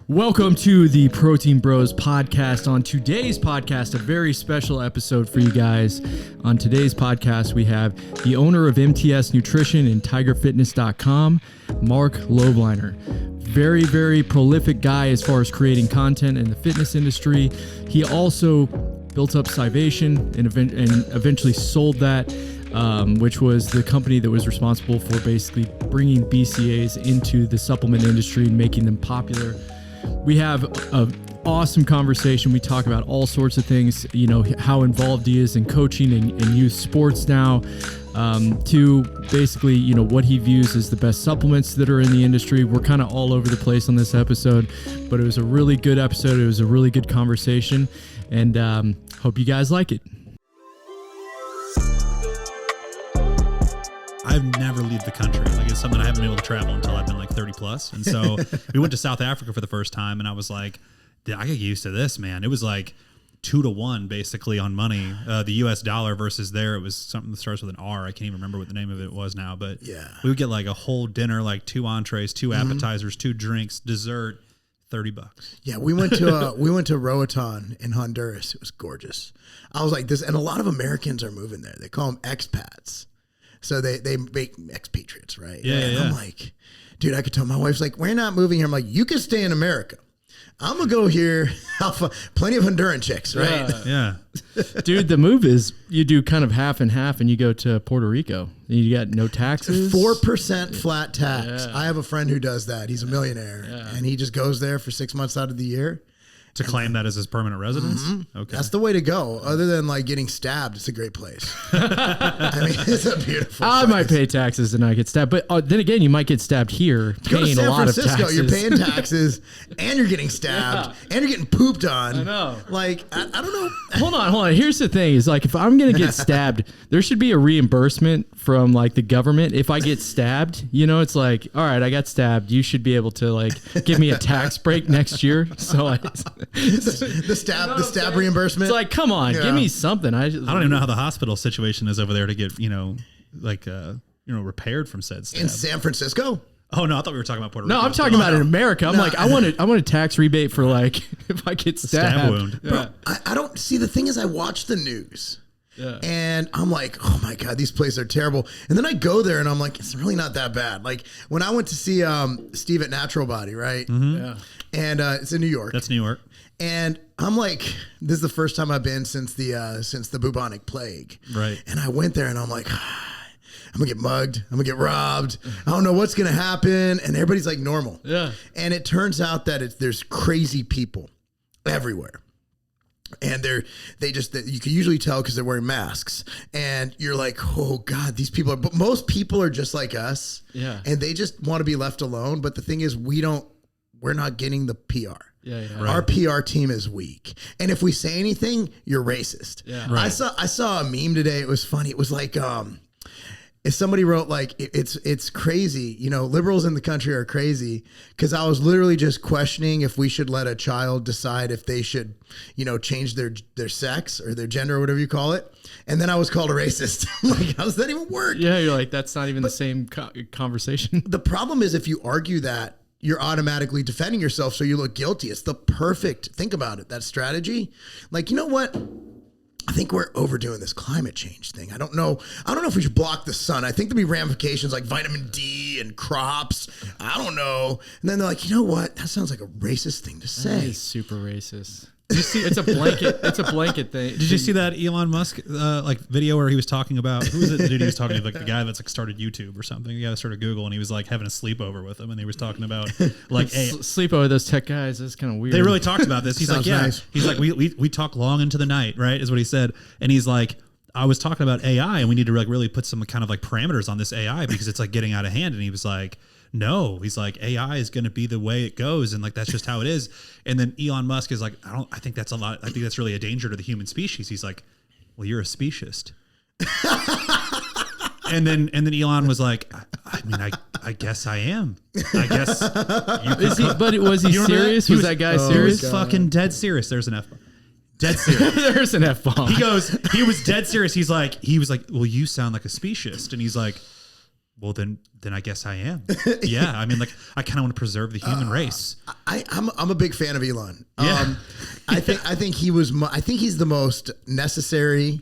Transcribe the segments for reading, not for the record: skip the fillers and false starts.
Welcome to the Protein Bros podcast. On today's podcast, a very special episode for you guys. On today's podcast, we have the owner of MTS Nutrition and TigerFitness.com, Marc Lobliner. Very, very prolific guy as far as creating content in the fitness industry. He also built up Scivation and eventually sold that, which was the company that was responsible for basically bringing BCAAs into the supplement industry and making them popular. We have an awesome conversation. We talk about all sorts of things, you know, how involved he is in coaching and youth sports now, to basically, you know, what he views as the best supplements that are in the industry. We're kind of all over the place on this episode, but it was a really good episode. It was a really good conversation, and hope you guys like it. I've never leave the country. Like, it's something I haven't been able to travel until I've been like 30 plus. And so we went to South Africa for the first time, and I was like, I get used to this, man. It was like 2-1 basically on money. The US dollar versus there, it was something that starts with an R. I can't even remember what the name of it was now, but yeah, we would get like a whole dinner, like 2 entrees, 2 appetizers, 2 drinks, dessert, $30. Yeah, we went to Roatan in Honduras. It was gorgeous. I was like this, and a lot of Americans are moving there. They call them expats. So they make expatriates, right? Yeah, and yeah. I'm like, dude, I could tell my wife's like, we're not moving here. I'm like, you can stay in America. I'm going to go here. Plenty of Honduran chicks, right? Yeah. Dude, the move is you do kind of half and half and you go to Puerto Rico. You got no taxes. 4% flat tax. Yeah. I have a friend who does that. He's a millionaire, and he just goes there for 6 months out of the year. To claim that as his permanent residence? Okay. That's the way to go. Other than like getting stabbed, it's a great place. I mean, it's a beautiful I place. might pay taxes and not get stabbed, but then again, you might get stabbed here Go to paying San a lot Francisco, of taxes. you're paying taxes, and you're getting stabbed, and you're getting pooped on. I know. Like, I don't know. Hold on. Here's the thing: is like if I'm gonna get stabbed, there should be a reimbursement from like the government. If I get stabbed, you know, it's like, all right, I got stabbed. You should be able to like give me a tax break next year. So The stab reimbursement. It's like, come on, give me something. I don't even know how the hospital situation is over there to get, repaired from said stab. In San Francisco? Oh, no, I thought we were talking about Puerto Rico. No, I'm talking about in America. I'm like, I want a tax rebate for like if I get stabbed. Stab wound. Yeah. Bro, I don't see. The thing is, I watch the news. Yeah. And I'm like, oh my God, these places are terrible. And then I go there and I'm like, it's really not that bad. Like when I went to see Steve at Natural Body, right? Mm-hmm. Yeah. And it's in New York. That's New York. And I'm like, this is the first time I've been since the bubonic plague. Right. And I went there and I'm like, I'm gonna get mugged. I'm gonna get robbed. I don't know what's gonna happen. And everybody's like normal. Yeah. And it turns out that there's crazy people everywhere. And you can usually tell because they're wearing masks, and you're like, oh God, these people are, but most people are just like us. Yeah. And they just want to be left alone. But the thing is, we're not getting the PR. Yeah. Right. Our PR team is weak. And if we say anything, you're racist. Yeah. Right. I saw a meme today. It was funny. It was like, if somebody wrote like, it's crazy, you know, liberals in the country are crazy, because I was literally just questioning if we should let a child decide if they should, you know, change their sex or their gender or whatever you call it. And then I was called a racist. Like, how does that even work? Yeah, you're like, that's not even the same conversation. The problem is if you argue that, you're automatically defending yourself, so you look guilty. It's the perfect, think about it, that strategy. Like, you know what? I think we're overdoing this climate change thing. I don't know if we should block the sun. I think there'll be ramifications like vitamin D and crops. I don't know. And then they're like, you know what? That sounds like a racist thing to say. That is super racist. You see, it's a blanket thing. Did you see that Elon Musk video where he was talking about, who was it? The dude he was talking to, like the guy that's like started YouTube or something. The guy that started Google, and he was like having a sleepover with him, and he was talking about like sleepover with those tech guys. That's kind of weird. They really talked about this. He's like, yeah. Nice. He's like, we talk long into the night, right? Is what he said, and he's like, I was talking about AI, and we need to like really put some kind of like parameters on this AI because it's like getting out of hand. And he was like, no, he's like, AI is going to be the way it goes. And like, that's just how it is. And then Elon Musk is like, I think that's really a danger to the human species. He's like, well, you're a speciesist. and then Elon was like, I guess I am. I guess. But was he serious? Was that guy serious? He was fucking dead serious. There's an F-bomb. Dead serious. There's an F-bomb. He was dead serious. He was like, well, you sound like a speciesist. And he's like, well, then I guess I am. Yeah. I mean, like, I kind of want to preserve the human race. I'm a big fan of Elon. Yeah. I think he's the most necessary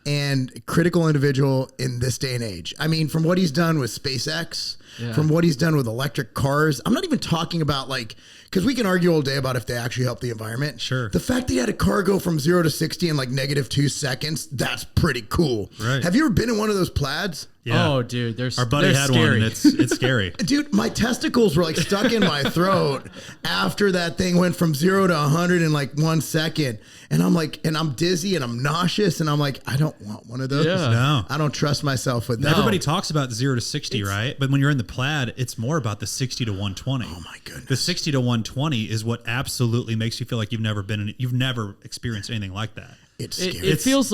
and critical individual in this day and age. I mean, from what he's done with SpaceX, from what he's done with electric cars, I'm not even talking about like, because we can argue all day about if they actually help the environment. Sure. The fact that he had a car go from 0 to 60 in like -2 seconds, that's pretty cool. Right. Have you ever been in one of those plaids? Yeah. Oh, dude, Our buddy had scary. one, and it's scary. Dude, my testicles were like stuck in my throat after that thing went from 0 to 100 in like 1 second. And I'm like, and I'm dizzy and I'm nauseous. And I'm like, I don't want one of those. Yeah. No. I don't trust myself with that. Everybody talks about 0 to 60, right? But when you're in the plaid, it's more about the 60 to 120. Oh my goodness. The 60 to 120 is what absolutely makes you feel like you've never experienced anything like that. It's scary. It feels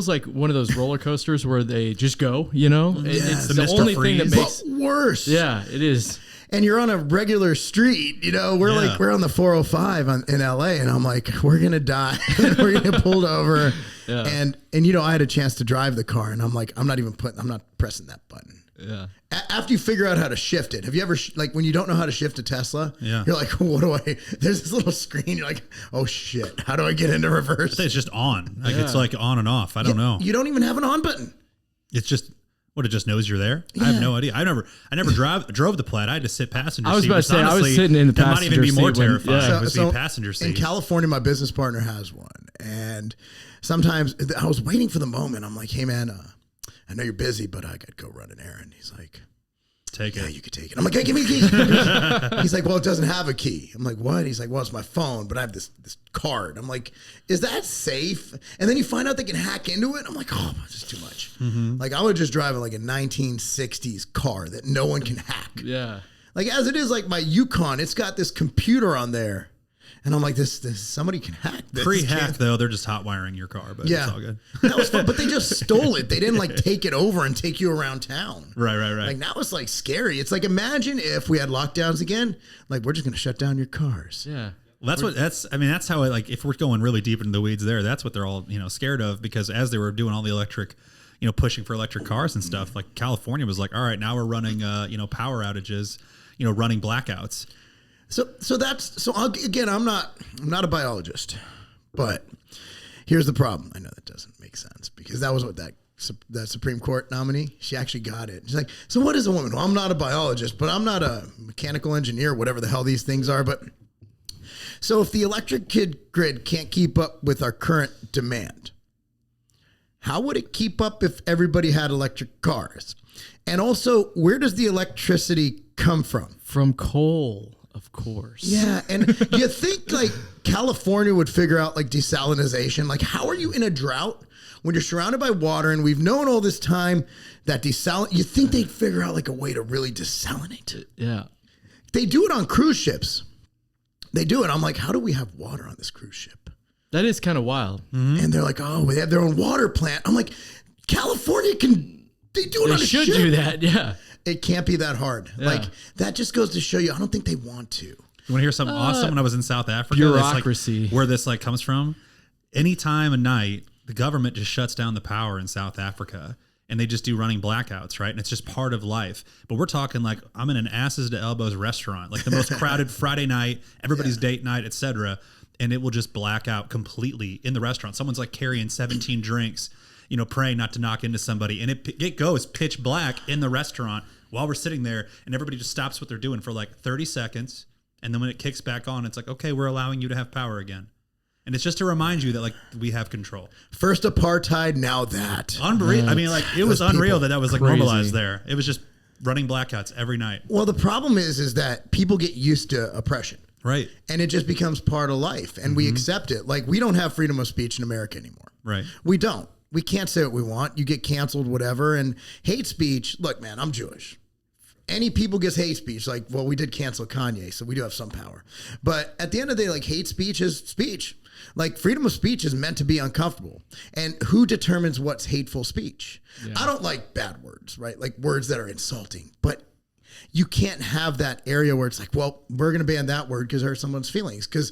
like one of those roller coasters where they just go, you know? It's The the Mr. only thing that Freeze. makes but worse. Yeah, it is. And you're on a regular street, you know, we're on the 405 in LA and I'm like, we're going to die. We're going to get pulled over. Yeah. And, you know, I had a chance to drive the car and I'm like, I'm not pressing that button. Yeah. After you figure out how to shift it, have you ever, like when you don't know how to shift a Tesla, Yeah. you're like, there's this little screen. You're like, oh shit, how do I get into reverse? It's just on. Like, Yeah. it's like on and off. I don't know. You don't even have an on button. It's just, it just knows you're there? I have no idea. I never drove the plaid. I had to sit passenger seat. I was about to say, I was Honestly, sitting in the that might passenger even be more seat when- terrifying. yeah. Was the passenger seat. In California, my business partner has one. And sometimes I was waiting for the moment. I'm like, hey man, I know you're busy, but I got to go run an errand. He's like, Take yeah, it. you could take it. I'm like, hey, give me a key. He's like, well, it doesn't have a key. I'm like, what? He's like, well, it's my phone, but I have this card. I'm like, is that safe? And then you find out they can hack into it. I'm like, oh, this is too much. Like I would just drive like a 1960s car that no one can hack. Yeah. Like as it is, like my Yukon, it's got this computer on there. And I'm like, this somebody can hack this. Pre-hack though, they're just hot wiring your car, but Yeah. it's all good. That was fun, but they just stole it. They didn't like take it over and take you around town. Right. Like now it's like scary. It's like imagine if we had lockdowns again. Like we're just gonna shut down your cars. Yeah. Well, that's how like if we're going really deep into the weeds there, that's what they're all, scared of, because as they were doing all the electric, pushing for electric cars and stuff, like California was like, all right, now we're running power outages, running blackouts. So I'm not a biologist, but here's the problem. I know that doesn't make sense because that was what that Supreme Court nominee, she actually got it. She's like, so what is a woman? Well, I'm not a biologist, but I'm not a mechanical engineer, whatever the hell these things are. But so if the electric grid can't keep up with our current demand, how would it keep up if everybody had electric cars? And also, where does the electricity come from? From coal, of course. Yeah, and do you think like California would figure out like desalination? Like, how are you in a drought when you're surrounded by water and we've known all this time that you think they'd figure out like a way to really desalinate? Yeah. They do it on cruise ships. They do it. I'm like, how do we have water on this cruise ship? That is kind of wild. Mm-hmm. And they're like, oh, they have their own water plant. I'm like, California they do it They on a should ship. do that. Yeah. It can't be that hard. Yeah. Like that just goes to show you, I don't think they want to. You want to hear something awesome? When I was in South Africa, bureaucracy. Where this like comes from, any time of night, the government just shuts down the power in South Africa and they just do running blackouts, right? And it's just part of life. But we're talking like I'm in an asses to elbows restaurant, like the most crowded Friday night, everybody's date night, etc. And it will just black out completely in the restaurant. Someone's like carrying 17 drinks, praying not to knock into somebody. And it goes pitch black in the restaurant while we're sitting there, and everybody just stops what they're doing for like 30 seconds. And then when it kicks back on, it's like, okay, we're allowing you to have power again. And it's just to remind you that like we have control. First apartheid, now that. Unreal. I mean, like it was unreal that was like Crazy. normalized there. It was just running blackouts every night. Well, the problem is that people get used to oppression. Right. And it just becomes part of life. And we accept it. Like we don't have freedom of speech in America anymore. Right. We don't. We can't say what we want. You get canceled, whatever. And hate speech, look, man, I'm Jewish. Any people gets hate speech. Like, well, we did cancel Kanye, so we do have some power. But at the end of the day, like hate speech is speech. Like freedom of speech is meant to be uncomfortable. And who determines what's hateful speech? Yeah. I don't like bad words, right? Like words that are insulting. But you can't have that area where it's like, well, we're going to ban that word because it hurts someone's feelings. Because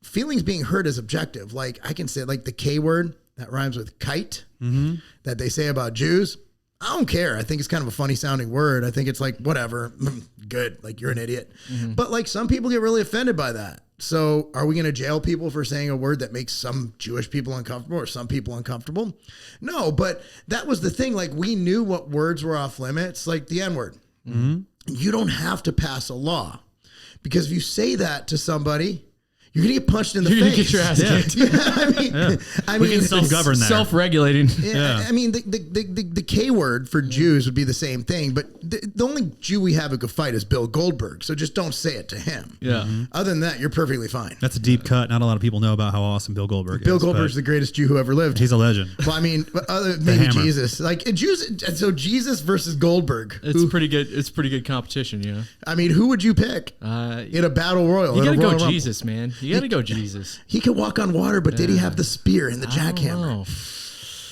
feelings being hurt is objective. Like I can say like the K word that rhymes with kite that they say about Jews. I don't care. I think it's kind of a funny sounding word. I think it's like, whatever, good. Like, you're an idiot. But like, some people get really offended by that. So are we going to jail people for saying a word that makes some Jewish people uncomfortable or some people uncomfortable? No, but that was the thing. Like, we knew what words were off limits, like the N word. You don't have to pass a law, because if you say that to somebody, you're gonna get punched in the face. You're gonna get your ass kicked. We can self-govern that. Self-regulating. Yeah. I mean, the K word for Jews would be the same thing, but the only Jew we have who could fight is Bill Goldberg. So just don't say it to him. Yeah. Other than that, you're perfectly fine. That's a deep cut. Not a lot of people know about how awesome Bill Goldberg is. Bill Goldberg's the greatest Jew who ever lived. He's a legend. Well, I mean, maybe hammer. Jesus. Like, Jews. So Jesus versus Goldberg. It's pretty good. It's pretty good competition, you know. I mean, who would you pick in a battle royal? You in a gotta go Royal Rumble? Jesus, man. You gotta go Jesus. He could walk on water, but did he have the spear and the jackhammer?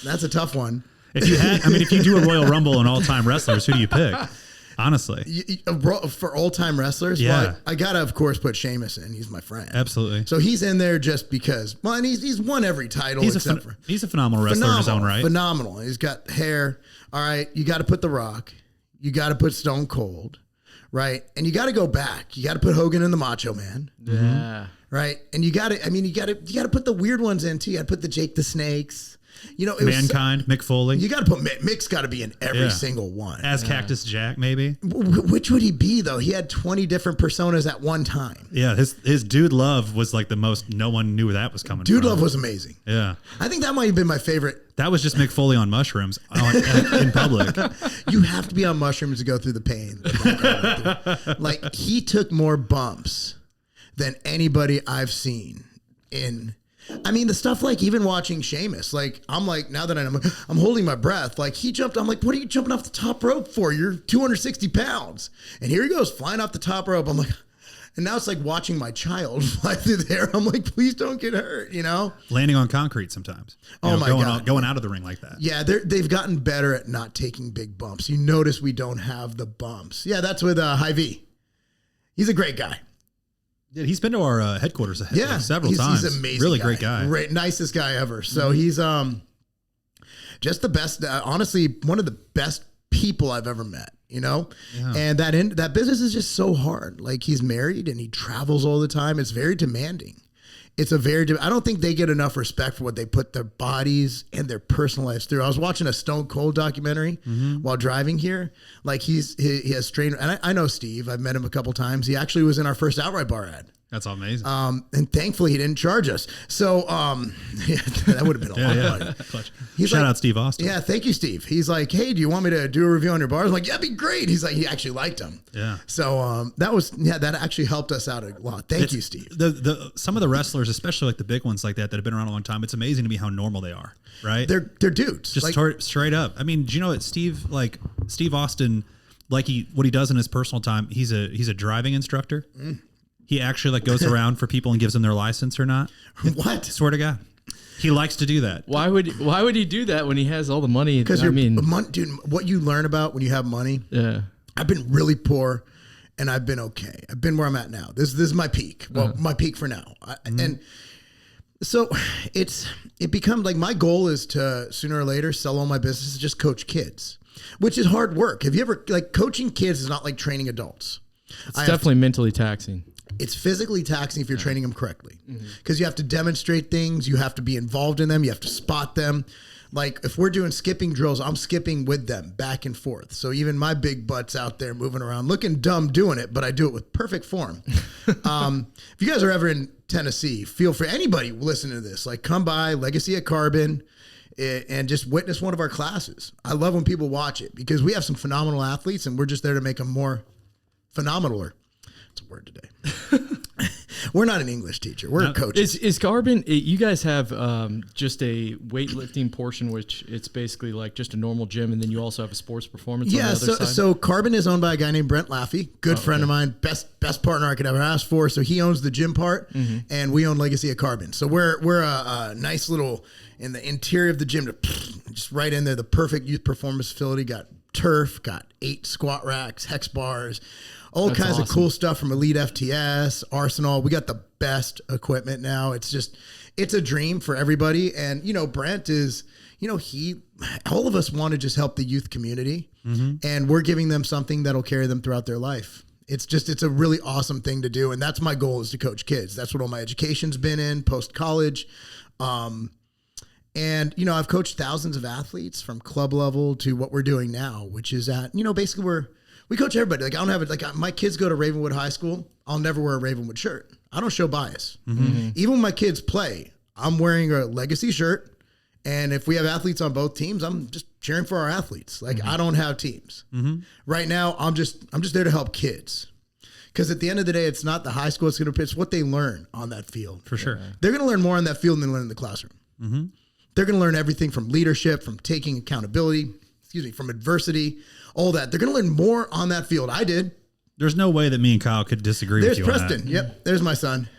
That's a tough one. If you do a Royal Rumble and all-time wrestlers, who do you pick? Honestly. For old-time wrestlers? Yeah. Well, I got to, of course, put Sheamus in. He's my friend. Absolutely. So he's in there just because. Well, and he's won every title He's a phenomenal wrestler in his own right. Phenomenal. He's got hair. All right, you got to put The Rock. You got to put Stone Cold. Right? And you got to go back. You got to put Hogan and the Macho Man. Yeah. Right? And you got to put the weird ones in too. You got to put the Jake the Snakes. You know, Mankind, Mick Foley. You got to put Mick's got to be in every single one. As Cactus Jack, maybe. Which would he be though? He had 20 different personas at one time. Yeah, his Dude Love was like the most. No one knew where that was coming from. Dude Love was amazing. Yeah, I think that might have been my favorite. That was just Mick Foley on mushrooms in public. You have to be on mushrooms to go through the pain. Like, he took more bumps than anybody I've seen in. I mean, the stuff like even watching Sheamus, like, I'm like, now that I'm holding my breath, like, he jumped, I'm like, what are you jumping off the top rope for? You're 260 pounds. And here he goes flying off the top rope. I'm like, and now it's like watching my child fly through there. I'm like, please don't get hurt, you know? Landing on concrete sometimes. My God. Going out of the ring like that. Yeah, they've gotten better at not taking big bumps. You notice we don't have the bumps. Yeah, that's with Hy-Vee. He's a great guy. Yeah, he's been to our headquarters several times. He's amazing. Really great guy. Great, nicest guy ever. So he's just the best. Honestly, one of the best people I've ever met. You know, and that business is just so hard. Like, he's married and he travels all the time. It's very demanding. I don't think they get enough respect for what they put their bodies and their personal lives through. I was watching a Stone Cold documentary while driving here. Like, he has trained, and I know Steve. I've met him a couple times. He actually was in our first Outright Bar ad. That's amazing. And thankfully he didn't charge us. So, that would have been a lot of money. Shout out Steve Austin. Yeah. Thank you, Steve. He's like, hey, do you want me to do a review on your bars? I'm like, yeah, that'd be great. He's like, he actually liked them. Yeah. So, that actually helped us out a lot. Thank you, Steve. Some of the wrestlers, especially like the big ones like that have been around a long time, it's amazing to me how normal they are, right? They're dudes. Just straight up. I mean, do you know what Steve Austin, what he does in his personal time, he's a driving instructor. He actually like goes around for people and gives them their license or not. What? Swear to God. He likes to do that. Why would he do that when he has all the money? Because dude, what you learn about when you have money. Yeah. I've been really poor and I've been okay. I've been where I'm at now. This is my peak. Well, my peak for now. And so it becomes like, my goal is to sooner or later sell all my businesses, just coach kids, which is hard work. Have you ever, like, coaching kids is not like training adults. It's definitely mentally taxing. It's physically taxing if you're training them correctly, because you have to demonstrate things. You have to be involved in them. You have to spot them. Like, if we're doing skipping drills, I'm skipping with them back and forth. So even my big butt's out there moving around, looking dumb doing it, but I do it with perfect form. If you guys are ever in Tennessee, feel free, anybody listening to this, like, come by Legacy of Carbon and just witness one of our classes. I love when people watch it because we have some phenomenal athletes and we're just there to make them more phenomenaler. It's a word today. We're not an English teacher. We're coaches. Is Carbon, you guys have just a weightlifting portion, which it's basically like just a normal gym, and then you also have a sports performance on the other side? So Carbon is owned by a guy named Brent Laffey, good friend of mine, best partner I could ever ask for. So he owns the gym part, and we own Legacy of Carbon. So we're a nice little, in the interior of the gym, just right in there, the perfect youth performance facility, got turf, got 8 squat racks, hex bars, All That's kinds of awesome. cool stuff from Elite FTS, Arsenal. We got the best equipment now. It's a dream for everybody. And, Brent is, all of us want to just help the youth community, and we're giving them something that'll carry them throughout their life. It's a really awesome thing to do. And that's my goal, is to coach kids. That's what all my education's been in post-college. And, I've coached thousands of athletes from club level to what we're doing now, which is at, basically we coach everybody. Like, I don't have it. Like, my kids go to Ravenwood High School. I'll never wear a Ravenwood shirt. I don't show bias. Even when my kids play, I'm wearing a legacy shirt. And if we have athletes on both teams, I'm just cheering for our athletes. Like, I don't have teams right now. I'm just there to help kids. Because at the end of the day, it's not the high school it's going to pitch. It's what they learn on that field. For sure. They're going to learn more on that field than they learn in the classroom. They're going to learn everything from leadership, from taking accountability, from adversity, all that. They're going to learn more on that field. I did. There's no way that me and Kyle could disagree with you There's on Preston. that. Yep. There's my son.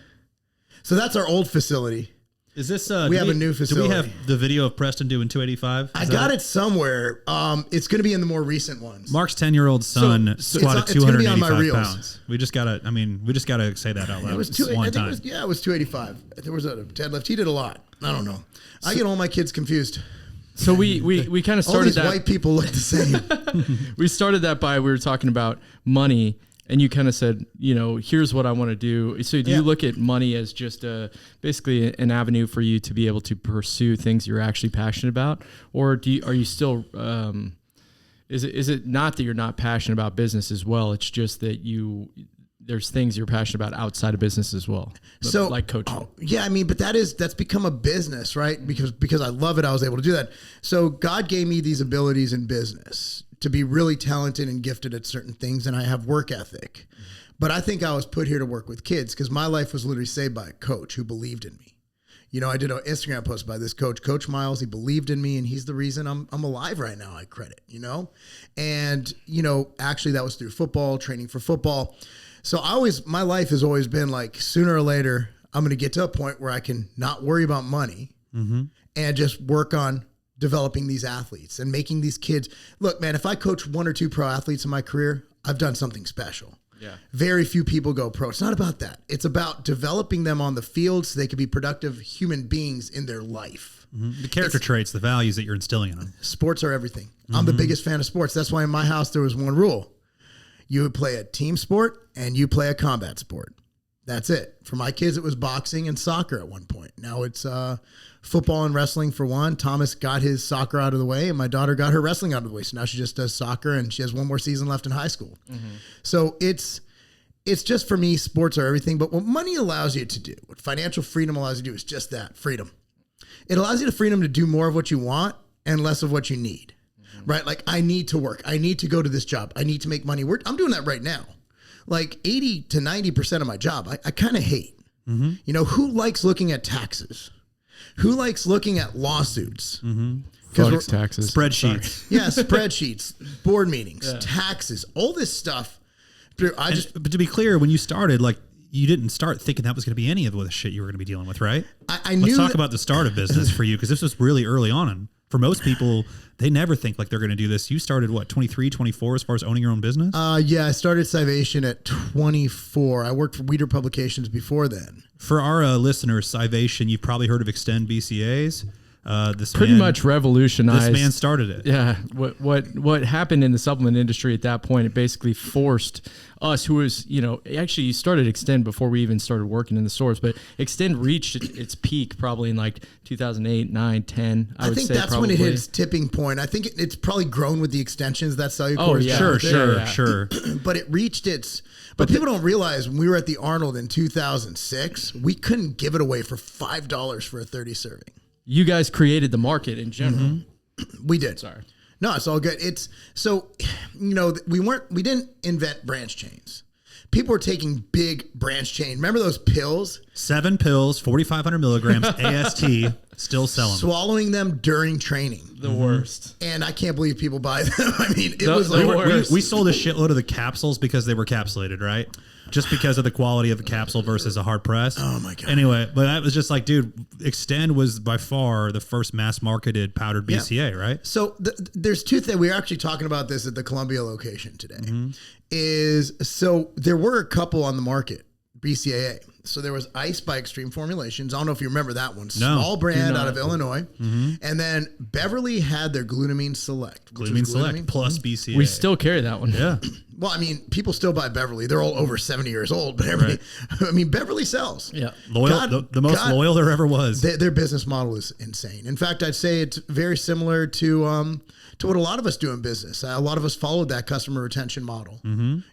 So that's our old facility. Is this we have a new facility. Do we have the video of Preston doing 285? I got it somewhere. It's going to be in the more recent ones. Mark's 10-year-old son squatted it's gonna be on my 285 reels. pounds. We just gotta say that out loud. It was one time. it was 285. There was a deadlift. He did a lot. I don't know. I get all my kids confused. So we kind of All started these that. white people look the same. We started that by, we were talking about money, and you kind of said, here's what I want to do. So do you look at money as just basically an avenue for you to be able to pursue things you're actually passionate about? Or are you still, is it not that you're not passionate about business as well? It's just that there's things you're passionate about outside of business as well. So like coaching. But that's become a business, right? Because I love it, I was able to do that. So God gave me these abilities in business to be really talented and gifted at certain things, and I have work ethic. But I think I was put here to work with kids, because my life was literally saved by a coach who believed in me. I did an Instagram post by this coach, Coach Miles. He believed in me, and he's the reason I'm alive right now, I credit, And, actually that was through football, training for football. So my life has always been like, sooner or later, I'm going to get to a point where I can not worry about money and just work on developing these athletes and making these kids. Look, man, if I coach one or two pro athletes in my career, I've done something special. Yeah. Very few people go pro. It's not about that. It's about developing them on the field so they can be productive human beings in their life. The character traits, the values that you're instilling in them. Sports are everything. I'm the biggest fan of sports. That's why in my house there was one rule. You would play a team sport and you play a combat sport. That's it. For my kids, it was boxing and soccer at one point. Now it's football and wrestling for one. Thomas got his soccer out of the way, and my daughter got her wrestling out of the way. So now she just does soccer, and she has one more season left in high school. So it's just, for me, sports are everything. But what money allows you to do, what financial freedom allows you to do, is just that, freedom. It allows you the freedom to do more of what you want and less of what you need. Right? Like, I need to work. I need to go to this job. I need to make money. I'm doing that right now. Like 80 to 90% of my job, I kind of hate. Who likes looking at taxes? Who likes looking at lawsuits? Fuck taxes. Spreadsheets. Yeah, spreadsheets, board meetings, taxes, all this stuff. But to be clear, when you started, like, you didn't start thinking that was going to be any of the shit you were going to be dealing with, right? I knew. Let's talk about the start of business for you, because this was really early on. And for most people, they never think like they're going to do this. You started, 23, 24 as far as owning your own business? Yeah, I started Scivation at 24. I worked for Weeder Publications before then. For our listeners, Scivation, you've probably heard of Xtend BCAAs. This pretty much revolutionized. This man started it. Yeah. What happened in the supplement industry at that point, it basically forced us, who was, actually you started Xtend before we even started working in the stores, but Xtend reached its peak probably in like 2008, 9, 10. I would think say that's probably. when it hit its tipping point. I think it's probably grown with the extensions that Cellucor. Oh, yeah. Sure. But it reached its. But people don't realize when we were at the Arnold in 2006, we couldn't give it away for $5 for a 30 serving. You guys created the market in general. We did. Sorry. No, it's all good. It's so, we didn't invent branch chains. People were taking big branch chain. Remember those pills? 7 pills, 4,500 milligrams, AST. Still selling. Swallowing them during training. The worst. And I can't believe people buy them. I mean, it The- was the like worst. We sold a shitload of the capsules because they were capsulated, right? Just because of the quality of a capsule versus a hard press. Oh my God. Anyway, but that was just like, dude, Xtend was by far the first mass marketed powdered BCA, right? So there's two things. We were actually talking about this at the Columbia location today. So there were a couple on the market, BCAA. So there was Ice by Extreme Formulations. I don't know if you remember that one. Small brand out of Illinois. And then Beverly had their Glutamine Select. Glutamine Select plus BCA. We still carry that one. Yeah. Well, I mean, people still buy Beverly. They're all over 70 years old, but everybody, I mean, Beverly sells. Yeah. Loyal, the most loyal there ever was. Their business model is insane. In fact, I'd say it's very similar to what a lot of us do in business. A lot of us followed that customer retention model,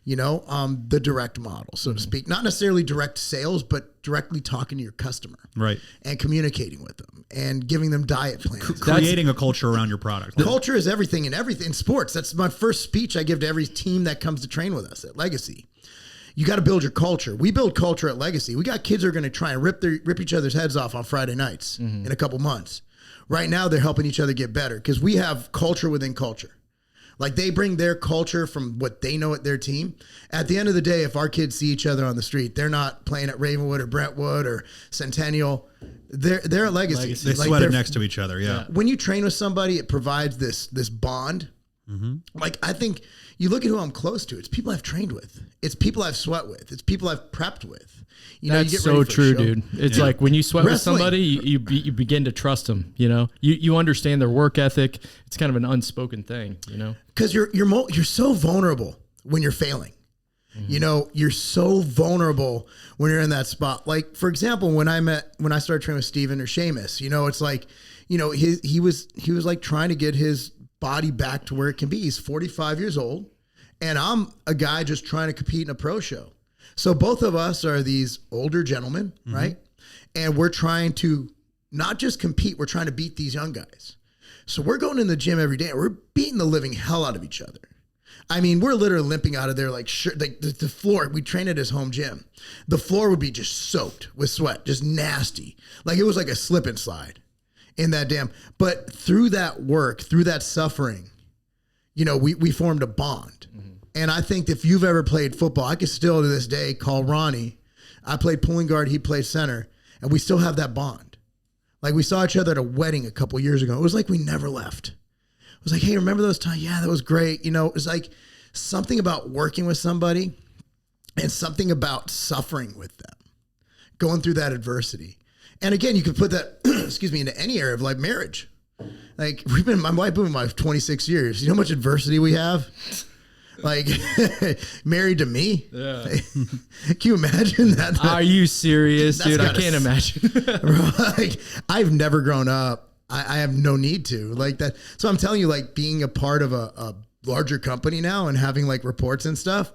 you know, the direct model, so to speak. Not necessarily direct sales, but directly talking to your customer. Right. And communicating with them and giving them diet plans. Creating a culture around your product. Culture is everything in everything. In sports, that's my first speech I give to every team that comes to train with us at Legacy. You got to build your culture. We build culture at Legacy. We got kids who are going to try and rip each other's heads off on Friday nights in a couple months. Right now, they're helping each other get better because we have culture within culture. Like they bring their culture from what they know at their team. At the end of the day, if our kids see each other on the street, they're not playing at Ravenwood or Brentwood or Centennial. They're at Legacy. They Like, sweat it they're- next to each other. Yeah. When you train with somebody, it provides this bond. Like I think you look at who I'm close to. It's people I've trained with. It's people I've sweat with. It's people I've prepped with. You know, That's you get ready so for a true, show. dude. It's like when you sweat with Wrestling. somebody, you begin to trust them. You know, you understand their work ethic. It's kind of an unspoken thing. You know, Because you're so vulnerable when you're failing. You know, you're so vulnerable when you're in that spot. Like, for example, when I started training with Steven or Seamus, you know, it's like, you know, he was like trying to get his body back to where it can be. He's 45 years old, and I'm a guy just trying to compete in a pro show. So both of us are these older gentlemen, right? And we're trying to not just compete, we're trying to beat these young guys. So we're going in the gym every day and we're beating the living hell out of each other. I mean, we're literally limping out of there like the floor. We train at his home gym. The floor would be just soaked with sweat, just nasty. Like it was like a slip and slide in that damn. But through that work, through that suffering, you know, we formed a bond. And I think if you've ever played football, I could still to this day call Ronnie. I played pulling guard, he played center, and we still have that bond. Like we saw each other at a wedding a couple years ago. It was like we never left. It was like, hey, remember those times? Yeah, that was great. You know, it was like something about working with somebody and something about suffering with them, going through that adversity. And again, you could put that, excuse me, into any area of like marriage. Like my wife been with my 26 years. You know how much adversity we have? Like married to me. Yeah. Can you imagine that? Are you serious, That's dude? I gotta can't imagine. Like I've never grown up. I have no need to like that. So I'm telling you, like being a part of a larger company now and having like reports and stuff,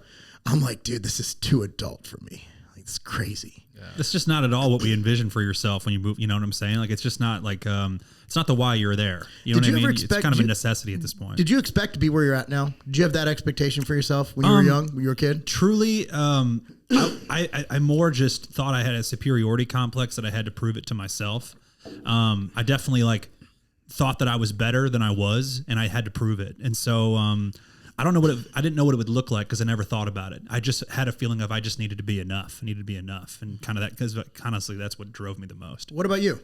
I'm like, dude, this is too adult for me. Like it's crazy. It's just not at all what we envision for yourself when you move. You know what I'm saying? Like it's just not like it's not the why you're there. You know Did what you I ever mean? It's expect- kind of a did- necessity at this point. Did you expect to be where you're at now? Did you have that expectation for yourself when you were young, when you were a kid? Truly, I more just thought I had a superiority complex that I had to prove it to myself. I definitely like thought that I was better than I was, and I had to prove it. And so I don't know I didn't know what it would look like because I never thought about it. I just had a feeling of I just needed to be enough. I needed to be enough, and kind of that because honestly, that's what drove me the most. What about you?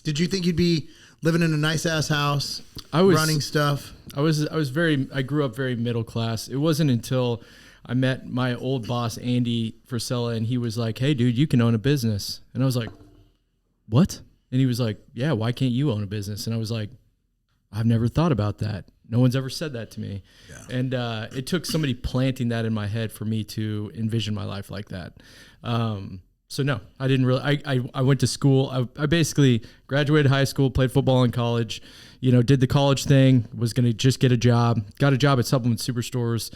Did you think you'd be living in a nice ass house, I was running stuff? I grew up very middle class. It wasn't until I met my old boss, Andy Frisella, and he was like, hey, dude, you can own a business. And I was like, what? And he was like, yeah, why can't you own a business? And I was like, I've never thought about that. No one's ever said that to me. Yeah. And it took somebody planting that in my head for me to envision my life like that. So no, I didn't really, I went to school. I basically graduated high school, played football in college, you know, did the college thing, was going to just get a job, got a job at supplement superstores,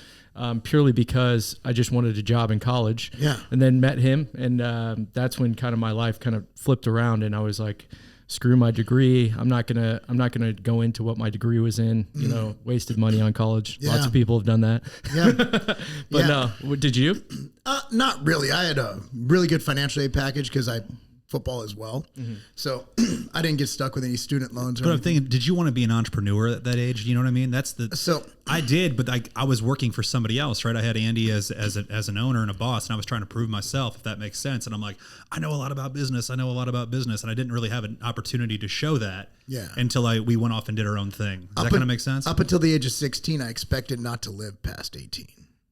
purely because I just wanted a job in college. Yeah. And then met him. And that's when kind of my life kind of flipped around, and I was like, screw my degree. I'm not gonna go into what my degree was in. You know, wasted money on college. Yeah. Lots of people have done that. Yeah. But Yeah. no, did you? Not really. I had a really good financial aid package because I football as well. So I didn't get stuck with any student loans. But I'm thinking, did you want to be an entrepreneur at that age? You know what I mean? I did, but I was working for somebody else, right? I had Andy as an owner and a boss, and I was trying to prove myself, if that makes sense. And I'm like, I know a lot about business. And I didn't really have an opportunity to show that until we went off and did our own thing. Does that kind of make sense? Up until the age of 16, I expected not to live past 18.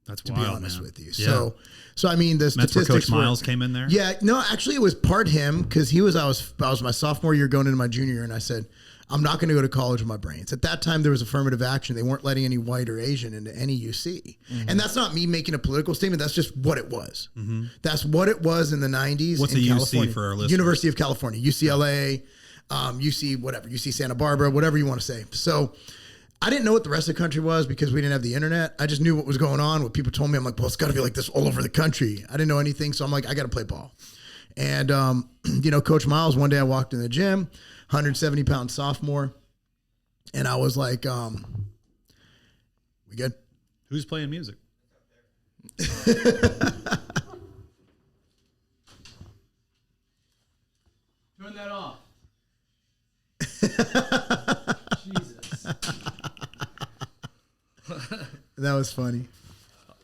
That's to wild, be honest man. with you. Yeah. So I mean, the statistics. That's where Coach Miles came in there. Yeah, no, actually, it was part him because I was my sophomore year going into my junior year, and I said, I'm not going to go to college with my brains. At that time, there was affirmative action. They weren't letting any white or Asian into any UC, and that's not me making a political statement. That's just what it was. That's what it was in the 90s. What's in a California. UC for our listeners? University of California, UCLA, UC whatever, UC Santa Barbara, whatever you want to say. So I didn't know what the rest of the country was because we didn't have the internet. I just knew what was going on. What people told me, I'm like, well, it's got to be like this all over the country. I didn't know anything. So I'm like, I got to play ball. And, Coach Miles, one day I walked in the gym, 170-pound sophomore. And I was like, we good? Who's playing music? Turn that off. That was funny.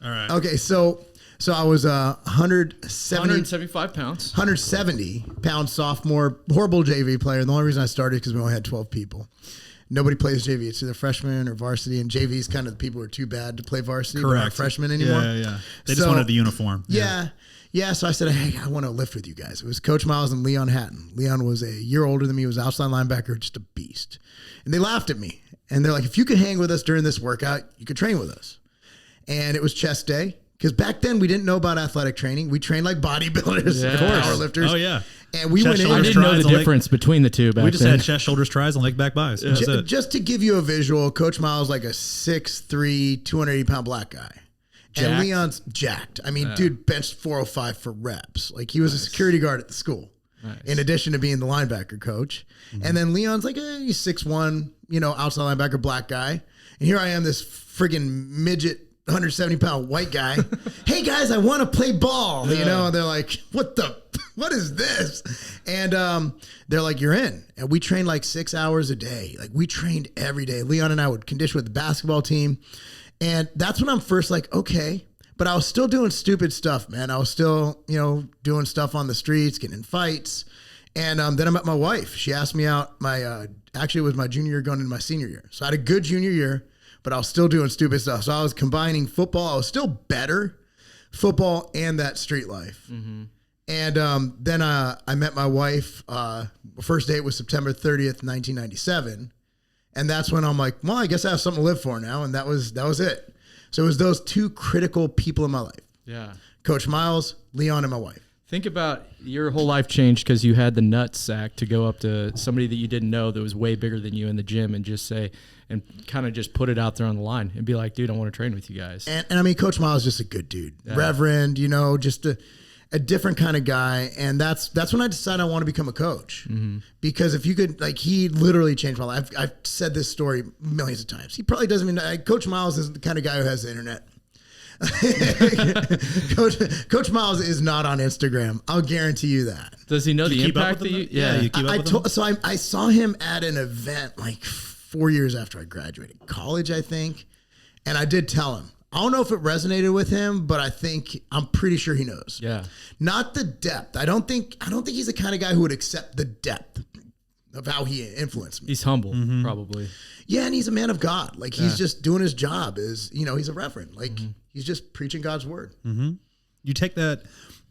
All right. Okay, so I was 175 pounds. 170-pound sophomore, horrible JV player. The only reason I started because we only had 12 people. Nobody plays JV. It's either freshman or varsity, and JV is kind of the people who are too bad to play varsity. Correct. But not freshmen anymore. Yeah. They just wanted the uniform. Yeah. So I said, hey, I want to lift with you guys. It was Coach Miles and Leon Hatton. Leon was a year older than me. He was an outside linebacker, just a beast. And they laughed at me. And they're like, if you could hang with us during this workout, you could train with us. And it was chest day. Because back then we didn't know about athletic training. We trained like bodybuilders, powerlifters. Oh, yeah. And we went in. I didn't know the difference between the two back then. We just had chest, shoulders, tries, and leg back buys. Yeah. Just to give you a visual, Coach Miles like a 6'3", 280-pound black guy. Jacked. And Leon's jacked. I mean, dude benched 405 for reps. Like he was a security guard at the school. Nice. In addition to being the linebacker coach. And then Leon's like he's 6'1", outside linebacker, black guy. And here I am, this friggin' midget, 170-pound white guy. Hey guys, I want to play ball. And they're like, what is this? And they're like, you're in. And we trained like 6 hours a day. Like we trained every day. Leon and I would condition with the basketball team. And that's when I'm first like, okay. But I was still doing stupid stuff, man. I was still, doing stuff on the streets, getting in fights. And then I met my wife. She asked me out. Actually, it was my junior year going into my senior year. So I had a good junior year, but I was still doing stupid stuff. So I was combining football. I was still better, football and that street life. Mm-hmm. And then I met my wife. First date was September 30th, 1997. And that's when I'm like, well, I guess I have something to live for now. And that was it. So it was those two critical people in my life. Yeah. Coach Miles, Leon, and my wife. Think about your whole life changed because you had the nut sack to go up to somebody that you didn't know that was way bigger than you in the gym and just say, and kind of just put it out there on the line and be like, dude, I want to train with you guys. And I mean, Coach Miles is just a good dude. Yeah. Reverend, just a different kind of guy. And that's when I decided I want to become a coach. Mm-hmm. Because if you could, he literally changed my life. I've said this story millions of times. He probably doesn't even know. Coach Miles is the kind of guy who has the internet. Coach Miles is not on Instagram. I'll guarantee you that. Does he know the impact that you? Yeah, you keep up with him? So I saw him at an event like 4 years after I graduated college, I think, and I did tell him. I don't know if it resonated with him, but I'm pretty sure he knows. Yeah, not the depth. I don't think he's the kind of guy who would accept the depth of how he influenced me. He's humble, probably. Yeah, and he's a man of God. He's just doing his job. He's a reverend. He's just preaching God's word. Mm-hmm. You take that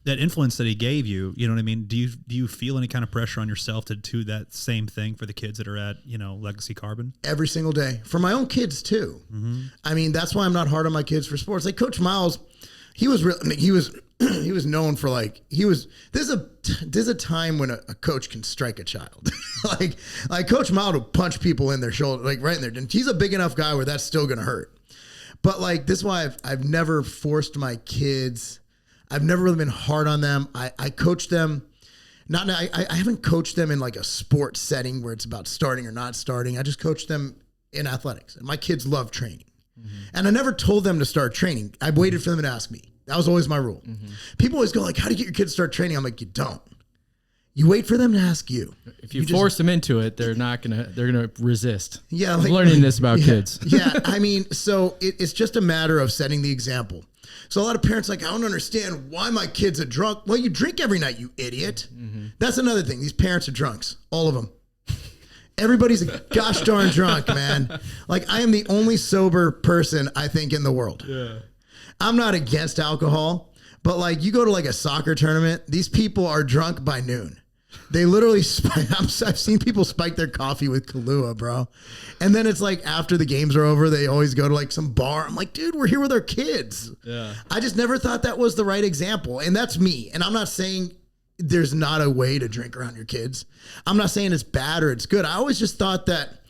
influence that he gave you. You know what I mean? Do you feel any kind of pressure on yourself to do that same thing for the kids that are at Legacy Carbon? Every single day for my own kids too. Mm-hmm. I mean, that's why I'm not hard on my kids for sports. Like Coach Miles, he was known for there's a time when a coach can strike a child. like Coach Miles will punch people in their shoulder, right in there. And he's a big enough guy where that's still going to hurt. But this is why I've never forced my kids. I've never really been hard on them. I coach them. I haven't coached them in a sports setting where it's about starting or not starting. I just coach them in athletics. And my kids love training. Mm-hmm. And I never told them to start training. I waited for them to ask me. That was always my rule. Mm-hmm. People always go how do you get your kids to start training? I'm like, you don't. You wait for them to ask you. If you force them into it, they're gonna resist. Yeah, I'm learning this about kids. Yeah, I mean, so it's just a matter of setting the example. So a lot of parents like, I don't understand why my kid's a drunk. Well, you drink every night, you idiot. Mm-hmm. That's another thing. These parents are drunks, all of them. Everybody's a gosh darn drunk, man. Like, I am the only sober person, I think, in the world. Yeah. I'm not against alcohol, but like, you go to like a soccer tournament, these people are drunk by noon. They literally I've seen people spike their coffee with Kahlua, bro. And then it's like after the games are over, they always go to like some bar. I'm like, dude, we're here with our kids. Yeah. I just never thought that was the right example. And that's me. And I'm not saying there's not a way to drink around your kids. I'm not saying it's bad or it's good. I always just thought that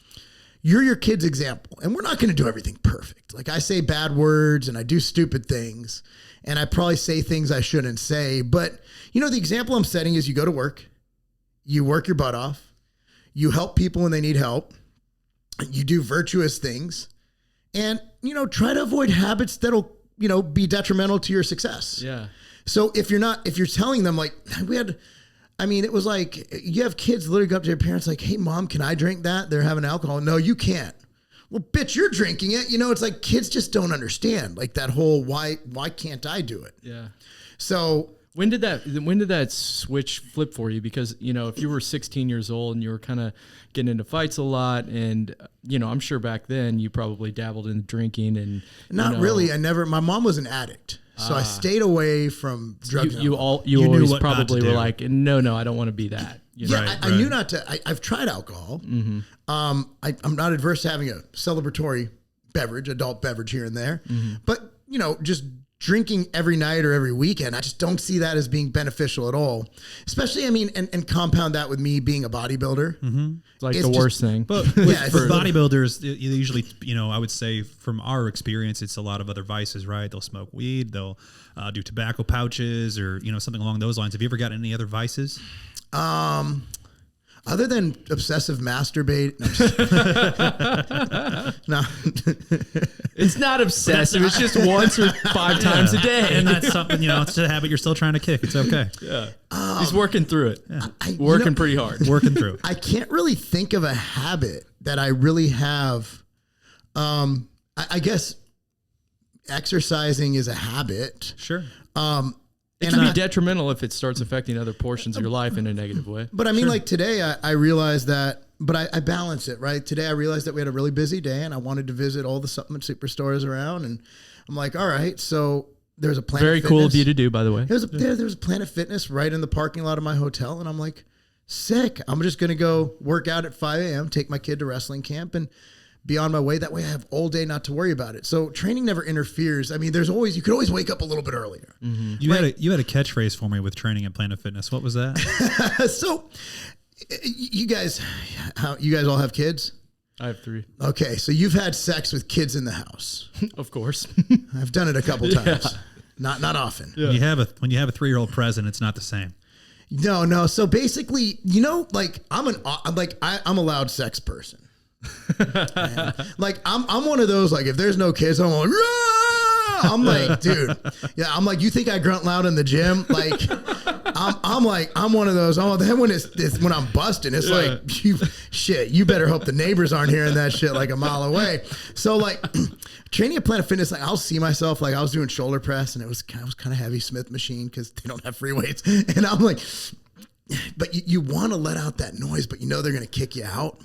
you're your kid's example. And we're not going to do everything perfect. Like, I say bad words and I do stupid things. And I probably say things I shouldn't say. But, you know, the example I'm setting is you go to work. You work your butt off. You help people when they need help. You do virtuous things. And, you know, try to avoid habits that'll, you know, be detrimental to your success. Yeah. So if you're telling them, like, it was like, you have kids literally go up to their parents like, hey, mom, can I drink that? They're having alcohol. No, you can't. Well, bitch, you're drinking it. You know, it's like kids just don't understand like that whole why can't I do it? Yeah. So when did that switch flip for you? Because, you know, if you were 16 years old and you were kind of getting into fights a lot, and, you know, I'm sure back then you probably dabbled in drinking and not really. My mom was an addict. So I stayed away from drugs. You always probably were like, no, I don't want to be that. You know? I knew not to. I've tried alcohol. Mm-hmm. I'm not adverse to having a celebratory beverage, adult beverage here and there. Mm-hmm. But, you know, just drinking every night or every weekend, I just don't see that as being beneficial at all. Especially, I mean, and compound that with me being a bodybuilder. Mm-hmm. Like it's the worst thing. But for bodybuilders, usually, you know, I would say from our experience, it's a lot of other vices, right? They'll smoke weed, they'll do tobacco pouches, or, you know, something along those lines. Have you ever got any other vices? Other than obsessive masturbate. No. It's not obsessive. It's just once or 5 times a day. And that's something, you know, it's a habit you're still trying to kick. It's okay. Yeah. He's working through it. Yeah. Working pretty hard. Working through. I can't really think of a habit that I really have. I guess exercising is a habit. Sure. It can be detrimental if it starts affecting other portions of your life in a negative way. But I mean, like today, I realized that, but I balance it, right? Today, I realized that we had a really busy day and I wanted to visit all the supplement superstores around. And I'm like, all right, so there's a Planet Very Fitness. Cool of you to do, by the way. There was a Planet Fitness right in the parking lot of my hotel. And I'm like, sick. I'm just going to go work out at 5 a.m., take my kid to wrestling camp and be on my way. That way I have all day not to worry about it. So training never interferes. I mean, you could always wake up a little bit earlier. Mm-hmm. You had a catchphrase for me with training at Planet Fitness. What was that? So you guys all have kids? I have 3. Okay. So you've had sex with kids in the house. Of course. I've done it a couple times. Yeah. Not often. Yeah. When you have a 3-year-old present, it's not the same. No. So basically, you know, like I'm a loud sex person. Like I'm one of those, like if there's no kids, I'm like, Rah! I'm like, dude, yeah, I'm like, you think I grunt loud in the gym? Like I'm one of those. Oh, then when when I'm busting, it's like, you better hope the neighbors aren't hearing that shit like a mile away. So like training at Planet Fitness, like I'll see myself, like I was doing shoulder press and it was kind of heavy Smith machine because they don't have free weights, and I'm like, but you want to let out that noise, but you know they're gonna kick you out.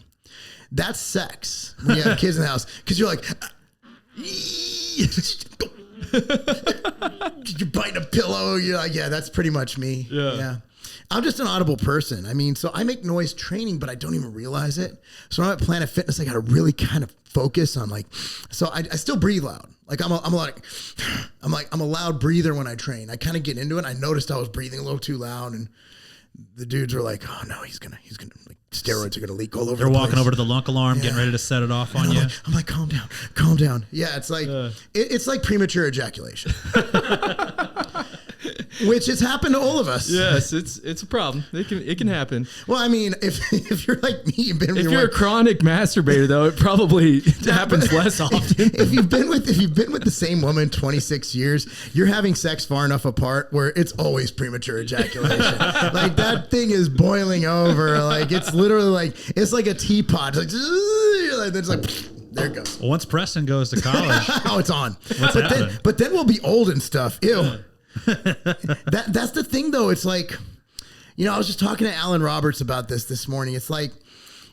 That's sex when you have kids in the house because you're like, you're biting a pillow. You're like, yeah, that's pretty much me. Yeah. I'm just an audible person. I mean, so I make noise training, but I don't even realize it. So when I'm at Planet Fitness, I got to really kind of focus on like, so I still breathe loud. Like I'm a loud breather when I train. I kind of get into it. I noticed I was breathing a little too loud, and the dudes were like, oh no, he's gonna like steroids are gonna leak all over. They're walking over to the lunk alarm, getting ready to set it off on you. I'm like, calm down. Yeah, it's like it's like premature ejaculation. which has happened to all of us. Yes, it's a problem. It can happen. Well, I mean, if you're like me, you've been with If your you're a wife, chronic masturbator, though, it probably happens less often. if you've been with the same woman 26 years, you're having sex far enough apart where it's always premature ejaculation. Like that thing is boiling over. Like it's literally like it's like a teapot. It's like there it goes. Well, once Preston goes to college, Oh, it's on. What's happening? But then we'll be old and stuff. Ew. That's the thing though. It's like, I was just talking to Alan Roberts about this morning. It's like,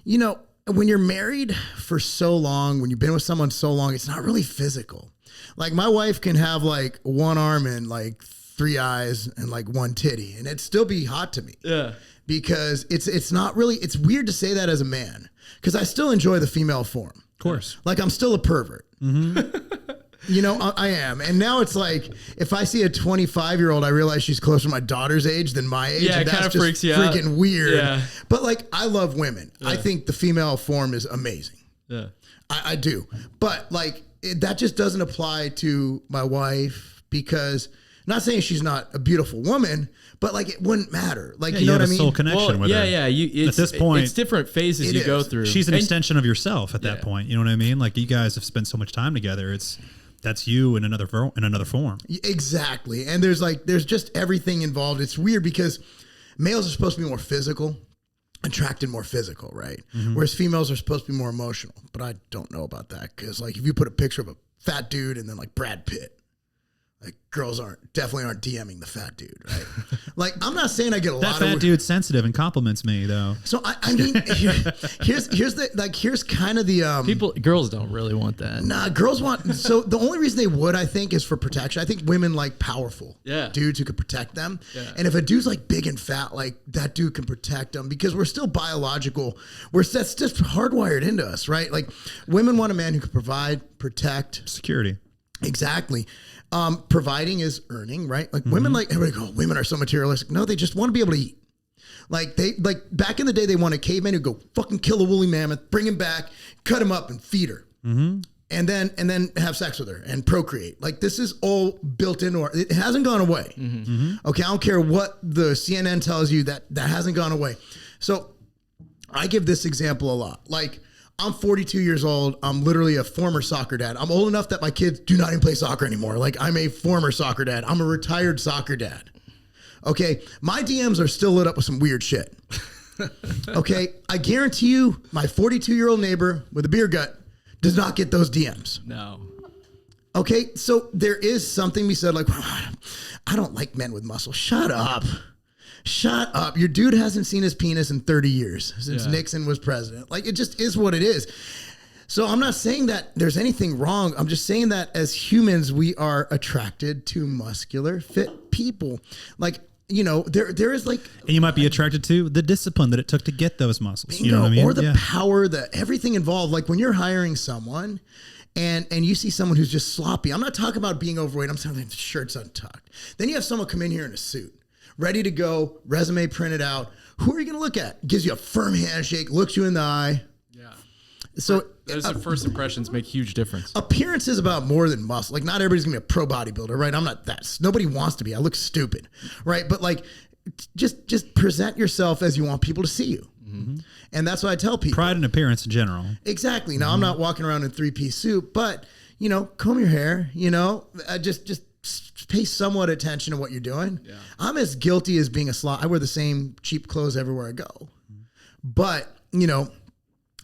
when you're married for so long, when you've been with someone so long, it's not really physical. Like my wife can have like one arm and like 3 eyes and like one titty and it'd still be hot to me. Yeah. Because it's not really, it's weird to say that as a man because I still enjoy the female form. of course. Like I'm still a pervert. I am. And now it's like, if I see a 25-year-old, I realize she's closer to my daughter's age than my age. Yeah, and it kind of just freaks you out. freaking weird. Yeah. But like, I love women. I think the female form is amazing. Yeah. I do. But like, that just doesn't apply to my wife because I'm not saying she's not a beautiful woman, but like it wouldn't matter. Like, you know what I have a mean? soul connection with her. At this point, it's different phases it you go is. through. She's an And- extension of yourself at that point. You know what I mean? Like you guys have spent so much time together. That's you in another form. Exactly. And there's just everything involved. It's weird because males are supposed to be more physical, attracted more physical, right? Whereas females are supposed to be more emotional. But I don't know about that because like if you put a picture of a fat dude and then like Brad Pitt, like girls definitely aren't DMing the fat dude, right? Like I'm not saying I get a lot That of fat dude's sensitive and compliments me though. So I mean, here's kind of the girls don't really want that. Nah, girls want. So the only reason they would, I think, is for protection. I think women like powerful dudes who could protect them. Yeah. And if a dude's like big and fat, like that dude can protect them because we're still biological. That's just hardwired into us, right? Like women want a man who can provide, protect, Security. Exactly. Providing is earning, right? Like women, like everybody go, women are so materialistic. No, they just want to be able to eat. Like back in the day, they wanted cavemen who go fucking kill a woolly mammoth, bring him back, cut him up, and feed her, and then have sex with her and procreate. Like this is all built into our. It hasn't gone away. Okay, I don't care what the CNN tells you that hasn't gone away. So I give this example a lot. Like I'm 42 years old. I'm literally a former soccer dad. I'm old enough that my kids do not even play soccer anymore. Like I'm a former soccer dad. I'm a retired soccer dad. Okay, my DMs are still lit up with some weird shit. Okay, I guarantee you my 42-year-old neighbor with a beer gut does not get those DMs. No. Okay, so there is something we said like, I don't like men with muscle. Shut up. Shut up. Your dude hasn't seen his penis in 30 years since Nixon was president. Like it just is what it is. So I'm not saying that there's anything wrong. I'm just saying that as humans, we are attracted to muscular, fit people. Like, there is like... And you might be attracted to the discipline that it took to get those muscles. You know what I mean? Or the power, everything involved. Like when you're hiring someone and you see someone who's just sloppy. I'm not talking about being overweight. I'm talking about shirts untucked. Then you have someone come in here in a suit, ready to go, resume printed out. Who are you going to look at? Gives you a firm handshake, looks you in the eye. Yeah. So those first impressions make huge difference. Appearance is about more than muscle. Like not everybody's gonna be a pro bodybuilder, right? I'm not that. Nobody wants to be. I look stupid, right? But like, just present yourself as you want people to see you, and that's what I tell people. Pride in appearance in general. Exactly. Now I'm not walking around in 3-piece suit, but comb your hair. Just pay somewhat attention to what you're doing. Yeah. I'm as guilty as being a slob. I wear the same cheap clothes everywhere I go, but I'm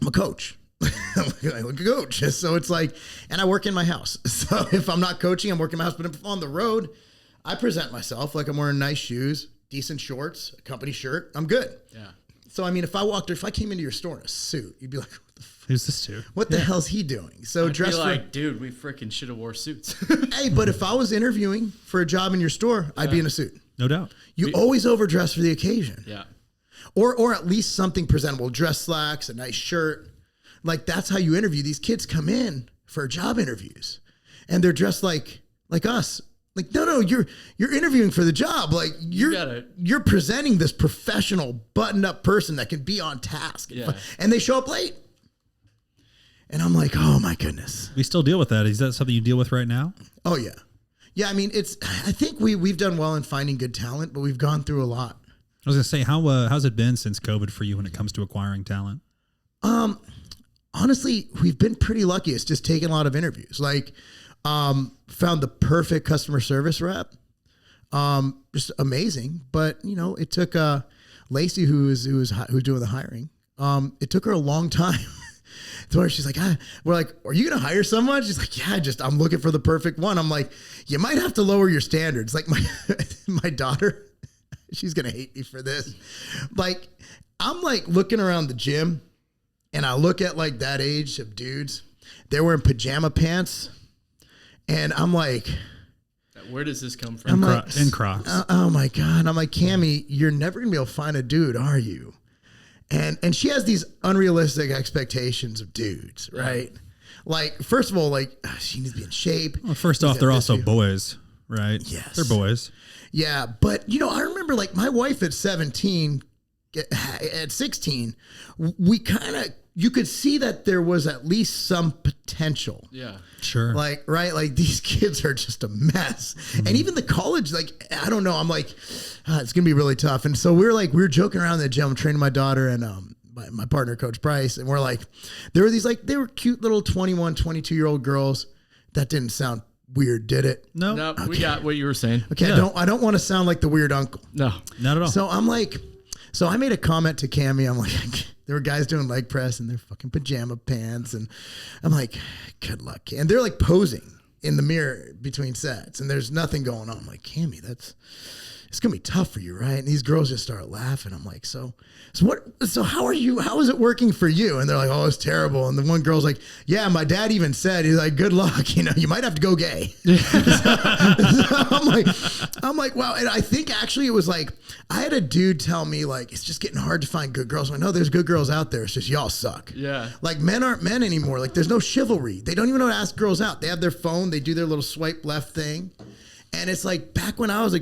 a coach. I look a coach. So it's like, and I work in my house. So if I'm not coaching, I'm working in my house. But if I'm on the road, I present myself like I'm wearing nice shoes, decent shorts, a company shirt. I'm good. Yeah. So, I mean, if I came into your store in a suit, you'd be like, what the who's this dude? What the hell's he doing? So I'd be like, dude, we freaking should have wore suits. Hey, but if I was interviewing for a job in your store, I'd be in a suit. No doubt. You always overdress for the occasion. Yeah. Or at least something presentable, dress slacks, a nice shirt. Like that's how you interview. These kids come in for job interviews and they're dressed like us. Like, no, you're interviewing for the job. Like you're presenting this professional buttoned up person that can be on task. Yeah. And they show up late. And I'm like, oh my goodness. We still deal with that. Is that something you deal with right now? Oh yeah. Yeah, I mean, I think we've done well in finding good talent, but we've gone through a lot. I was gonna say, how's it been since COVID for you when it comes to acquiring talent? Honestly, we've been pretty lucky. It's just taken a lot of interviews. Like, found the perfect customer service rep. Just amazing. But it took Lacey, who was doing the hiring. It took her a long time. To where she's like, we're like, are you going to hire someone? She's like, yeah, I'm looking for the perfect one. I'm like, you might have to lower your standards. Like my daughter, she's going to hate me for this. Like, I'm like looking around the gym and I look at like that age of dudes, they're wearing pajama pants. And I'm like, where does this come from? In Crocs. Oh my God. I'm like, Cammie, you're never going to be able to find a dude, are you? And she has these unrealistic expectations of dudes, right? Like, first of all, like, she needs to be in shape. Well, first off, they're also boys, right? Yes. They're boys. Yeah, but, I remember, like, my wife at 17, at 16, you could see that there was at least some potential. Yeah. Sure. Like, right? Like, these kids are just a mess. Mm-hmm. And even the college, like, I don't know. I'm like, it's going to be really tough. And so we were joking around in the gym, training my daughter and my partner, Coach Bryce. And we're like, there were these, like, they were cute little 21, 22-year-old girls. That didn't sound weird, did it? No. Okay. We got what you were saying. Okay. Yeah. I don't want to sound like the weird uncle. No, not at all. So I'm like, I made a comment to Cammie. I'm like, there were guys doing leg press in their fucking pajama pants. And I'm like, good luck. And they're like posing in the mirror between sets and there's nothing going on. I'm like, Cammie, it's going to be tough for you, right? And these girls just start laughing. I'm like, so how is it working for you? And they're like, oh, it's terrible. And the one girl's like, yeah, my dad even said, he's like, good luck. You might have to go gay. so I'm like, wow. And I think actually it was like, I had a dude tell me like, it's just getting hard to find good girls. I'm like, no, there's good girls out there. It's just y'all suck. Yeah. Like men aren't men anymore. Like there's no chivalry. They don't even know how to ask girls out. They have their phone. They do their little swipe left thing. And it's like back when I was a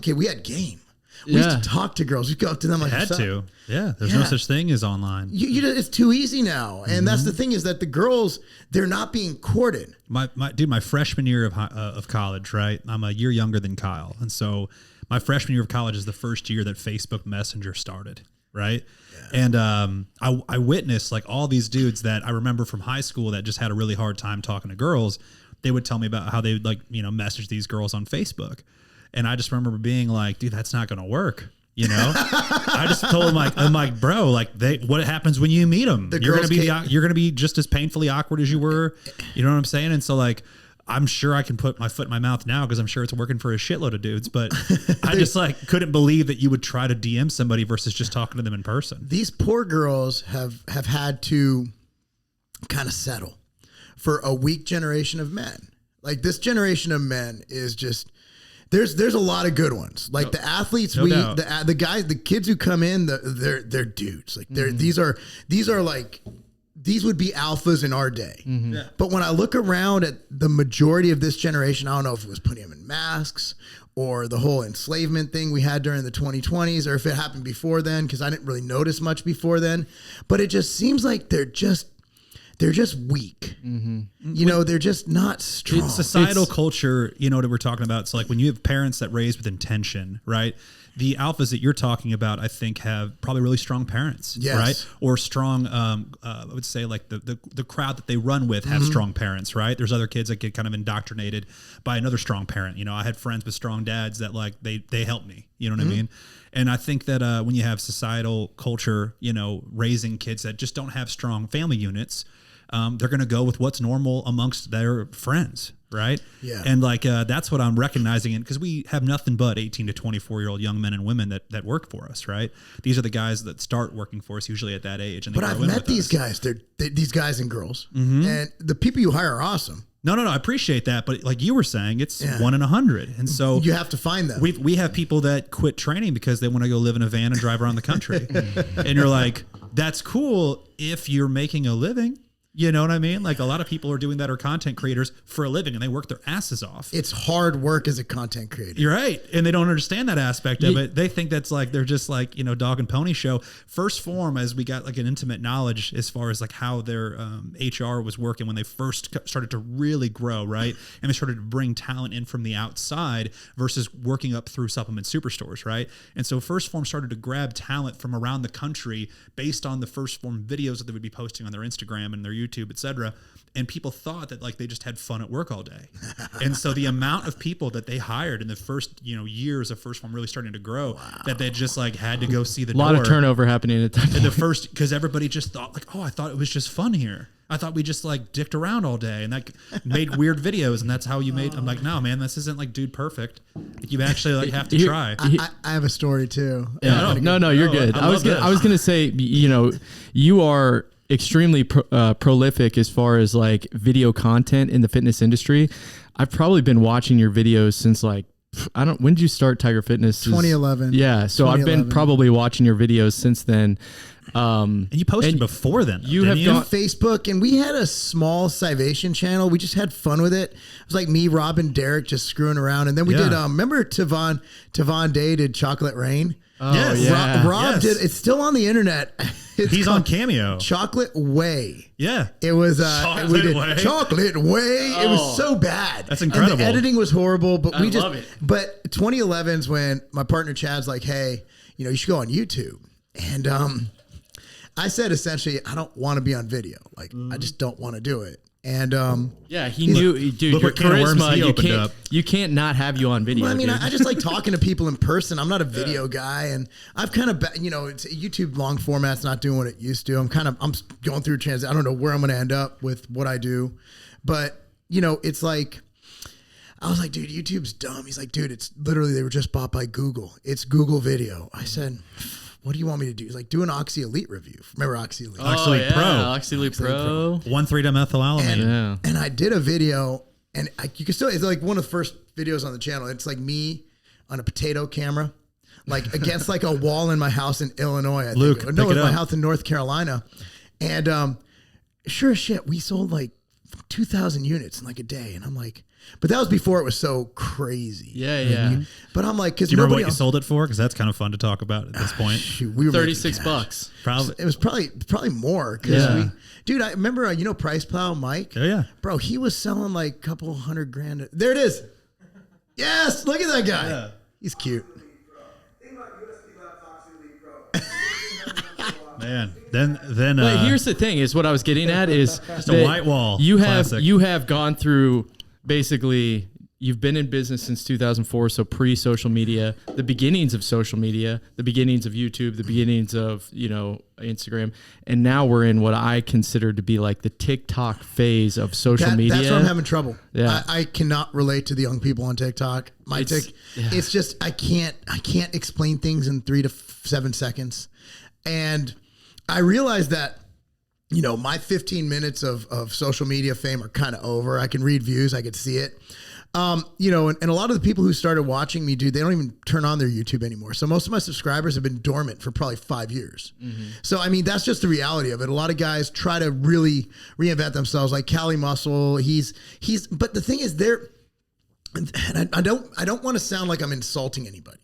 kid, we had game. We used to talk to girls. We'd go up to them like, had to. Yeah. There's no such thing as online. It's too easy now. And that's the thing is that the girls, they're not being courted. My freshman year of college, right? I'm a year younger than Kyle. And so my freshman year of college is the first year that Facebook Messenger started. Right. Yeah. And I witnessed like all these dudes that I remember from high school that just had a really hard time talking to girls. They would tell me about how they would like, message these girls on Facebook. And I just remember being like, dude, that's not going to work. I just told him I'm like, bro, like what happens when you meet them? You're going to be just as painfully awkward as you were. You know what I'm saying? And so like, I'm sure I can put my foot in my mouth now because I'm sure it's working for a shitload of dudes, but I just like couldn't believe that you would try to DM somebody versus just talking to them in person. These poor girls have had to kind of settle for a weak generation of men. Like this generation of men is just, there's a lot of good ones. Like the athletes, the guys, the kids who come in, they're dudes. Like these are like, these would be alphas in our day. Mm-hmm. Yeah. But when I look around at the majority of this generation, I don't know if it was putting them in masks or the whole enslavement thing we had during the 2020s, or if it happened before then, because I didn't really notice much before then. But it just seems like they're just weak. Mm-hmm. They're just not strong. It's societal culture, that we're talking about. So like when you have parents that raise with intention, right? The alphas that you're talking about, I think, have probably really strong parents, right? Or strong, I would say like the crowd that they run with have strong parents, right? There's other kids that get kind of indoctrinated by another strong parent. I had friends with strong dads that like, they helped me, you know what I mean? And I think that when you have societal culture, raising kids that just don't have strong family units, they're going to go with what's normal amongst their friends. Right. Yeah. And like, that's what I'm recognizing it because we have nothing but 18 to 24-year-old young men and women that work for us. Right. These are the guys that start working for us usually at that age. And but I've met these guys. They're these guys and girls and the people you hire are awesome. No, I appreciate that. But like you were saying, it's 1 in 100. And so you have to find them. We have people that quit training because they want to go live in a van and drive around the country. And you're like, that's cool if you're making a living. You know what I mean? Like a lot of people are doing that are content creators for a living and they work their asses off. It's hard work as a content creator. You're right. And they don't understand that aspect of it. They think that's like, they're just like, dog and pony show. First Form, as we got like an intimate knowledge as far as like how their HR was working when they first started to really grow, right? And they started to bring talent in from the outside versus working up through supplement superstores, right? And so First Form started to grab talent from around the country based on the First Form videos that they would be posting on their Instagram and their YouTube, etc. And people thought that like they just had fun at work all day. And so the amount of people that they hired in the first, years of First Form really starting to grow, that they just like had to go see the door. A lot of turnover happening at that point. The first, because everybody just thought like, oh, I thought it was just fun here. I thought we just like dicked around all day and like made weird videos and that's how you made. I'm like, no, man, this isn't like Dude Perfect. You actually like have to try. I have a story too. Yeah. No, you're good. I was gonna say, you are extremely prolific as far as like video content in the fitness industry. I've probably been watching your videos since like, when did you start Tiger Fitness? 2011. Yeah. So I've been probably watching your videos since then. And you posted before then. You have gone Facebook, and we had a small Scivation channel. We just had fun with it. It was like me, Rob, and Derek just screwing around. And then we did. Remember Tavon Day did Chocolate Rain. Oh, yes. Yeah. Rob did. It's still on the internet. He's on Cameo. Chocolate Way. Yeah. It was Chocolate Way. Chocolate Way. It was so bad. That's incredible. And the editing was horrible, but I love it. But 2011's when my partner Chad's like, hey, you should go on YouTube. And I said essentially, I don't want to be on video. Like I just don't want to do it. And he knew, dude, your charisma, you can't not have you on video. Well, I mean, dude. I just like talking to people in person. I'm not a video guy, and I've kind of, it's YouTube long format's not doing what it used to. I'm going through a transition. I don't know where I'm going to end up with what I do, but it's like, I was like, dude, YouTube's dumb. He's like, dude, it's literally, they were just bought by Google. It's Google Video. I said, what do you want me to do? He's like, do an Oxy Elite review. Remember Oxy Elite? Oxy Elite Pro. Oxy Elite Pro. 1,3-dimethylalanine. And I did a video, and you can still, it's like one of the first videos on the channel. It's like me on a potato camera, like against like a wall in my house in Illinois. Luke, no, it's my house in North Carolina. And sure as shit, we sold like 2,000 units in like a day. And I'm like, but that was before it was so crazy. Yeah. But I'm like, because you remember what you sold it for? Because that's kind of fun to talk about at this point. Shoot, we were $36. Probably. It was probably more. Dude, I remember, Price Plow Mike? Yeah. Bro, he was selling like a couple $100,000. There it is. Yes, look at that guy. Yeah. He's cute. Man, then. But here's the thing: is what I was getting at is just a white wall. You have gone through basically. You've been in business since 2004, so pre-social media, the beginnings of social media, the beginnings of YouTube, the beginnings of Instagram, and now we're in what I consider to be like the TikTok phase of social media. That's where I'm having trouble. Yeah. I cannot relate to the young people on TikTok. It's just I can't explain things in 3 to 7 seconds, and I realized that, my 15 minutes of social media fame are kind of over. I can read views. I could see it. And a lot of the people who started watching me, dude, they don't even turn on their YouTube anymore. So most of my subscribers have been dormant for probably 5 years. Mm-hmm. So, I mean, that's just the reality of it. A lot of guys try to really reinvent themselves, like Cali Muscle. But the thing is, and I don't want to sound like I'm insulting anybody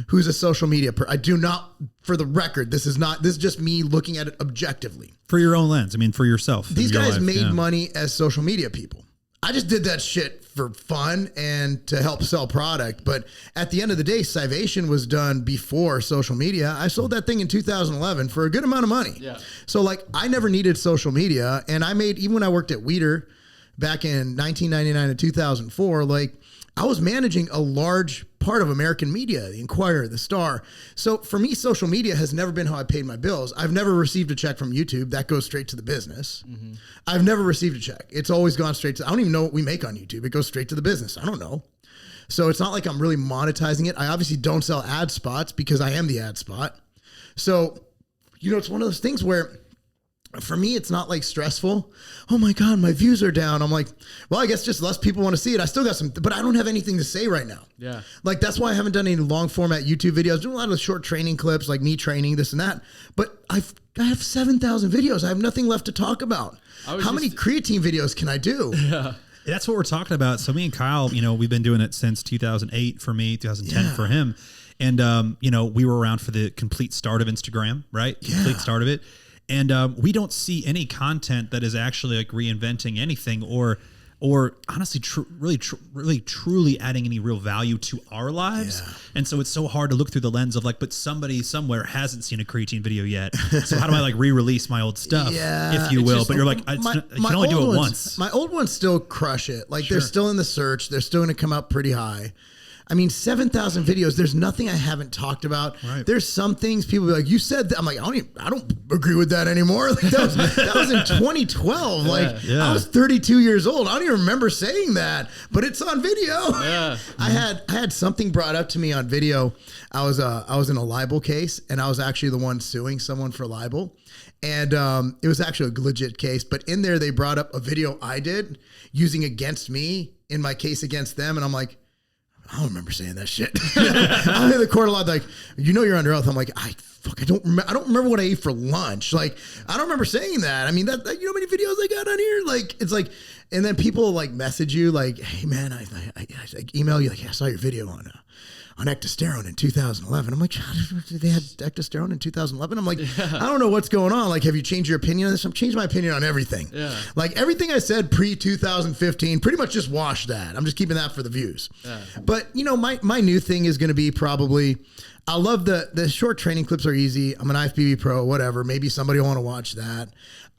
who's a social media I do not, for the record, this is just me looking at it objectively. For your own lens. I mean, for yourself. These guys made money as social media people. I just did that shit for fun and to help sell product. But at the end of the day, Scivation was done before social media. I sold that thing in 2011 for a good amount of money. Yeah. So like I never needed social media. And I made, even when I worked at Weeder back in 1999 to 2004, like I was managing a large part of American media, the Inquirer, the Star. So for me, social media has never been how I paid my bills. I've never received a check from YouTube. That goes straight to the business. Mm-hmm. I've never received a check. It's always gone straight to, I don't even know what we make on YouTube. It goes straight to the business. I don't know. So it's not like I'm really monetizing it. I obviously don't sell ad spots because I am the ad spot. So, it's one of those things where for me, it's not like stressful. Oh my God, my views are down. I'm like, well, I guess just less people want to see it. I still got some, but I don't have anything to say right now. Yeah. Like, that's why I haven't done any long format YouTube videos. Doing a lot of short training clips, like me training this and that. But I have 7,000 videos. I have nothing left to talk about. How many creatine videos can I do? Yeah. That's what we're talking about. So me and Kyle, we've been doing it since 2008 for me, 2010 for him. And, we were around for the complete start of Instagram, right? Complete start of it. And we don't see any content that is actually like reinventing anything or honestly, really truly adding any real value to our lives. Yeah. And so it's so hard to look through the lens of like, but somebody somewhere hasn't seen a creatine video yet. So how do I like re-release my old stuff, if you will? Just, but you're like, you can only do it once. My old ones still crush it. Like they're still in the search. They're still going to come up pretty high. I mean, 7,000 videos. There's nothing I haven't talked about. Right. There's some things people be like, you said that. I'm like, I don't agree with that anymore. Like that was in 2012. I was 32 years old. I don't even remember saying that, but it's on video. Yeah. I had something brought up to me on video. I was in a libel case, and I was actually the one suing someone for libel. And it was actually a legit case. But in there, they brought up a video I did using against me in my case against them. And I'm like, I don't remember saying that shit. I'm in the court a lot, like, you're under oath. I'm like, I don't remember what I ate for lunch. Like, I don't remember saying that. I mean, that you know how many videos I got on here? Like, it's like, and then people like message you like, hey man, I email you like, I saw your video on ectosterone in 2011. I'm like, they had ectosterone in 2011? I'm like, I don't know what's going on. Like, have you changed your opinion on this? I've changed my opinion on everything. Yeah. Like everything I said pre-2015, pretty much just wash that. I'm just keeping that for the views. Yeah. But my new thing is going to be probably, I love the short training clips are easy. I'm an IFBB Pro, whatever. Maybe somebody will want to watch that.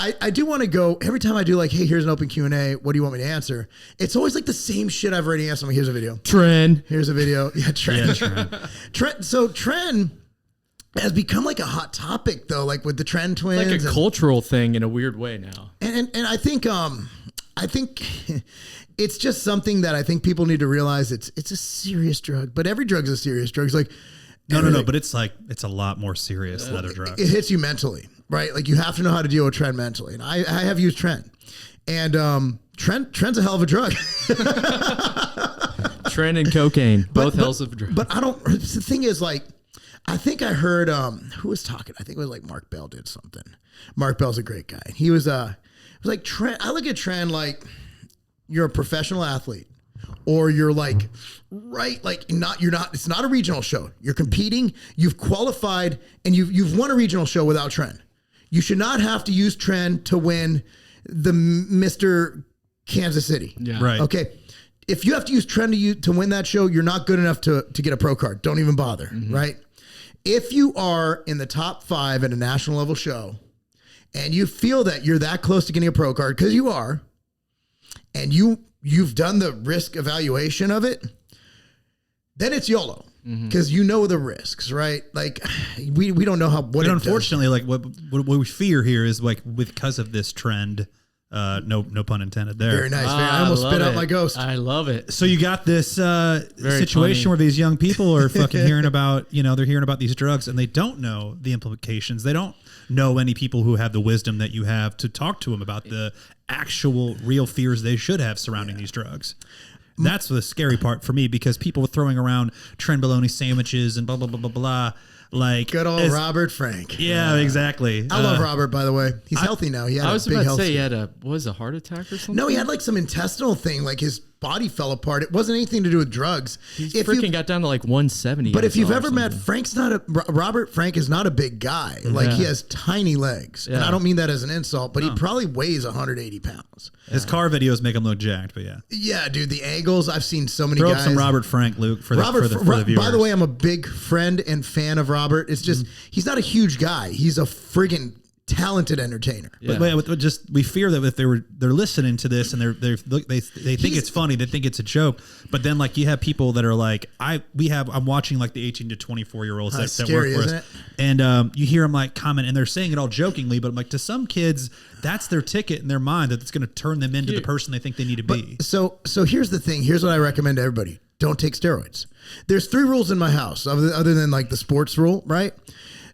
I do want to go, every time I do like, hey, here's an open Q&A. What do you want me to answer? It's always like the same shit I've already answered. I'm like, here's a video. Trend. Here's a video. Yeah, trend. Trend. So trend has become like a hot topic though, like with the trend twins. Like a cultural thing in a weird way now. And I think it's just something that I think people need to realize it's a serious drug, but every drug's a serious drug. It's like, no, but it's a lot more serious than other drugs. It hits you mentally, right? Like you have to know how to deal with trend mentally. And I have used trend, and trend's a hell of a drug. Trend and cocaine, both hells of a drug. But the thing is, like, I think I heard who was talking. I think it was like Mark Bell did something. Mark Bell's a great guy. He was like trend. I look at trend like you're a professional athlete. Or you're like, right, like it's not a regional show. You're competing, you've qualified, and you've won a regional show without trend. You should not have to use trend to win the Mr. Kansas City. Yeah. Right. Okay. If you have to use trend to win that show, you're not good enough to get a pro card. Don't even bother. Mm-hmm. Right. If you are in the top 5 at a national level show and you feel that you're that close to getting a pro card, because you are, and you've done the risk evaluation of it, then it's YOLO, because you know the risks, right? Like we don't know what. But unfortunately, like what we fear here is like because of this trend. No pun intended there. Very nice. I almost spit out my ghost. I love it. So you got this situation where these young people are fucking hearing about, they're hearing about these drugs and they don't know the implications. They don't know any people who have the wisdom that you have to talk to them about the actual real fears they should have surrounding these drugs. That's the scary part for me, because people are throwing around trend bologna sandwiches and blah, blah, blah, blah, blah. Like good old Robert Frank. Yeah, exactly. I love Robert, by the way. He's healthy now. He had I was about to say he had a heart attack or something? No, he had like some intestinal thing. Like his body fell apart. It wasn't anything to do with drugs. He got down to like 170. But if you've ever met Robert Frank is not a big guy. Like he has tiny legs. Yeah. And I don't mean that as an insult, but he probably weighs 180 pounds. His car videos make him look jacked, but yeah. Yeah, dude, the angles, I've seen so many guys. Throw up some Robert Frank, Luke, for the viewers. By the way, I'm a big friend and fan of Robert. It's just, he's not a huge guy. He's a friggin' talented entertainer. Yeah. But just we fear that if they're listening to this and they think it's funny, they think it's a joke. But then like you have people that are like I'm watching like the 18 to 24 year olds that work for us, and you hear them like comment and they're saying it all jokingly, but I'm like, to some kids that's their ticket in their mind that it's going to turn them into the person they think they need to be. So here's the thing. Here's what I recommend to everybody: don't take steroids. There's 3 rules in my house other than like the sports rule, right?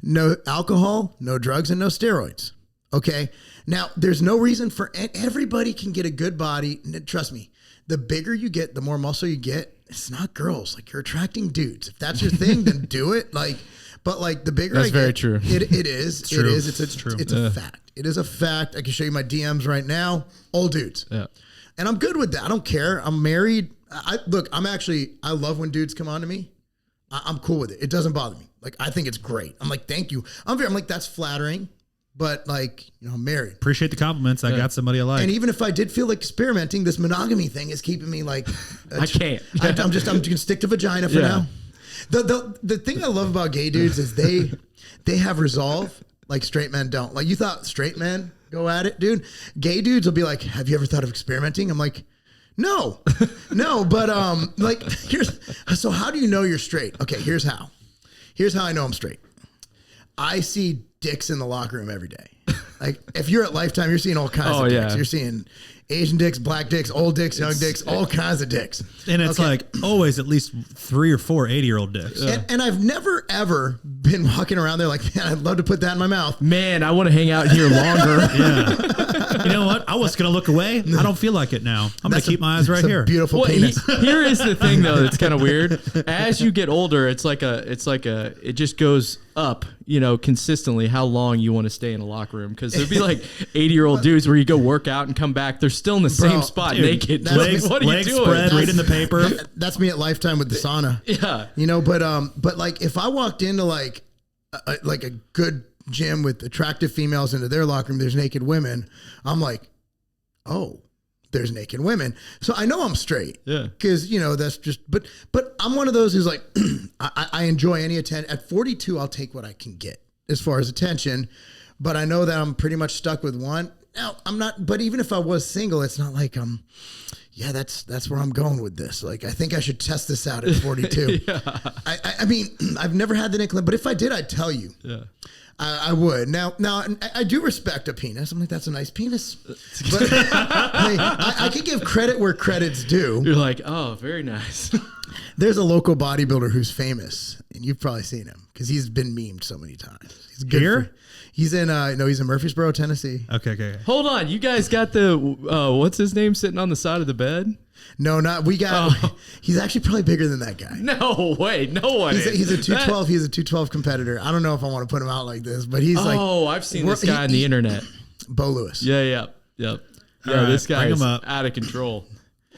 No alcohol, no drugs, and no steroids. Okay. Now, there's no reason for everybody can get a good body. Trust me, the bigger you get, the more muscle you get. It's not girls. Like, you're attracting dudes. If that's your thing, then do it. Like, but like the bigger that's I very get, true. It is. It's true. It is. It's true. It's a fact. It is a fact. I can show you my DMs right now. All dudes. Yeah. And I'm good with that. I don't care. I'm married. I love when dudes come on to me. I'm cool with it. It doesn't bother me. Like, I think it's great. I'm like, thank you. I'm like, that's flattering. But like, I'm married. Appreciate the compliments. I got somebody I like. And even if I did feel like experimenting, this monogamy thing is keeping me like, I can't. I'm just gonna stick to vagina for now. The thing I love about gay dudes is they have resolve like straight men don't. Like, you thought straight men go at it, dude. Gay dudes will be like, have you ever thought of experimenting? I'm like, no, but like, so how do you know you're straight? Okay, here's how I know I'm straight. I see dicks in the locker room every day. Like, if you're at Lifetime, you're seeing all kinds of dicks. You're seeing Asian dicks, black dicks, old dicks, young dicks, all kinds of dicks. And it's like always at least 3 or 4 80-year-old dicks. And I've never, ever been walking around there like, man, I'd love to put that in my mouth. Man, I want to hang out here longer. Yeah. You know what? I was going to look away. I don't feel like it now. I'm going to keep my eyes right here. Beautiful penis. Here is the thing, though, that's kind of weird. As you get older, it just goes up, consistently how long you want to stay in a locker room. Because there'd be like 80-year-old dudes where you go work out and come back, they're still in the same spot, dude, naked. Legs, what are you legs doing? spread, reading the paper. That's me at Lifetime with the sauna. Yeah. But like, if I walked into like a good gym with attractive females into their locker room, there's naked women. I'm like, oh, there's naked women. So I know I'm straight. Yeah. Cause that's just, but I'm one of those who's like, I enjoy any attention. At 42, I'll take what I can get as far as attention, but I know that I'm pretty much stuck with one. Now I'm not, but even if I was single, it's not like that's where I'm going with this. Like, I think I should test this out at 42. Yeah. I mean, I've never had the inclination, but if I did, I'd tell you. Yeah. I would. Now, I do respect a penis. I'm like, that's a nice penis. But I can give credit where credit's due. You're like, oh, very nice. There's a local bodybuilder who's famous, and you've probably seen him because he's been memed so many times. He's good. Here? He's in he's in Murfreesboro, Tennessee. Okay. Hold on. You guys got the, what's his name sitting on the side of the bed? No, he's actually probably bigger than that guy. No way. No one. He's a 212. He's a 212 competitor. I don't know if I want to put him out like this, but he's like. Oh, I've seen this guy on the internet. Bo Lewis. Yeah. Yeah, right, this guy is up. out of control.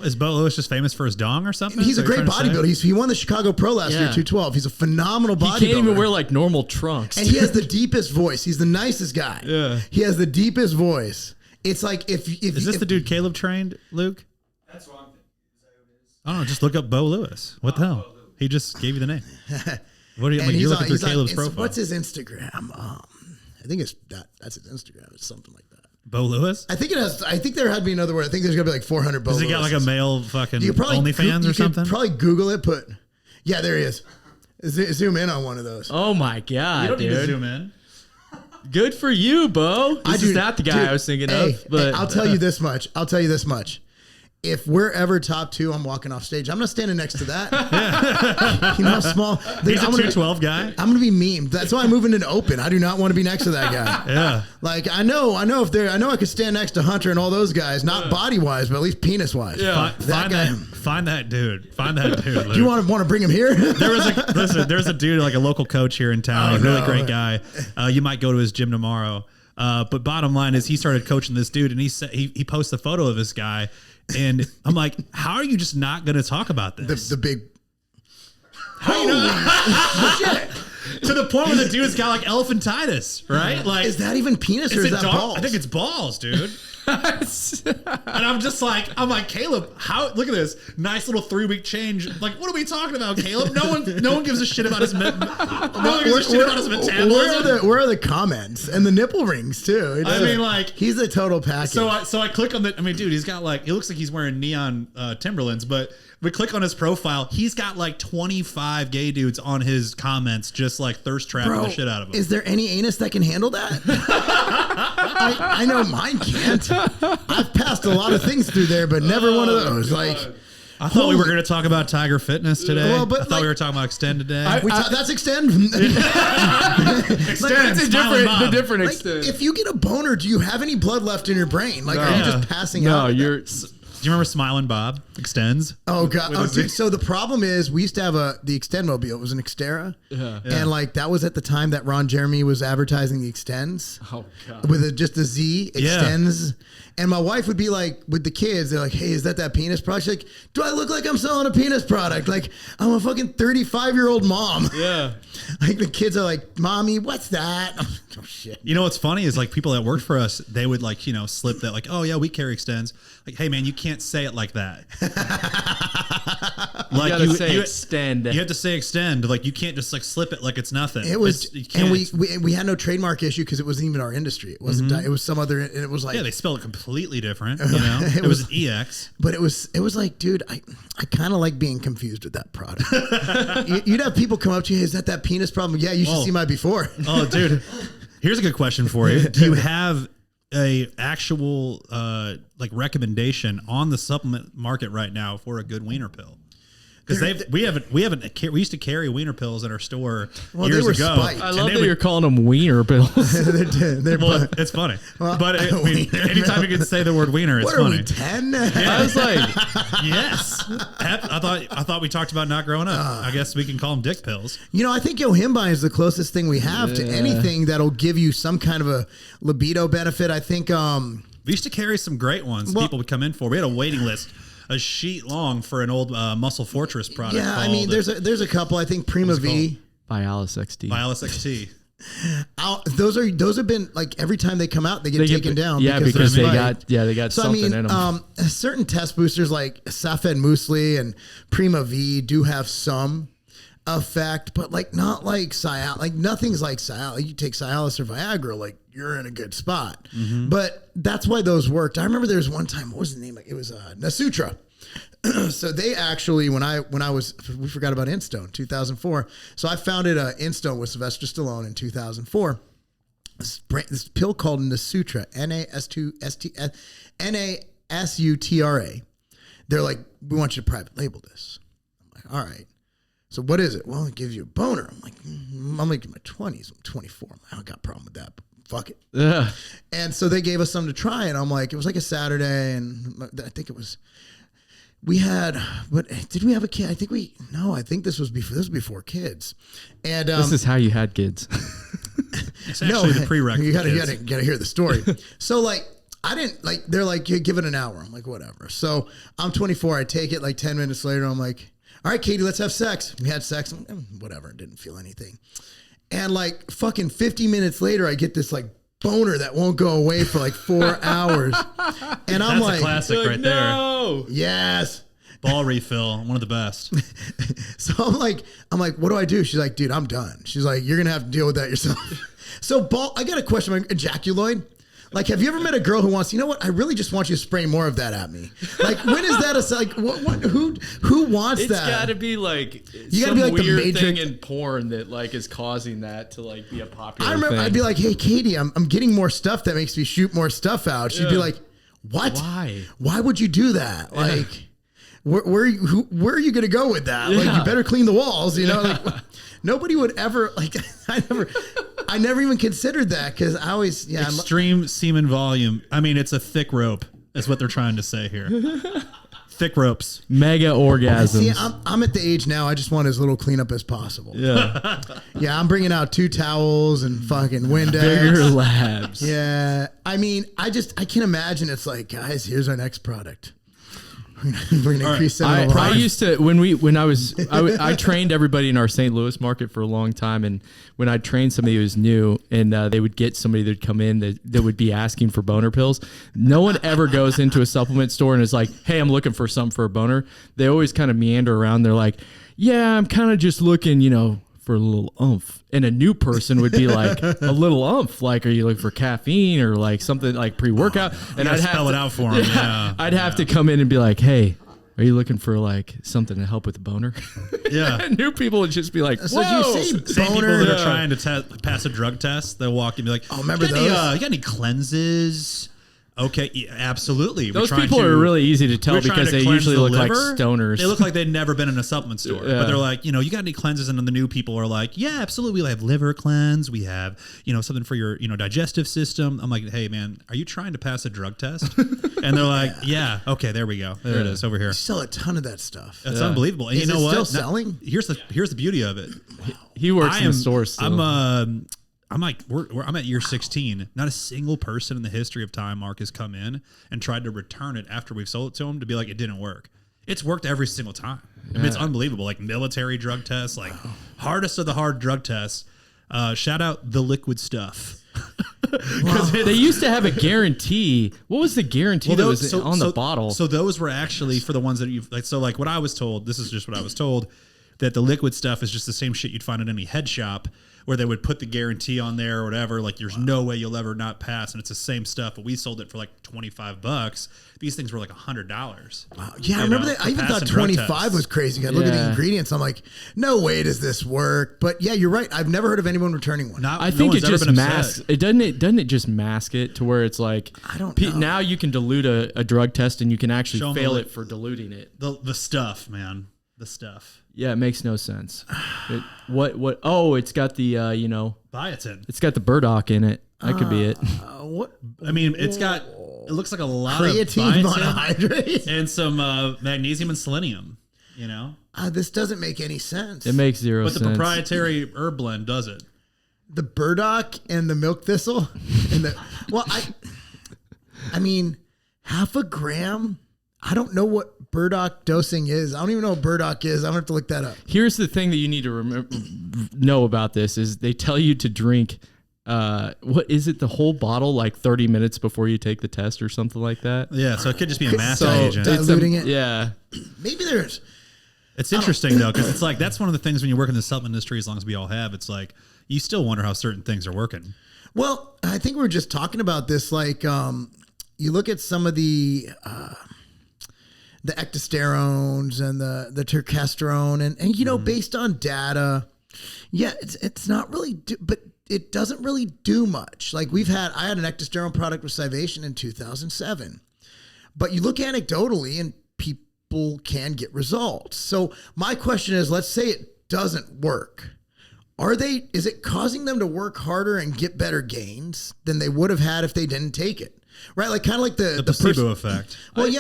Is Bo Lewis just famous for his dong or something? He's a great bodybuilder. He won the Chicago Pro last year, 212. He's a phenomenal bodybuilder. He can't even wear like normal trunks. And he has the deepest voice. He's the nicest guy. Yeah. He has the deepest voice. It's like if is this the dude Caleb trained, Luke? That's what I'm thinking. Is that who it is? I don't know. Just look up Bo Lewis. What the hell? He just gave you the name. What are you? You're looking through Caleb's profile. What's his Instagram? I think that's his Instagram. It's something like that. Bo Lewis? I think it has. I think there had to be another word. I think there's gonna be like 400 Bo Lewis. Does he got like a male fucking you OnlyFans or something? Probably Google it. Yeah, there he is. Zoom in on one of those. Oh my god, you don't dude. need to zoom in. Good for you, Bo. This is not the guy I was thinking of. But I'll tell you this much. If we're ever top 2, I'm walking off stage. I'm not standing next to that. You know how small. He's a 212 guy. I'm going to be memed. That's why I'm moving into open. I do not want to be next to that guy. Yeah. Like, I know I could stand next to Hunter and all those guys, not body wise, but at least penis wise. Yeah. Find that dude. Find that dude. Luke. Do you want to bring him here? There's a dude, like a local coach here in town. He's a really great guy. You might go to his gym tomorrow. But bottom line is he started coaching this dude, and he posts a photo of this guy. And I'm like, how are you just not going to talk about this? The big. How are you not? Shit. To the point where the dude's got like elephantitis, right? Like, is that even penis or is that balls? I think it's balls, dude. And I'm like, Caleb, look at this nice little 3-week change. Like, what are we talking about, Caleb? No one gives a shit about his metabolism. Where are the comments and the nipple rings too? He's a total package. So I click on dude, he's got like, it looks like he's wearing neon Timberlands, but we click on his profile. He's got like 25 gay dudes on his comments, just like thirst trapping the shit out of him. Is there any anus that can handle that? I know mine can't. I've passed a lot of things through there, but never one of those. Like, I thought we were going to talk about Tiger Fitness today. Well, but I thought we were talking about Xtend today. That's Xtend. Xtend, the different Like, extent. if you get a boner, do you have any blood left in your brain? Like, are you just passing out? No, Do you remember Smiling Bob Extends? Oh god! Oh, dude, so the problem is, we used to have the Xtend mobile. It was an Xterra, and like that was at the time that Ron Jeremy was advertising the Xtends. Oh god! With just a Z Extends, and my wife would be like, with the kids, they're like, "Hey, is that penis product?" She's like, "Do I look like I'm selling a penis product? Like I'm a fucking 35-year-old mom." Yeah. Like the kids are like, "Mommy, what's that?" Oh shit! You know what's funny is like people that worked for us, they would like, slip that like, oh yeah, we carry Extends. Like, hey man, you can't say it like that. Like you gotta say Xtend. You have to say Extend. Like you can't just like slip it like it's nothing. It was, and we had no trademark issue because it wasn't even our industry. It wasn't. It was some other. And it was like they spelled it completely different. It was an EX. But it was like, dude, I kind of like being confused with that product. You'd have people come up to you, is that penis problem? Yeah, you should see my before. Oh, dude. Here's a good question for you. Do you have a actual like recommendation on the supplement market right now for a good wiener pill? Because we used to carry wiener pills in our store years ago. Spiked. I love that you're calling them wiener pills. Well, it's funny. But anytime you can say the word wiener, it's funny. What are we, 10? I was like, yes. I thought we talked about not growing up. I guess we can call them dick pills. I think Yohimbine is the closest thing we have to anything that'll give you some kind of a libido benefit. I think we used to carry some great ones people would come in for. We had a waiting list, a sheet long for an old Muscle Fortress product. Yeah, I mean, there's a couple. I think Prima V, Vialis XT. Vialis XT. Those have been like every time they come out, they get taken down. Yeah, because they got so something in them. Certain test boosters like Safed Muesli and Prima V do have some effect, but like not like Cialis. Like nothing's like Cialis. You take Cialis or Viagra, like you're in a good spot. But that's why those worked. I remember there was one time, what was the name? It was Nasutra. So they actually, when we forgot about Instone, 2004. So I founded Instone with Sylvester Stallone in 2004. This pill called Nasutra, Nasutra. They're like, we want you to private label this. I'm like, all right. So what is it? Well, it gives you a boner. I'm like in my 20s. I'm 24. I don't got a problem with that, but fuck it. Yeah. And so they gave us some to try, and I'm like, it was like a Saturday, and I think it was. We had, but did we have a kid? I think this was before kids. And this is how you had kids. It's actually the prerequisite. You gotta hear the story. So like, I didn't like, they're like, hey, give it an hour. I'm like, whatever. So I'm 24. I take it like 10 minutes later. I'm like, all right, Katie, let's have sex. We had sex. Whatever. Didn't feel anything. And like fucking 50 minutes later, I get this like boner that won't go away for like 4 hours. And I'm That's like, a classic right no. there. Yes. Ball refill, one of the best. So I'm like, what do I do? She's like, dude, I'm done. She's like, you're gonna have to deal with that yourself. So I got a question. Ejaculoid. Like, have you ever met a girl who wants, you know what? I really just want you to spray more of that at me. Like, when is that who wants that? It's got to be like you got to be like weird the Matrix thing in porn that like is causing that to like be a popular. I remember thing. I'd be like, hey, Katie, I'm getting more stuff that makes me shoot more stuff out. She'd be like, what? Why? Why would you do that? Like, where are you going to go with that? Like, you better clean the walls, Like, nobody would ever like. I never even considered that because I always Extreme semen volume. I mean, it's a thick rope. Is what they're trying to say here. Thick ropes. Mega orgasms. See, I'm at the age now. I just want as little cleanup as possible. Yeah. Yeah, I'm bringing out 2 towels and fucking Windex. Bigger labs. Yeah, I mean, I can imagine. It's like, guys, here's our next product. We're gonna increase that. I used to I trained everybody in our St. Louis market for a long time, and when I trained somebody who was new, and they would get somebody that'd come in that would be asking for boner pills. No one ever goes into a supplement store and is like, "Hey, I'm looking for something for a boner." They always kind of meander around. They're like, "Yeah, I'm kind of just looking, for a little oomph." And a new person would be like, a little oomph. Like, are you looking for caffeine or like something like pre-workout? And I'd spell it out for him. Yeah. I'd have to come in and be like, hey, are you looking for like something to help with the boner? Yeah. And new people would just be like, whoa. So you say Same people boner? that are trying to pass a drug test, they'll walk in and be like, oh, remember you got those? you got any cleanses? Okay, yeah, absolutely. Those people are really easy to tell because they usually look like stoners. They look like they've never been in a supplement store. Yeah. But they're like, you got any cleanses? And then the new people are like, yeah, absolutely. We have liver cleanse. We have, something for your, digestive system. I'm like, hey, man, are you trying to pass a drug test? And they're like, yeah, okay, there we go. There it is over here. You sell a ton of that stuff. It's unbelievable. And Is you know it what? still selling? Here's the beauty of it. He works in the store still. I'm like, I'm at year 16. Not a single person in the history of time, Mark, has come in and tried to return it after we've sold it to him to be like, it didn't work. It's worked every single time. I mean, it's unbelievable. Like military drug tests, like hardest of the hard drug tests. Shout out the liquid stuff. They used to have a guarantee. What was the guarantee that was on the bottle? So those were actually for the ones that you've like what I was told. This is just what I was told, that the liquid stuff is just the same shit you'd find at any head shop, where they would put the guarantee on there or whatever. Like there's no way you'll ever not pass, and it's the same stuff. But we sold it for like $25. These things were like $100. Wow. Yeah, I remember that. I even thought 25 was crazy. I look at the ingredients. I'm like, no way does this work. But yeah, you're right. I've never heard of anyone returning one. I think it just masks it. Doesn't it just mask it to where it's like, I don't know. Now you can dilute a drug test and you can actually fail it for diluting it. The stuff, man. The stuff. Yeah, it makes no sense. What? Oh, it's got the biotin. It's got the burdock in it. That could be it. What? I mean, it looks like a lot creatine of monohydrate and some magnesium and selenium. This doesn't make any sense. It makes zero sense. But the proprietary herb blend does it. The burdock and the milk thistle and I mean, half a gram. I don't know what burdock dosing is. I don't even know what burdock is. I'm gonna have to look that up. Here's the thing that you need to know about this is they tell you to drink. What is it? The whole bottle, like 30 minutes before you take the test, or something like that. Yeah, so it could just be a mask agent. Diluting it. Yeah, maybe there's. It's interesting though, because it's like that's one of the things when you work in the supplement industry. As long as we all have, it's like you still wonder how certain things are working. Well, I think we were just talking about this. Like, you look at some of the ectosterones and the terkestrone and based on data, yeah, it's not really, but it doesn't really do much. Like I had an ectosterone product with Scivation in 2007, but you look anecdotally and people can get results. So my question is, let's say it doesn't work. Is it causing them to work harder and get better gains than they would have had if they didn't take it? Right, like kind of like the placebo effect. Well,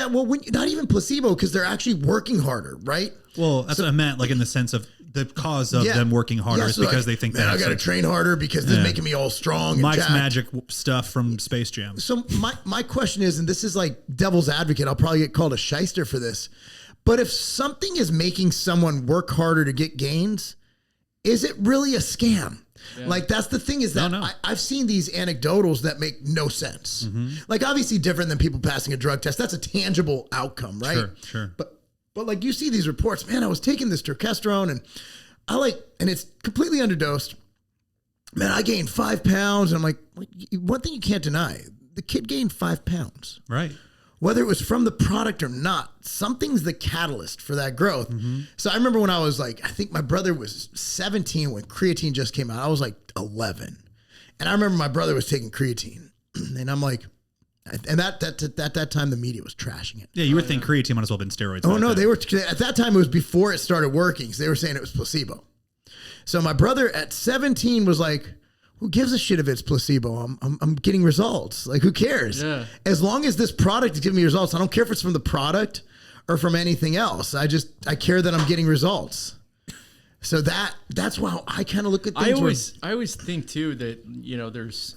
not even placebo, because they're actually working harder, right? Well, that's what I meant, like in the sense of the cause of them working harder is because they think that I got to train harder because this is making me all strong. Mike's and magic stuff from Space Jam. So my question is, and this is like devil's advocate, I'll probably get called a shyster for this, but if something is making someone work harder to get gains, is it really a scam? Yeah. Like that's the thing is that I've seen these anecdotals that make no sense. Mm-hmm. Like obviously different than people passing a drug test. That's a tangible outcome, right? Sure. But like you see these reports, man, I was taking this terkestrone and and it's completely underdosed. Man, I gained 5 pounds. And I'm like, one thing you can't deny, the kid gained 5 pounds. Right. Whether it was from the product or not, something's the catalyst for that growth. Mm-hmm. So I remember when I was like, I think my brother was 17 when creatine just came out. I was like 11. And I remember my brother was taking creatine. And I'm like, and at that time, the media was trashing it. Yeah, you would think creatine might as well have been steroids. Oh, no, they were, at that time, it was before it started working. So they were saying it was placebo. So my brother at 17 was like, who gives a shit if it's placebo? I'm getting results. Like, who cares? Yeah. As long as this product is giving me results, I don't care if it's from the product or from anything else. I care that I'm getting results. So that's why I kind of look at things. I always think too that there's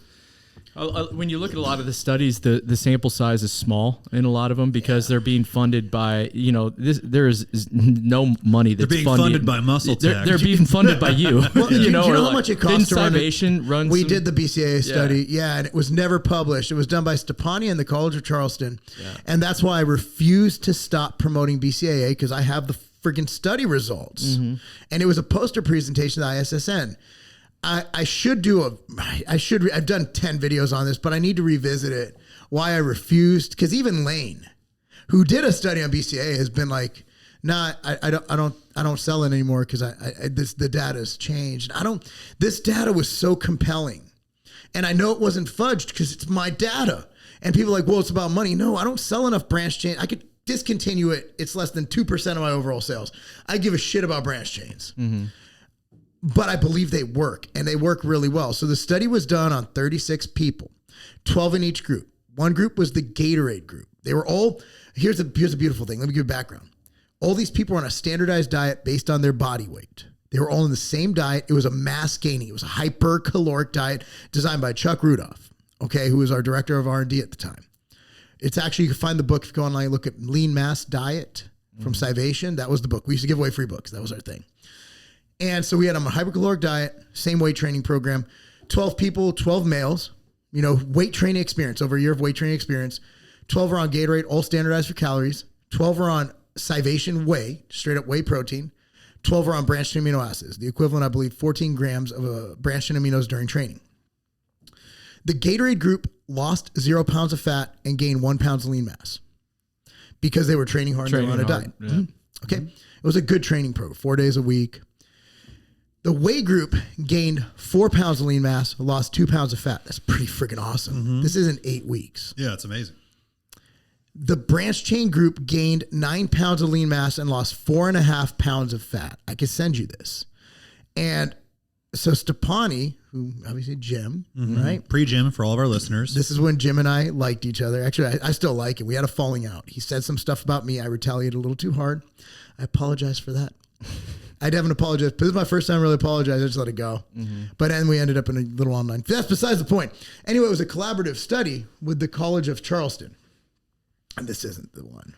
when you look at a lot of the studies, the sample size is small in a lot of them because they're being funded by there is no money that's they're being funded by Muscle Tech. They're being funded by you. Well, do you know how much it costs to run Scivation We did the BCAA study, and it was never published. It was done by Stepania and the College of Charleston, and that's why I refused to stop promoting BCAA because I have the friggin' study results, and it was a poster presentation at ISSN. I've done 10 videos on this, but I need to revisit it. Why I refused, because even Lane, who did a study on BCAA, has been like, nah, I don't sell it anymore because the data has changed. This data was so compelling. And I know it wasn't fudged because it's my data. And people are like, well, it's about money. No, I don't sell enough branch chain. I could discontinue it. It's less than 2% of my overall sales. I give a shit about branch chains. But I believe they work, and they work really well. So the study was done on 36 people, 12 in each group. One group was the Gatorade group. They were all, here's a beautiful thing. Let me give you background. All these people were on a standardized diet based on their body weight. They were all on the same diet. It was a mass gaining. It was a hypercaloric diet designed by Chuck Rudolph, okay, who was our director of R&D at the time. It's actually, you can find the book if you go online and look at Lean Mass Diet from Scivation. That was the book. We used to give away free books. That was our thing. And so we had them on a hypercaloric diet, same weight training program, 12 people, 12 males, you know, weight training experience, over a year of weight training experience. 12 are on Gatorade, all standardized for calories. 12 are on Scivation whey, straight up whey protein. 12 are on branched chain amino acids, the equivalent, I believe, 14 grams of branched chain aminos during training. The Gatorade group lost 0 pounds of fat and gained 1 pound of lean mass because they were training hard and they were on a diet. Yeah. Okay. It was a good training program, 4 days a week. The whey group gained 4 pounds of lean mass, lost 2 pounds of fat. That's pretty freaking awesome. This isn't 8 weeks. Yeah, it's amazing. The branch chain group gained 9 pounds of lean mass and lost 4.5 pounds of fat. I could send you this. And so Stepani, who obviously Jim, right? Pre-gym for all of our listeners. This is when Jim and I liked each other. Actually, I still like him. We had a falling out. He said some stuff about me. I retaliated a little too hard. I apologize for that. I haven't apologized. This is my first time really apologizing. I just let it go. But then we ended up in a little online. That's besides the point. Anyway, it was a collaborative study with the College of Charleston. And this isn't the one.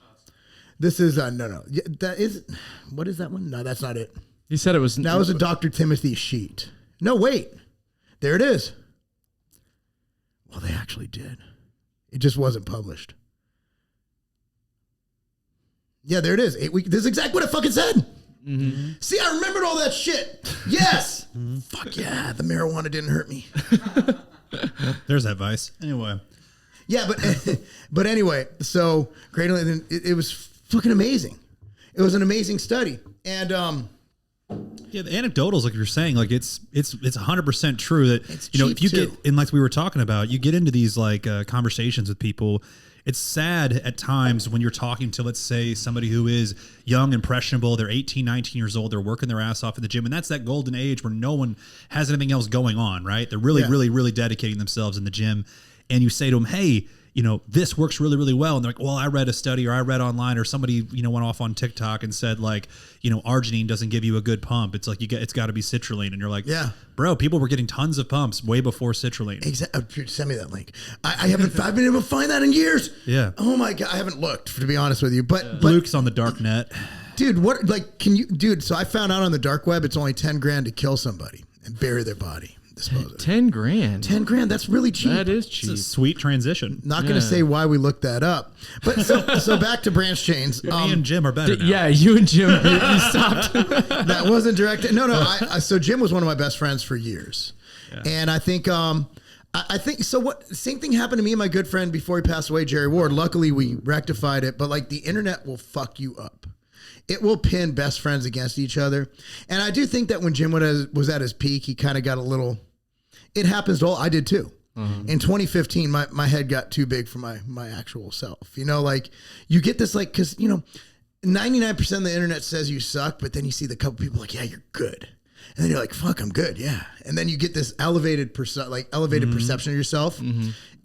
This is, no. Yeah, that is, what is that one? No, that's not it. He said it was. That was a Dr. Timothy sheet. No, wait. There it is. Well, they actually did. It just wasn't published. Yeah, there it is. 8 weeks. This is exactly what I fucking said. See, I remembered all that shit. Yes. Fuck yeah. The marijuana didn't hurt me. There's that vice. Anyway. Yeah, but anyway, so great. It was fucking amazing. It was an amazing study. And yeah, the anecdotals, like you're saying, like it's 100% true that, it's you know, cheap if you too. get in, like we were talking about, you get into these like conversations with people. It's sad at times when you're talking to, let's say, somebody who is young, impressionable, they're 18, 19 years old, they're working their ass off at the gym. And that's that golden age where no one has anything else going on, right? They're really, really dedicating themselves in the gym. And you say to them, hey, you know, this works really, really well. And they're like, well, I read a study, or I read online, or somebody, you know, went off on TikTok and said, like, you know, arginine doesn't give you a good pump. It's like, it's got to be citrulline. And you're like, yeah, bro, people were getting tons of pumps way before citrulline. Exactly. Send me that link. I've been able to find that in years. Yeah. Oh my God. I haven't looked, to be honest with you, but Luke's on the dark net. Dude, what, like, so I found out on the dark web, it's only 10 grand to kill somebody and bury their body. Dispose of. 10 grand. 10 grand. That's really cheap. That is cheap. It's a sweet transition. Not going to say why we looked that up, but so back to branch chains. Me and Jim are better now. Yeah, you and Jim, you stopped. That wasn't directed. No. So Jim was one of my best friends for years, and I think I think so. What same thing happened to me and my good friend before he passed away, Jerry Ward. Luckily, we rectified it, but like the internet will fuck you up. It will pin best friends against each other. And I do think that when Jim was at his peak, he kind of got a little, it happens to all, I did too. In 2015, my head got too big for my actual self. You know, like you get this, like, cause you know, 99% of the internet says you suck, but then you see the couple people like, yeah, you're good. And then you're like, fuck, I'm good. Yeah. And then you get this elevated perception of yourself.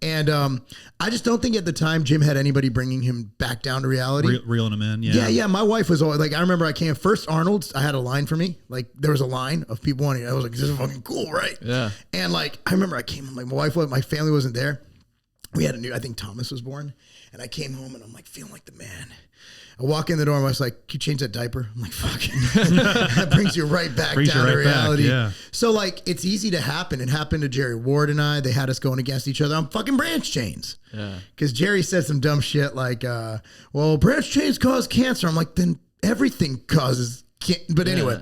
And I just don't think at the time Jim had anybody bringing him back down to reality. Reeling him in. Yeah. My wife was always like, I remember I came first Arnold's. I had a line for me. Like there was a line of people wanting it. I was like, this is fucking cool, right? Yeah. And like, I remember I came home, like my family wasn't there. We had I think Thomas was born. And I came home and I'm like feeling like the man. I walk in the door and I was like, can you change that diaper? I'm like, fuck. That brings you right back down to reality. Yeah. So like, it's easy to happen. It happened to Jerry Ward and I. They had us going against each other on fucking branch chains. Yeah. Because Jerry said some dumb shit like, well, branch chains cause cancer. I'm like, then everything causes cancer. But anyway,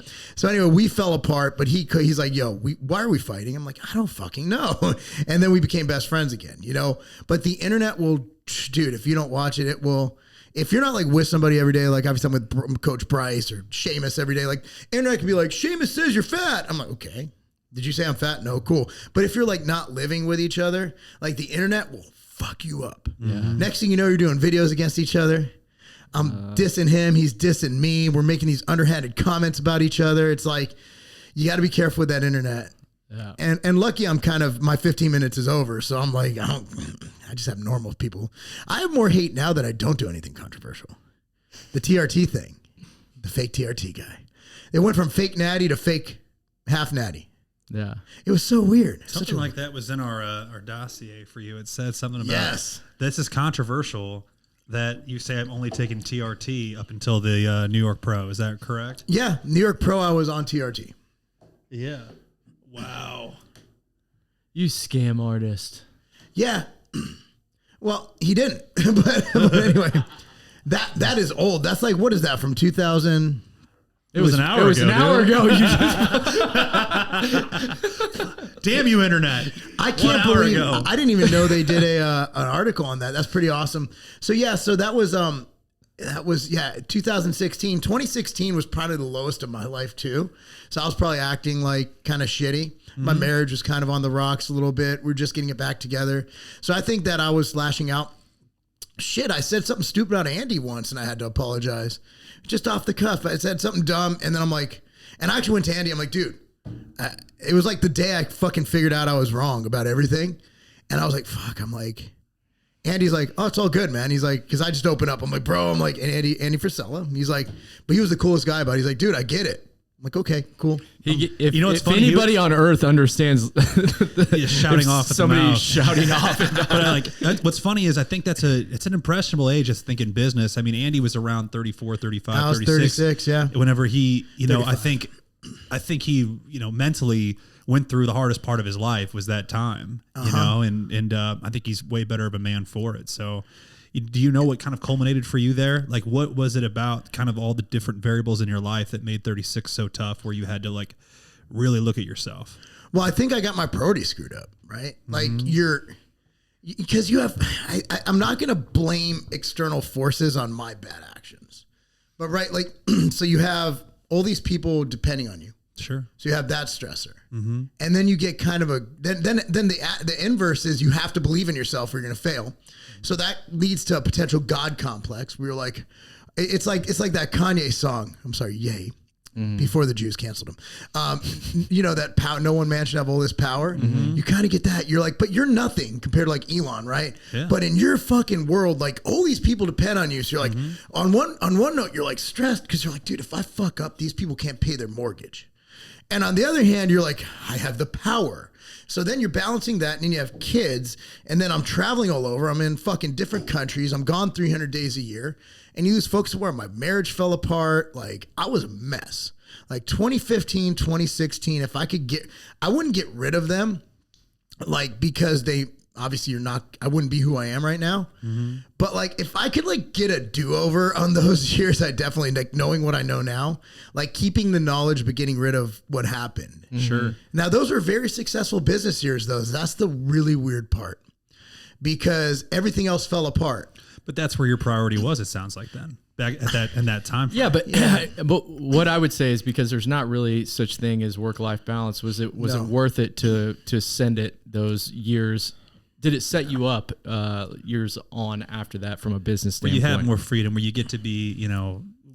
we fell apart. But he's like, yo, why are we fighting? I'm like, I don't fucking know. And then we became best friends again, you know. But the internet will, dude, if you don't watch it, it will. If you're not like with somebody every day, like obviously I'm with Coach Bryce or Seamus every day, like internet can be like, Seamus says you're fat. I'm like, okay. Did you say I'm fat? No, cool. But if you're like not living with each other, like the internet will fuck you up. Yeah. Next thing you know, you're doing videos against each other. I'm dissing him. He's dissing me. We're making these underhanded comments about each other. It's like, you got to be careful with that internet. Yeah. And lucky I'm kind of, my 15 minutes is over. So I'm like, I just have normal people. I have more hate now that I don't do anything controversial. The TRT thing, the fake TRT guy. It went from fake natty to fake half natty. Yeah. It was so weird. Something like that was in our dossier for you. It said something about this is controversial that you say I'm only taking TRT up until the New York Pro. Is that correct? Yeah. New York Pro, I was on TRT. Yeah. Wow. You scam artist. Yeah. Well, he didn't. but anyway, that is old. That's like, what is that, from 2000? It was an hour ago. It was an hour ago. Damn you, internet. I can't believe I didn't even know they did an article on that. That's pretty awesome. So yeah, that was 2016. 2016 was probably the lowest of my life too. So I was probably acting like kind of shitty. My marriage was kind of on the rocks a little bit. We're just getting it back together. So I think that I was lashing out. Shit, I said something stupid about Andy once and I had to apologize. Just off the cuff. I said something dumb and then I'm like, and I actually went to Andy. I'm like, dude, it was like the day I fucking figured out I was wrong about everything. And I was like, fuck, I'm like, Andy's like, oh, it's all good, man. He's like, because I just opened up. I'm like, bro, I'm like, and Andy Frisella. He's like, but he was the coolest guy about it. He's like, dude, I get it. I'm like, okay, cool. If, you know what's if funny? Anybody on earth understands shouting off at somebody the mouth. shouting off. But what's funny is I think it's an impressionable age to think in business. I mean, Andy was around 34, 35, I was 36, yeah. Whenever he, 35. I think he, mentally went through the hardest part of his life was that time, and I think he's way better of a man for it. So do you know what kind of culminated for you there? Like, what was it about kind of all the different variables in your life that made 36 so tough where you had to like really look at yourself? Well, I think I got my priorities screwed up, right? Like because you have, I'm not going to blame external forces on my bad actions, but right. Like, so you have all these people depending on you. Sure. So you have that stressor, and then you get kind of then the inverse is you have to believe in yourself or you're going to fail. So that leads to a potential God complex. We were like, it's like that Kanye song. I'm sorry, Yay. Before the Jews canceled him. That power, no one man should have all this power. You kind of get that. You're like, but you're nothing compared to like Elon, right? Yeah. But in your fucking world, like all these people depend on you. So you're like, on one note, you're like stressed because you're like, dude, if I fuck up, these people can't pay their mortgage. And on the other hand, you're like, I have the power. So then you're balancing that, and then you have kids, and then I'm traveling all over. I'm in fucking different countries. I'm gone 300 days a year. And you lose focus where my marriage fell apart. Like, I was a mess. Like 2015, 2016, if I could I wouldn't get rid of them, like, because obviously I wouldn't be who I am right now. But like, if I could like get a do-over on those years, I definitely, like, knowing what I know now, like keeping the knowledge, but getting rid of what happened. Sure. Now those are very successful business years though. That's the really weird part because everything else fell apart. But that's where your priority was, it sounds like then. Back at that time frame. Yeah, but what I would say is because there's not really such thing as work-life balance. Was it worth it to send it those years? Did it set you up years on after that from a business standpoint? Where you have more freedom, where you get to be,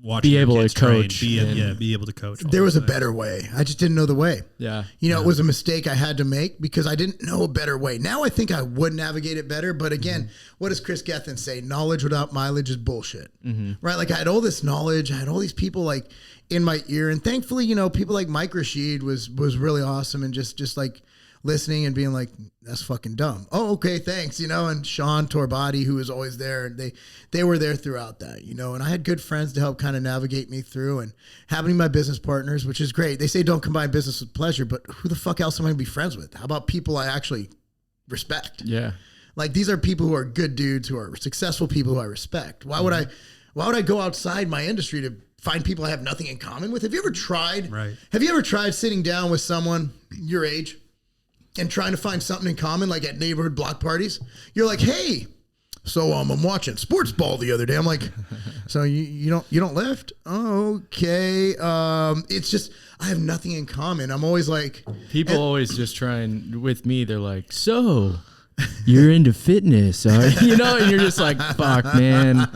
watch, be able to coach, be able to coach. There was a better way. I just didn't know the way. Yeah, it was a mistake I had to make because I didn't know a better way. Now I think I would navigate it better. But again, what does Chris Gethin say? Knowledge without mileage is bullshit, right? Like I had all this knowledge, I had all these people like in my ear, and thankfully, people like Mike Rashid was really awesome, and just like listening and being like, that's fucking dumb. Oh, okay, thanks, and Sean Torbati, who was always there, and they were there throughout that, and I had good friends to help kind of navigate me through, and having my business partners, which is great. They say don't combine business with pleasure, but who the fuck else am I going to be friends with? How about people I actually respect? Yeah. Like these are people who are good dudes, who are successful people who I respect. Why would I go outside my industry to find people I have nothing in common with? Have you ever tried? Right. Have you ever tried sitting down with someone your age and trying to find something in common, like at neighborhood block parties? You're like, hey, so I'm watching sports ball the other day. I'm like, so you don't lift? Oh, okay. It's just I have nothing in common. I'm always like, people always just try and with me. They're like, so you're into fitness, you know, and you're just like, fuck, man,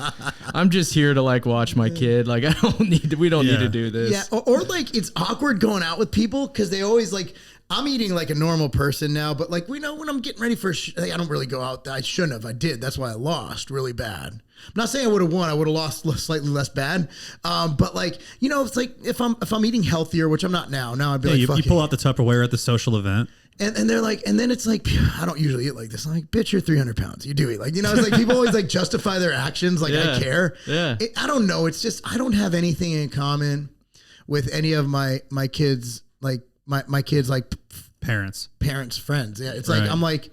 I'm just here to like watch my kid. Like, we don't need to do this. Yeah. Or like it's awkward going out with people because they always like, I'm eating like a normal person now, but like, we know when I'm getting ready for, I don't really go out. I shouldn't have. I did. That's why I lost really bad. I'm not saying I would have won. I would have lost slightly less bad. But like, you know, it's like if I'm eating healthier, which I'm not now I'd be like, you pull out the Tupperware at the social event. And they're like, and then it's like, I don't usually eat like this. I'm like, bitch, you're 300 pounds. You do eat like, you know, it's like people always like justify their actions. Like I care. Yeah. I don't know. It's just, I don't have anything in common with any of my kids, like my kids, like parents, friends. Yeah. It's like, I'm like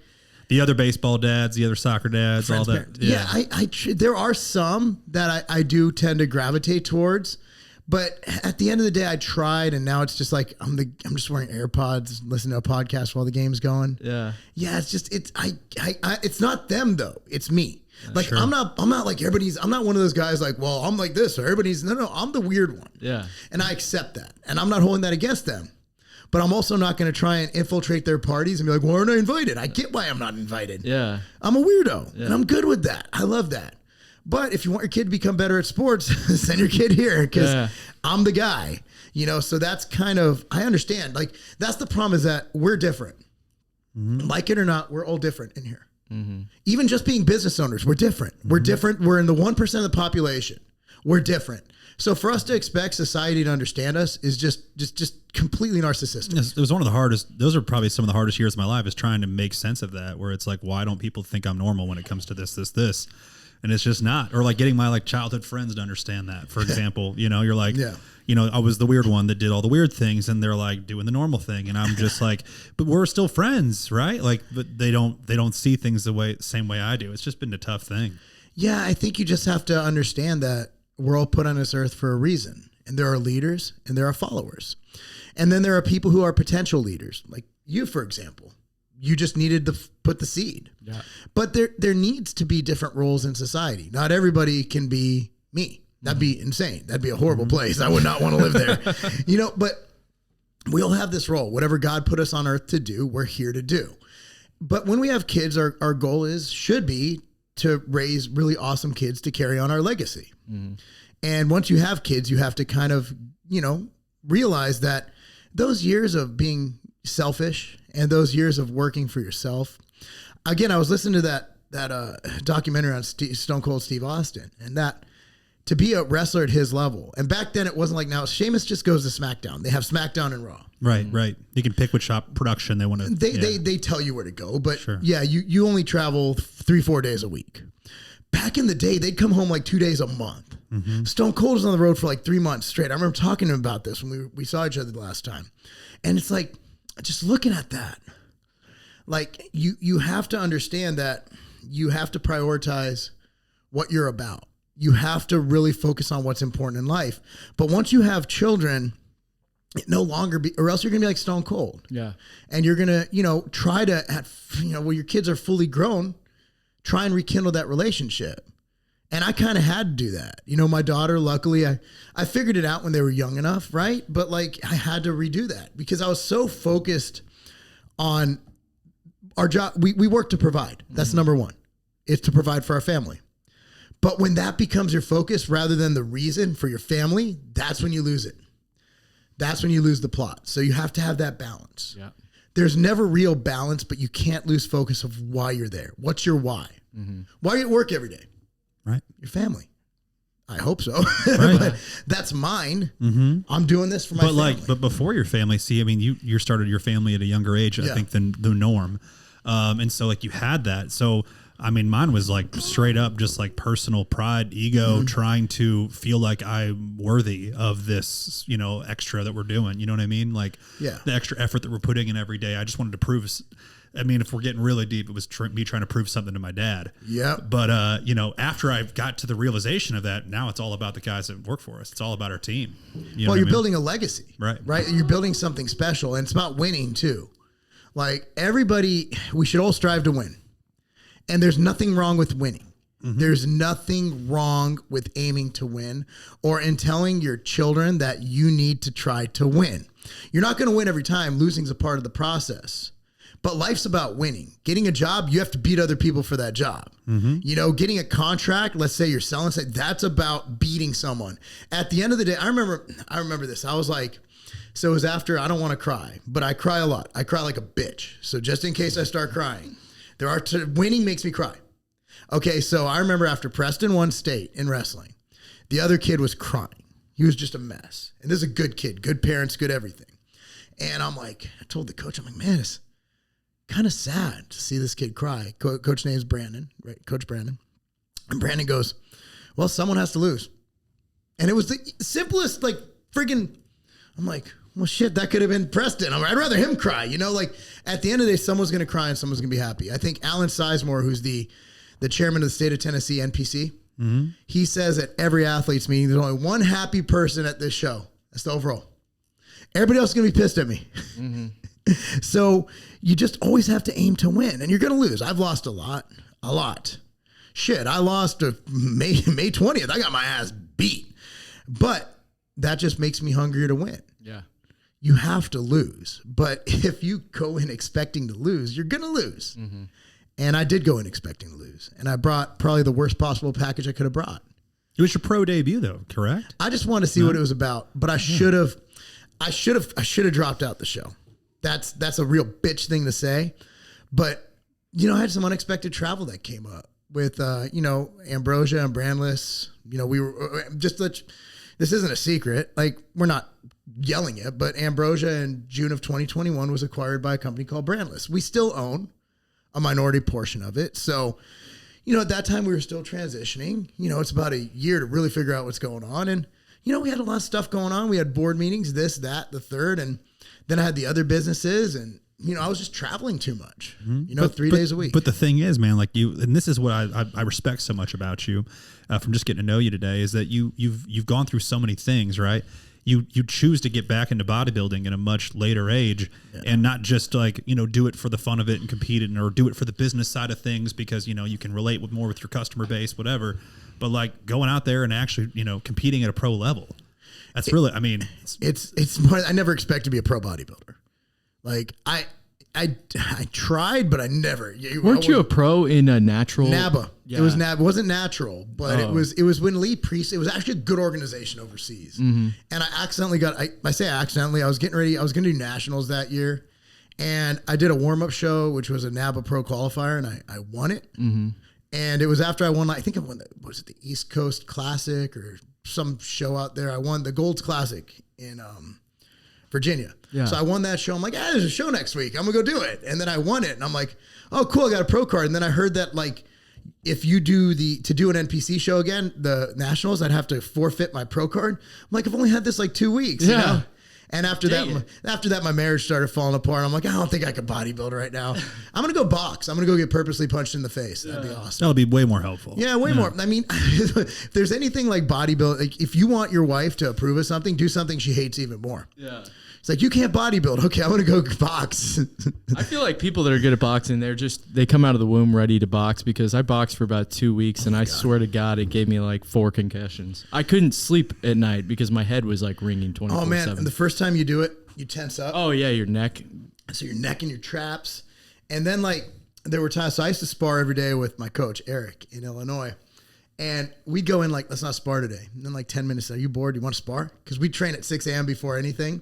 the other baseball dads, the other soccer dads, all that. Yeah. There are some that I do tend to gravitate towards. But at the end of the day, I tried, and now it's just like I'm just wearing AirPods, listening to a podcast while the game's going. Yeah, yeah. It's just it's not them though. It's me. Like sure. I'm not like everybody's. I'm not one of those guys like, well, I'm like this or everybody's. No. I'm the weird one. Yeah, and I accept that, and I'm not holding that against them. But I'm also not going to try and infiltrate their parties and be like, why aren't I invited? I get why I'm not invited. Yeah, I'm a weirdo, and I'm good with that. I love that. But if you want your kid to become better at sports, send your kid here because I'm the guy, you know? So that's kind of, I understand. Like that's the problem is that we're different. Mm-hmm. Like it or not, we're all different in here. Mm-hmm. Even just being business owners, we're different. Mm-hmm. We're different. We're in the 1% of the population. We're different. So for us to expect society to understand us is just completely narcissistic. It was one of the hardest. Those are probably some of the hardest years of my life is trying to make sense of that, where it's like, why don't people think I'm normal when it comes to this? And it's just not. Or like getting my like childhood friends to understand that, for example. You know, you're like, you know, I was the weird one that did all the weird things and they're like doing the normal thing. And I'm just like, but we're still friends, right? Like, but they don't see things the same way I do. It's just been a tough thing. Yeah, I think you just have to understand that we're all put on this earth for a reason. And there are leaders and there are followers. And then there are people who are potential leaders, like you, for example. You just needed to put the seed. Yeah. But there needs to be different roles in society. Not everybody can be me. That'd be insane. That'd be a horrible place. I would not want to live there. You know, but we all have this role. Whatever God put us on earth to do, we're here to do. But when we have kids, our goal should be to raise really awesome kids to carry on our legacy. Mm-hmm. And once you have kids, you have to kind of, you know, realize that those years of being selfish and those years of working for yourself. Again, I was listening to that documentary on Stone Cold Steve Austin, and that to be a wrestler at his level. And back then it wasn't like now. Sheamus just goes to SmackDown. They have SmackDown and Raw. Right. You can pick which shop production they want to. They tell you where to go, but you only travel 3-4 days a week. Back in the day, they'd come home like 2 days a month. Mm-hmm. Stone Cold was on the road for like 3 months straight. I remember talking to him about this when we saw each other the last time, and it's like. Just looking at that, like you have to understand that you have to prioritize what you're about. You have to really focus on what's important in life. But once you have children, it no longer be, or else you're gonna be like Stone Cold. Yeah. And you're gonna, you know, try to when your kids are fully grown, try and rekindle that relationship. And I kind of had to do that. You know, my daughter, luckily, I figured it out when they were young enough, right? But like I had to redo that because I was so focused on our job. We work to provide. That's number one. It's to provide for our family. But when that becomes your focus rather than the reason for your family, that's when you lose it. That's when you lose the plot. So you have to have that balance. Yeah. There's never real balance, but you can't lose focus of why you're there. What's your why? Mm-hmm. Why are you at work every day? Right. Your family. I hope so. Right. But that's mine. Mm-hmm. I'm doing this for my family. But before your family, see, I mean, you started your family at a younger age, I think, than the norm. And so like you had that. So, I mean, mine was like straight up just like personal pride, ego, trying to feel like I'm worthy of this, you know, extra that we're doing. You know what I mean? Like the extra effort that we're putting in every day. I just wanted to prove. I mean, if we're getting really deep, it was me trying to prove something to my dad. Yeah. But, you know, after I got to the realization of that, now it's all about the guys that work for us. It's all about our team. You're building a legacy. Right. Right. You're building something special, and it's about winning too. Like everybody, we should all strive to win. And there's nothing wrong with winning. Mm-hmm. There's nothing wrong with aiming to win or in telling your children that you need to try to win. You're not going to win every time. Losing's a part of the process. But life's about winning. Getting a job, you have to beat other people for that job. You know, getting a contract, let's say you're selling something, that's about beating someone. At the end of the day, I remember this. I was like, so it was after, I don't want to cry, but I cry a lot. I cry like a bitch. So just in case I start crying, winning makes me cry. Okay, so I remember after Preston won state in wrestling, the other kid was crying. He was just a mess. And this is a good kid, good parents, good everything. And I'm like, I told the coach, I'm like, man, it's kind of sad to see this kid cry. Coach name's Brandon, right? Coach Brandon. And Brandon goes, well, someone has to lose. And it was the simplest, like, friggin', I'm like, well, shit, that could have been Preston. I'd rather him cry. You know, like, at the end of the day, someone's going to cry and someone's going to be happy. I think Alan Sizemore, who's the chairman of the state of Tennessee, NPC, he says at every athlete's meeting, there's only one happy person at this show. That's the overall. Everybody else is going to be pissed at me. So you just always have to aim to win, and you're going to lose. I've lost a lot. Shit, I lost May 20th. I got my ass beat. But that just makes me hungrier to win. Yeah. You have to lose. But if you go in expecting to lose, you're going to lose. And I did go in expecting to lose. And I brought probably the worst possible package I could have brought. It was your pro debut, though, correct? I just wanted to see what it was about, but I should have dropped out the show. That's a real bitch thing to say. But, you know, I had some unexpected travel that came up with, you know, Ambrosia and Brandless. You know, we were this isn't a secret. Like, we're not yelling it, but Ambrosia in June of 2021 was acquired by a company called Brandless. We still own a minority portion of it. So, you know, at that time we were still transitioning. You know, it's about a year to really figure out what's going on. And, you know, we had a lot of stuff going on. We had board meetings, this, that, the third. And then I had the other businesses, and, you know, I was just traveling too much, you know, 3 days a week. But the thing is, man, like and this is what I respect so much about you from just getting to know you today, is that you've gone through so many things, right? You choose to get back into bodybuilding in a much later age, and not just like, you know, do it for the fun of it and compete in, or do it for the business side of things because, you know, you can relate more with your customer base, whatever. But like going out there and actually, you know, competing at a pro level. That's really, I mean, it's more, I never expect to be a pro bodybuilder. Like I tried, but I never. Weren't you a pro in a natural? NABA. Yeah. It was NABA. It wasn't natural, but it was when Lee Priest. It was actually a good organization overseas. And I accidentally I say accidentally. I was getting ready. I was going to do nationals that year, and I did a warm up show, which was a NABA pro qualifier, and I won it. And it was after I won. I think I won was it the East Coast Classic or some show out there? I won the Gold's Classic in Virginia. Yeah. So I won that show. I'm like, there's a show next week. I'm gonna go do it. And then I won it. And I'm like, oh, cool, I got a pro card. And then I heard that, like, if you do to do an NPC show again, the nationals, I'd have to forfeit my pro card. I'm like, I've only had this like 2 weeks, you know? And after that, my marriage started falling apart. I'm like, I don't think I could bodybuild right now. I'm going to go box. I'm going to go get purposely punched in the face. That'd be awesome. That'll be way more helpful. Yeah, way more. I mean, if there's anything like bodybuilding, like if you want your wife to approve of something, do something she hates even more. Yeah. It's like, you can't bodybuild. Okay, I'm going to go box. I feel like people that are good at boxing, they come out of the womb ready to box, because I boxed for about 2 weeks, and I swear to God, it gave me like 4 concussions. I couldn't sleep at night because my head was like ringing 24/7. Oh man, and the first time you do it, you tense up. Oh yeah, your neck. So your neck and your traps. And then like there were times, so I used to spar every day with my coach, Eric, in Illinois. And we'd go in like, let's not spar today. And then like 10 minutes, are you bored? Do you want to spar? Because we'd train at 6 a.m. before anything.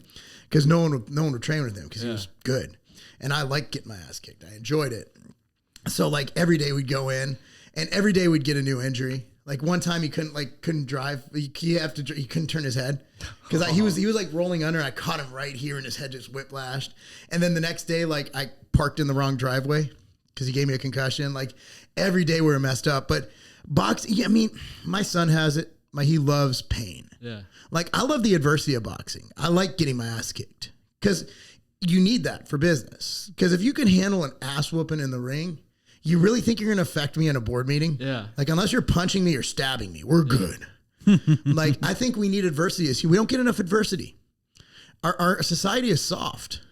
Because no one would train with him because he was good. And I liked getting my ass kicked. I enjoyed it. So like every day we'd go in, and every day we'd get a new injury. Like one time he couldn't drive. He couldn't turn his head because he was like rolling under. And I caught him right here, and his head just whiplashed. And then the next day, like I parked in the wrong driveway because he gave me a concussion. Like every day we were messed up. But boxing, yeah, I mean, my son has it. He loves pain. Yeah. Like I love the adversity of boxing. I like getting my ass kicked because you need that for business. Because if you can handle an ass whooping in the ring, you really think you're going to affect me in a board meeting? Yeah. Like unless you're punching me or stabbing me, we're good. Like I think we need adversity. We don't get enough adversity. Our society is soft.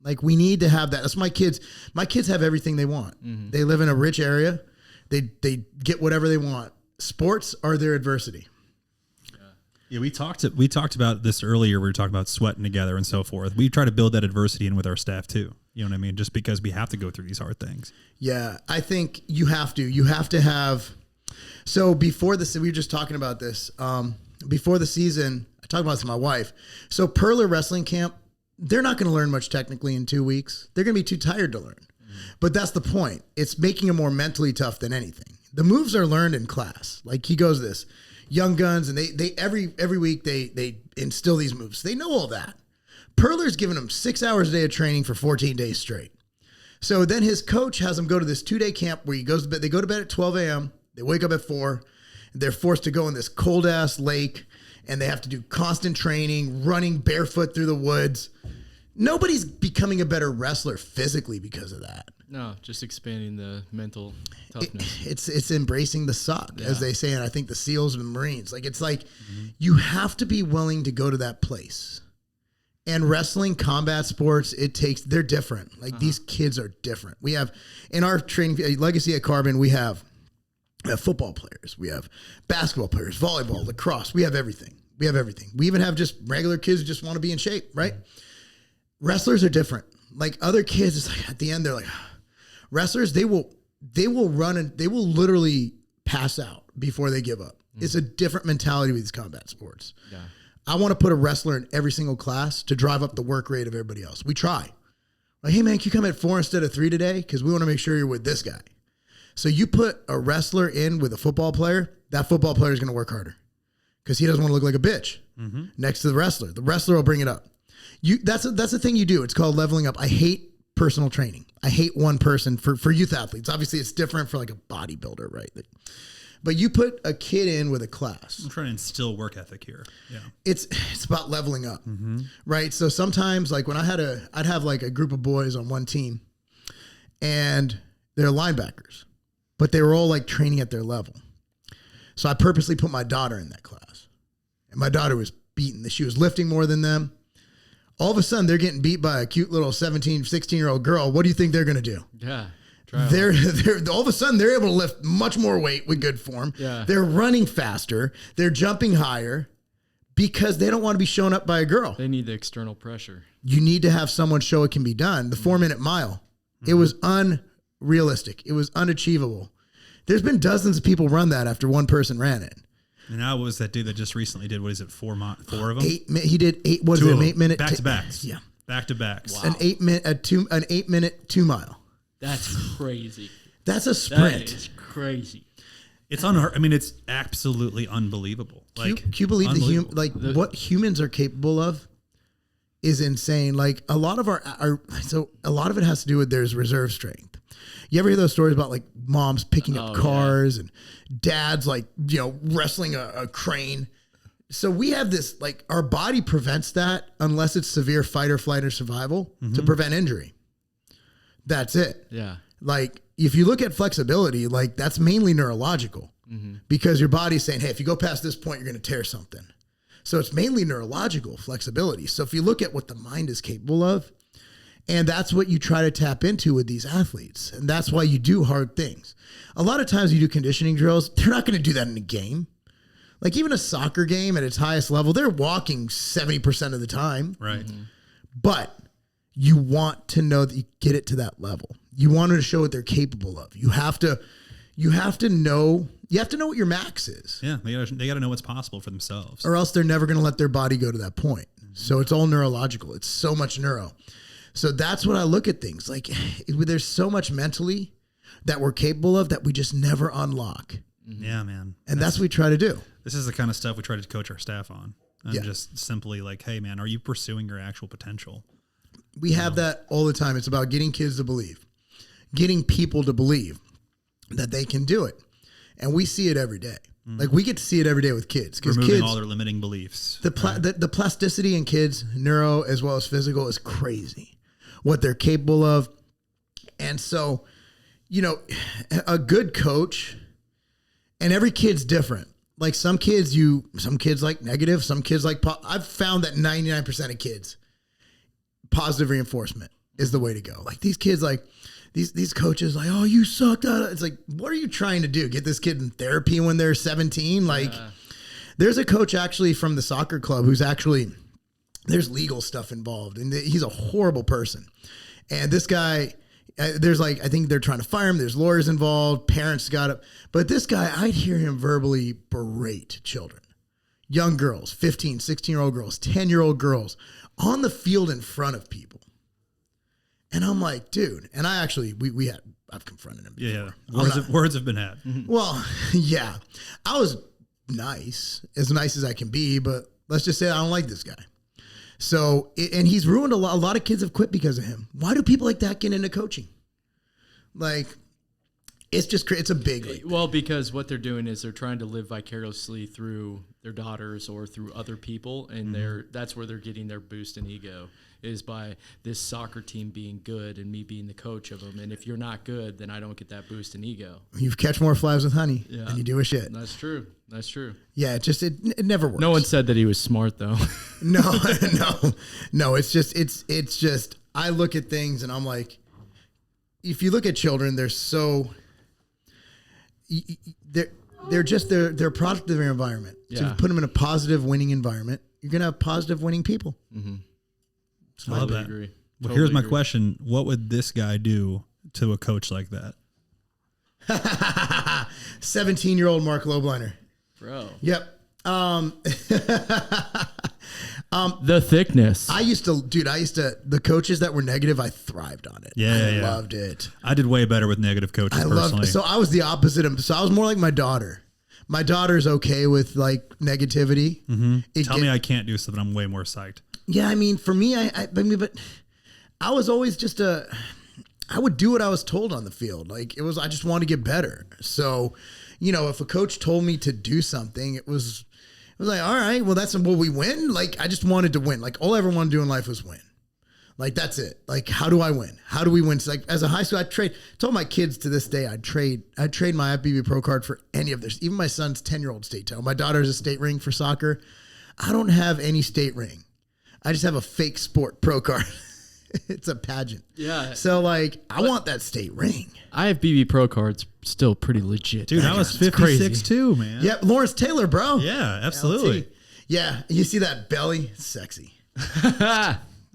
Like we need to have that. That's my kids. My kids have everything they want. Mm-hmm. They live in a rich area. They get whatever they want. Sports are their adversity. Yeah, we talked about this earlier. We were talking about sweating together and so forth. We try to build that adversity in with our staff too. You know what I mean? Just because we have to go through these hard things. Yeah, I think you have to have. So before this, we were just talking about this. Before the season, I talked about this to my wife. So Perler Wrestling Camp, they're not going to learn much technically in 2 weeks. They're going to be too tired to learn. But that's the point. It's making them more mentally tough than anything. The moves are learned in class. Like he goes this, young guns, and they every week they instill these moves. They know all that. Perler's giving them 6 hours a day of training for 14 days straight. So then his coach has them go to this 2-day camp where he goes to bed. They go to bed at 12 a.m. They wake up at 4. They're forced to go in this cold ass lake, and they have to do constant training, running barefoot through the woods. Nobody's becoming a better wrestler physically because of that. No, just expanding the mental toughness. It's embracing the suck, as they say, and I think the SEALs and the Marines. Like it's like you have to be willing to go to that place. And wrestling, combat sports, they're different. Like these kids are different. We have in our training legacy at Carbon, we have football players, we have basketball players, volleyball, lacrosse. We have everything. We even have just regular kids who just want to be in shape, right? Wrestlers are different. Like other kids, it's like at the end they're like wrestlers. They will run and they will literally pass out before they give up. It's a different mentality with these combat sports. Yeah. I want to put a wrestler in every single class to drive up the work rate of everybody else. We try. Like, hey man, can you come at 4 instead of 3 today? Because we want to make sure you're with this guy. So you put a wrestler in with a football player, that football player is going to work harder because he doesn't want to look like a bitch next to the wrestler. The wrestler will bring it up. That's the thing you do. It's called leveling up. I hate personal training. I hate one person for youth athletes. Obviously, it's different for like a bodybuilder, right? But you put a kid in with a class. I'm trying to instill work ethic here. Yeah, it's about leveling up, right? So sometimes, like when I'd have like a group of boys on one team, and they're linebackers, but they were all like training at their level. So I purposely put my daughter in that class, and my daughter was beaten. She was lifting more than them. All of a sudden, they're getting beat by a cute little 17, 16-year-old girl. What do you think they're going to do? Yeah. They're all of a sudden they're able to lift much more weight with good form. Yeah. They're running faster. They're jumping higher because they don't want to be shown up by a girl. They need the external pressure. You need to have someone show it can be done. The 4-minute mile, it was unrealistic. It was unachievable. There's been dozens of people run that after one person ran it. And now was that dude that just recently did, what is it, 4 of them? He did 8, what is it, 8 minute? Back to backs. Yeah. Back to backs. Wow. An 8 minute 2 mile. That's crazy. That's a sprint. That is crazy. It's unheard. I mean, it's absolutely unbelievable. Like, Can you believe what humans are capable of is insane. Like a lot of a lot of it has to do with there's reserve strength. You ever hear those stories about like moms picking up cars and dads like, wrestling a crane? So we have this, like our body prevents that unless it's severe fight or flight or survival to prevent injury. That's it. Yeah. Like if you look at flexibility, like that's mainly neurological because your body's saying, hey, if you go past this point, you're going to tear something. So it's mainly neurological flexibility. So if you look at what the mind is capable of, and that's what you try to tap into with these athletes. And that's why you do hard things. A lot of times you do conditioning drills. They're not going to do that in a game. Like even a soccer game at its highest level, they're walking 70% of the time. Right. But you want to know that you get it to that level. You want to show what they're capable of. You have to know what your max is. Yeah. They got to know what's possible for themselves. Or else they're never going to let their body go to that point. So it's all neurological. It's so much neuro. So that's what I look at things like. There's so much mentally that we're capable of that we just never unlock. Yeah, man. And that's what we try to do. This is the kind of stuff we try to coach our staff on. And just simply like, hey, man, are you pursuing your actual potential? We have that all the time. It's about getting kids to believe, getting people to believe that they can do it. And we see it every day. Like we get to see it every day with kids. Removing kids, all their limiting beliefs. The plasticity in kids, neuro as well as physical, is crazy. What they're capable of. And so, a good coach, and every kid's different. Like some kids like negative, some kids like, I've found that 99% of kids, positive reinforcement is the way to go. Like these kids, like these coaches like, oh, you sucked. It's like, what are you trying to do? Get this kid in therapy when they're 17? Like there's a coach actually from the soccer club who's actually, there's legal stuff involved and he's a horrible person. And this guy, there's like, I think they're trying to fire him. There's lawyers involved. Parents got it. But this guy, I'd hear him verbally berate children, young girls, 15, 16-year-old girls, 10-year-old girls on the field in front of people. And I'm like, dude, and I actually, I've confronted him before. Yeah. Words have been had. Well, yeah. I was nice as I can be, but let's just say I don't like this guy. So, and he's ruined a lot of kids have quit because of him. Why do people like that get into coaching? Like, it's just, it's a big league. Well, because what they're doing is they're trying to live vicariously through their daughters or through other people, and that's where they're getting their boost in ego, is by this soccer team being good and me being the coach of them. And if you're not good, then I don't get that boost in ego. You catch more flies with honey than you do with shit. That's true. That's true. Yeah, it never works. No one said that he was smart, though. No. It's just, I look at things and I'm like, if you look at children, they're so, they're a product of their environment. So if you put them in a positive winning environment, you're going to have positive winning people. Mm-hmm. I love that. Agree. Well, here's my question. What would this guy do to a coach like that? 17-year-old Marc Lobliner. Bro. Yep. The thickness. The coaches that were negative, I thrived on it. I loved it. I did way better with negative coaches personally. So I was the opposite of, so I was more like my daughter. My daughter's okay with like negativity. Mm-hmm. Tell me I can't do something, I'm way more psyched. Yeah, I mean, for me, but I was always just I would do what I was told on the field. Like I just wanted to get better. So, if a coach told me to do something, it was like, all right, well, will we win? Like, I just wanted to win. Like, all I ever wanted to do in life was win. Like, that's it. Like, how do I win? How do we win? So, like, as a high school, told my kids to this day, I'd trade my IFBB Pro card for any of theirs. Even my son's 10-year-old state title. My daughter has a state ring for soccer. I don't have any state ring. I just have a fake sport pro card. It's a pageant. Yeah. So, like, I want that state ring. IFBB Pro card's still pretty legit. Dude, I was 56 too, man. Yep, Lawrence Taylor, bro. Yeah, absolutely. LT. Yeah, you see that belly? Sexy.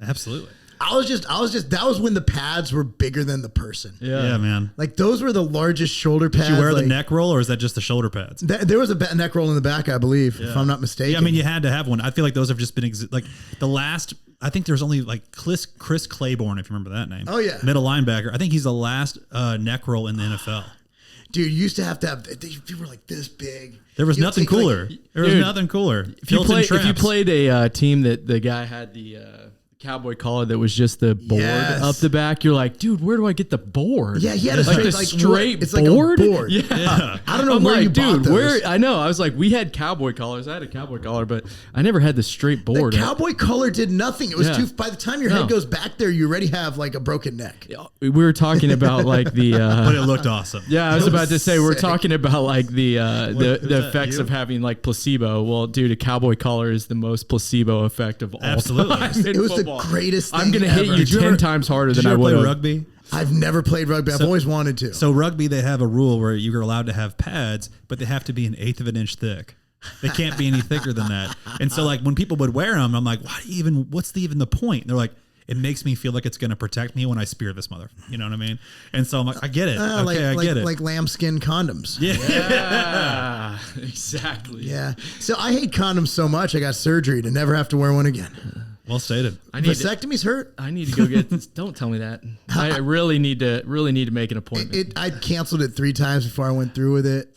Absolutely. I was just, that was when the pads were bigger than the person. Yeah, man. Like, those were the largest shoulder pads. Did you wear the neck roll, or is that just the shoulder pads? There was a neck roll in the back, I believe, if I'm not mistaken. Yeah, I mean, you had to have one. I feel like those have just been, like, the last, I think there's only, like, Chris Claiborne, if you remember that name. Oh, yeah. Middle linebacker. I think he's the last neck roll in the NFL. Dude, you used to have, they were like this big. There was nothing cooler. There was nothing cooler. If you played a team that the guy had the cowboy collar that was just the board up the back, you're like, dude, where do I get the board? Yeah, he had a straight it's board. Like a board. Yeah. I don't know where you bought those. Where I know. I was like, we had cowboy collars. I had a cowboy collar, but I never had the straight board. The cowboy collar did nothing. It was too. By the time your head goes back there, you already have like a broken neck. We were talking about like the. But it looked awesome. Yeah, I was about to say we're talking about like the effects of having like placebo. Well, dude, a cowboy collar is the most placebo effect of all. Absolutely. Time it was football. The greatest thing. I'm going to hit you 10 times harder than I would have. Rugby? I've never played rugby. I've always wanted to. So rugby, they have a rule where you're allowed to have pads, but they have to be 1/8 of an inch thick. They can't be any thicker than that. And so like when people would wear them, I'm like, what's even the point? And they're like, it makes me feel like it's going to protect me when I spear this mother. You know what I mean? And so I'm like, I get it. I get it. Like lambskin condoms. Yeah, exactly. Yeah. So I hate condoms so much, I got surgery to never have to wear one again. Well stated. Vasectomies hurt. I need to go get this. Don't tell me that. I really need to make an appointment. I canceled it 3 times before I went through with it.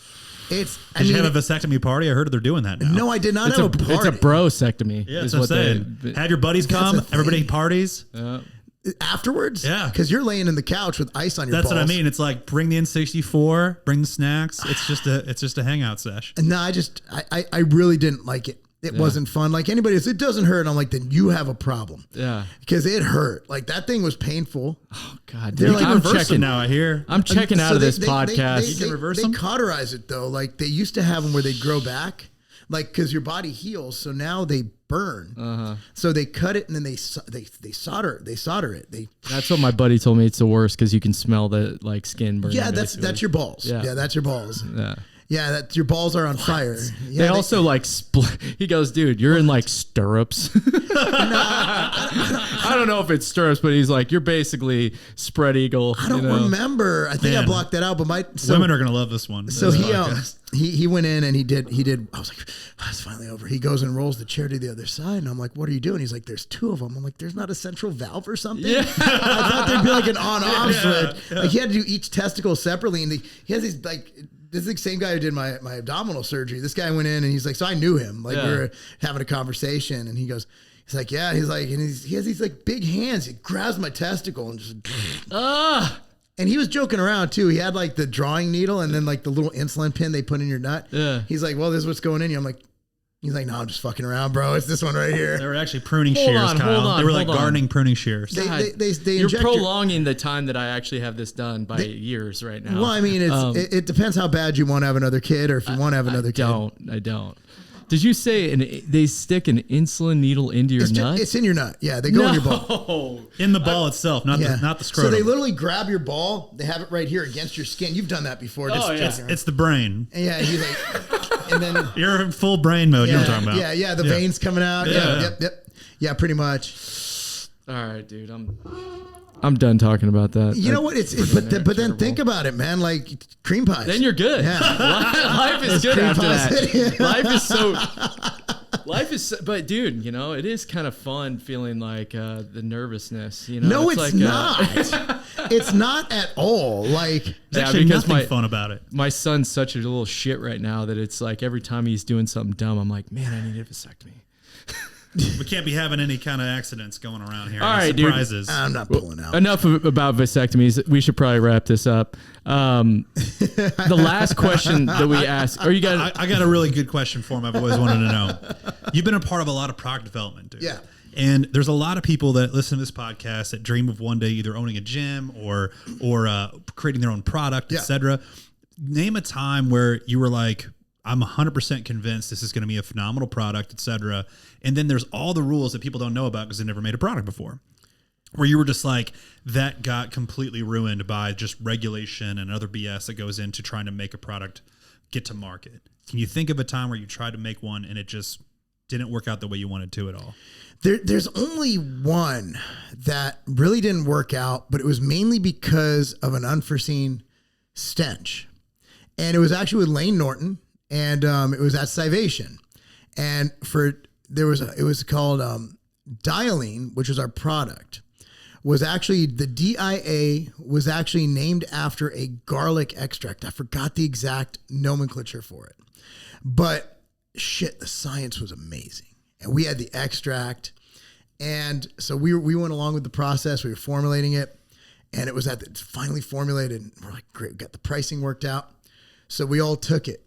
Did you have a vasectomy party? I heard they're doing that now. No, I did not have a party. It's a brosectomy. Yeah, that's what I'm saying. Had your buddies come. Everybody parties. Afterwards? Yeah. Because you're laying in the couch with ice on your balls. That's what I mean. It's like bring the N64, bring the snacks. It's just a hangout sesh. No, I really didn't like it. It wasn't fun. Like anybody says, it doesn't hurt. I'm like, then you have a problem. Yeah. Because it hurt. Like that thing was painful. Oh God. They're like, I'm checking now. I hear. I'm checking out of this podcast. You can reverse them? They cauterize it though. Like they used to have them where they grow back. Like because your body heals. So now they burn. So they cut it and then they solder it. That's what my buddy told me. It's the worst because you can smell the like skin burning. Yeah, that's your balls. Yeah, that's your balls. Yeah. Yeah, that your balls are on fire. Yeah, they also like split. He goes, dude, you're in like stirrups. I I don't know if it's stirrups, but he's like, you're basically spread eagle. I don't remember. I think I Man. blocked that out, but Women are going to love this one. So This he podcast. he went in and he did. I was like, oh, it's finally over. He goes and rolls the chair to the other side, and I'm like, what are you doing? He's like, there's two of them. I'm like, there's not a central valve or something. Yeah. I thought there'd be like an on-off switch. Like he had to do each testicle separately, and he has these like. This is the same guy who did my abdominal surgery. This guy went in and he's like, so I knew him. Like we were having a conversation, and he goes. He's like, yeah. He's like, and he has these like big hands. He grabs my testicle and just. And he was joking around too. He had like the drawing needle and then like the little insulin pin they put in your nut. Yeah. He's like, well, this is what's going in you. I'm like, he's like, no, I'm just fucking around, bro. It's this one right here. They were actually pruning Hold shears, on, Kyle. hold on, they were like hold on. gardening pruning shears. They You're inject your- prolonging the time that I actually have this done by years right now. Well, I mean, it depends how bad you want to have another kid or if you want to have another kid. I don't. Did you say they stick an insulin needle into your nut? It's in your nut. Yeah, they go in your ball. In the ball itself, not Yeah. the scrotum. So they literally grab your ball. They have it right here against your skin. You've done that before. Oh, yeah. It's the brain. And yeah, he's like, and then You're in full brain mode. You know what I'm talking about. Yeah, the veins coming out. Yeah. Yep. Yeah, pretty much. All right, dude. I'm done talking about that. You know what? But then think about it, man. Like cream pies. Then you're good. Yeah. Life is good cream after pies. that. Life is so, but dude, it is kind of fun feeling like the nervousness, No, it's like, not. It's not at all. Like, There's actually because nothing fun about it. my son's such a little shit right now that it's like every time he's doing something dumb, I'm like, man, I need a vasectomy. We can't be having any kind of accidents going around here. All Any right, dude. surprises. I'm not pulling out. Enough about vasectomies. We should probably wrap this up. The last question that we asked, or you got? I got a really good question for him. I've always wanted to know. You've been a part of a lot of product development, dude. Yeah. And there's a lot of people that listen to this podcast that dream of one day either owning a gym or creating their own product, Yeah. etc. Name a time where you were like, I'm 100% convinced this is going to be a phenomenal product, etc. And then there's all the rules that people don't know about because they never made a product before. Where you were just like, that got completely ruined by just regulation and other BS that goes into trying to make a product get to market. Can you think of a time where you tried to make one and it just didn't work out the way you wanted to at all? There's only one that really didn't work out, but it was mainly because of an unforeseen stench. And it was actually with Lane Norton, and it was at Scivation. And it was called Dialine, which was our product. Was actually the DIA was actually named after a garlic extract. I forgot the exact nomenclature for it, but shit, the science was amazing, and we had the extract, and so we went along with the process. We were formulating it, and it was it's finally formulated. And we're like, great, we got the pricing worked out. So we all took it,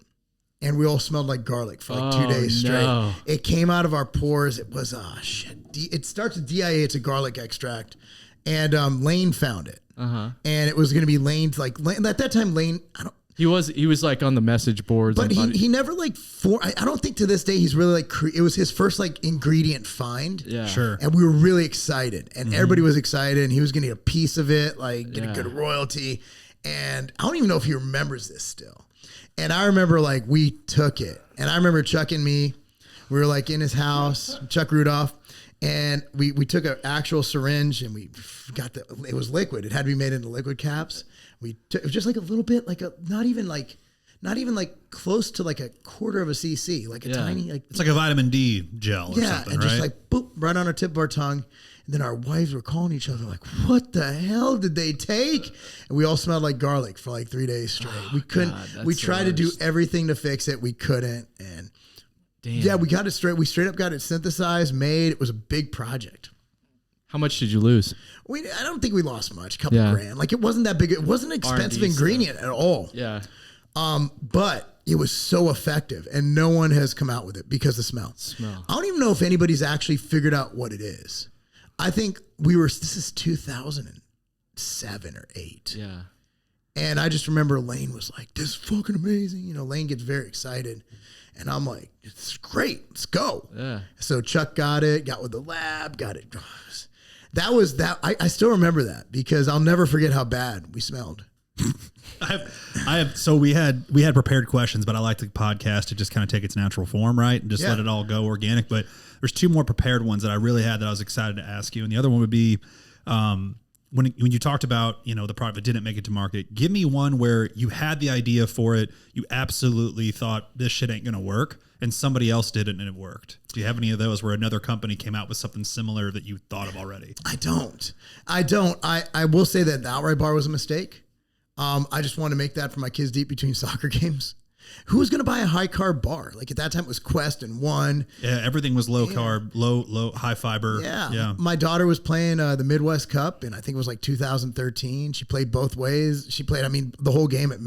and we all smelled like garlic for like 2 days straight. No. It came out of our pores. It was shit. It starts with DIA. It's a garlic extract. And Lane found it, and it was going to be Lane's like at that time. Lane, He was like on the message boards, but he never like I don't think to this day he's really like it was his first like ingredient find. Yeah, Sure. And we were really excited, and everybody was excited, and he was going to get a piece of it, like get a good royalty. And I don't even know if he remembers this still. And I remember like we took it, and I remember Chuck and me, we were like in his house, Chuck Rudolph. And we took an actual syringe and we got it was liquid. It had to be made into liquid caps. It was just like a little bit, like not even like close to like a quarter of a cc, like a tiny, like It's like a vitamin D gel or something, and right? just like boop, right on our tip of our tongue. And then our wives were calling each other like, what the hell did they take? And we all smelled like garlic for like 3 days straight. We couldn't, we tried to do everything to fix it. We couldn't. And Damn. yeah, we got it straight. We straight up got it synthesized, made. It was a big project. How much did you lose? I don't think we lost much, a couple grand. Like it wasn't that big. It wasn't an expensive R&D ingredient at all. Yeah. But it was so effective, and no one has come out with it because of the smell. I don't even know if anybody's actually figured out what it is. I think this is 2007 or 8. Yeah. And I just remember Lane was like, this is fucking amazing. You know, Lane gets very excited. And I'm like, it's great. Let's go. Yeah. So Chuck got with the lab, got it. That was that. I still remember that because I'll never forget how bad we smelled. So we had prepared questions, but I like the podcast to just kind of take its natural form, right? And just let it all go organic. But there's two more prepared ones that I really had that I was excited to ask you. And the other one would be, when you talked about, the product that didn't make it to market, give me one where you had the idea for it. You absolutely thought this shit ain't going to work, and somebody else did it and it worked. Do you have any of those where another company came out with something similar that you thought of already? I don't. I will say that the outright bar was a mistake. I just wanted to make that for my kids to eat between soccer games. Who was going to buy a high carb bar? Like at that time it was Quest and One. Yeah, everything was low carb, low, high fiber. Yeah. My daughter was playing the Midwest Cup, and I think it was like 2013. She played both ways. She played, the whole game at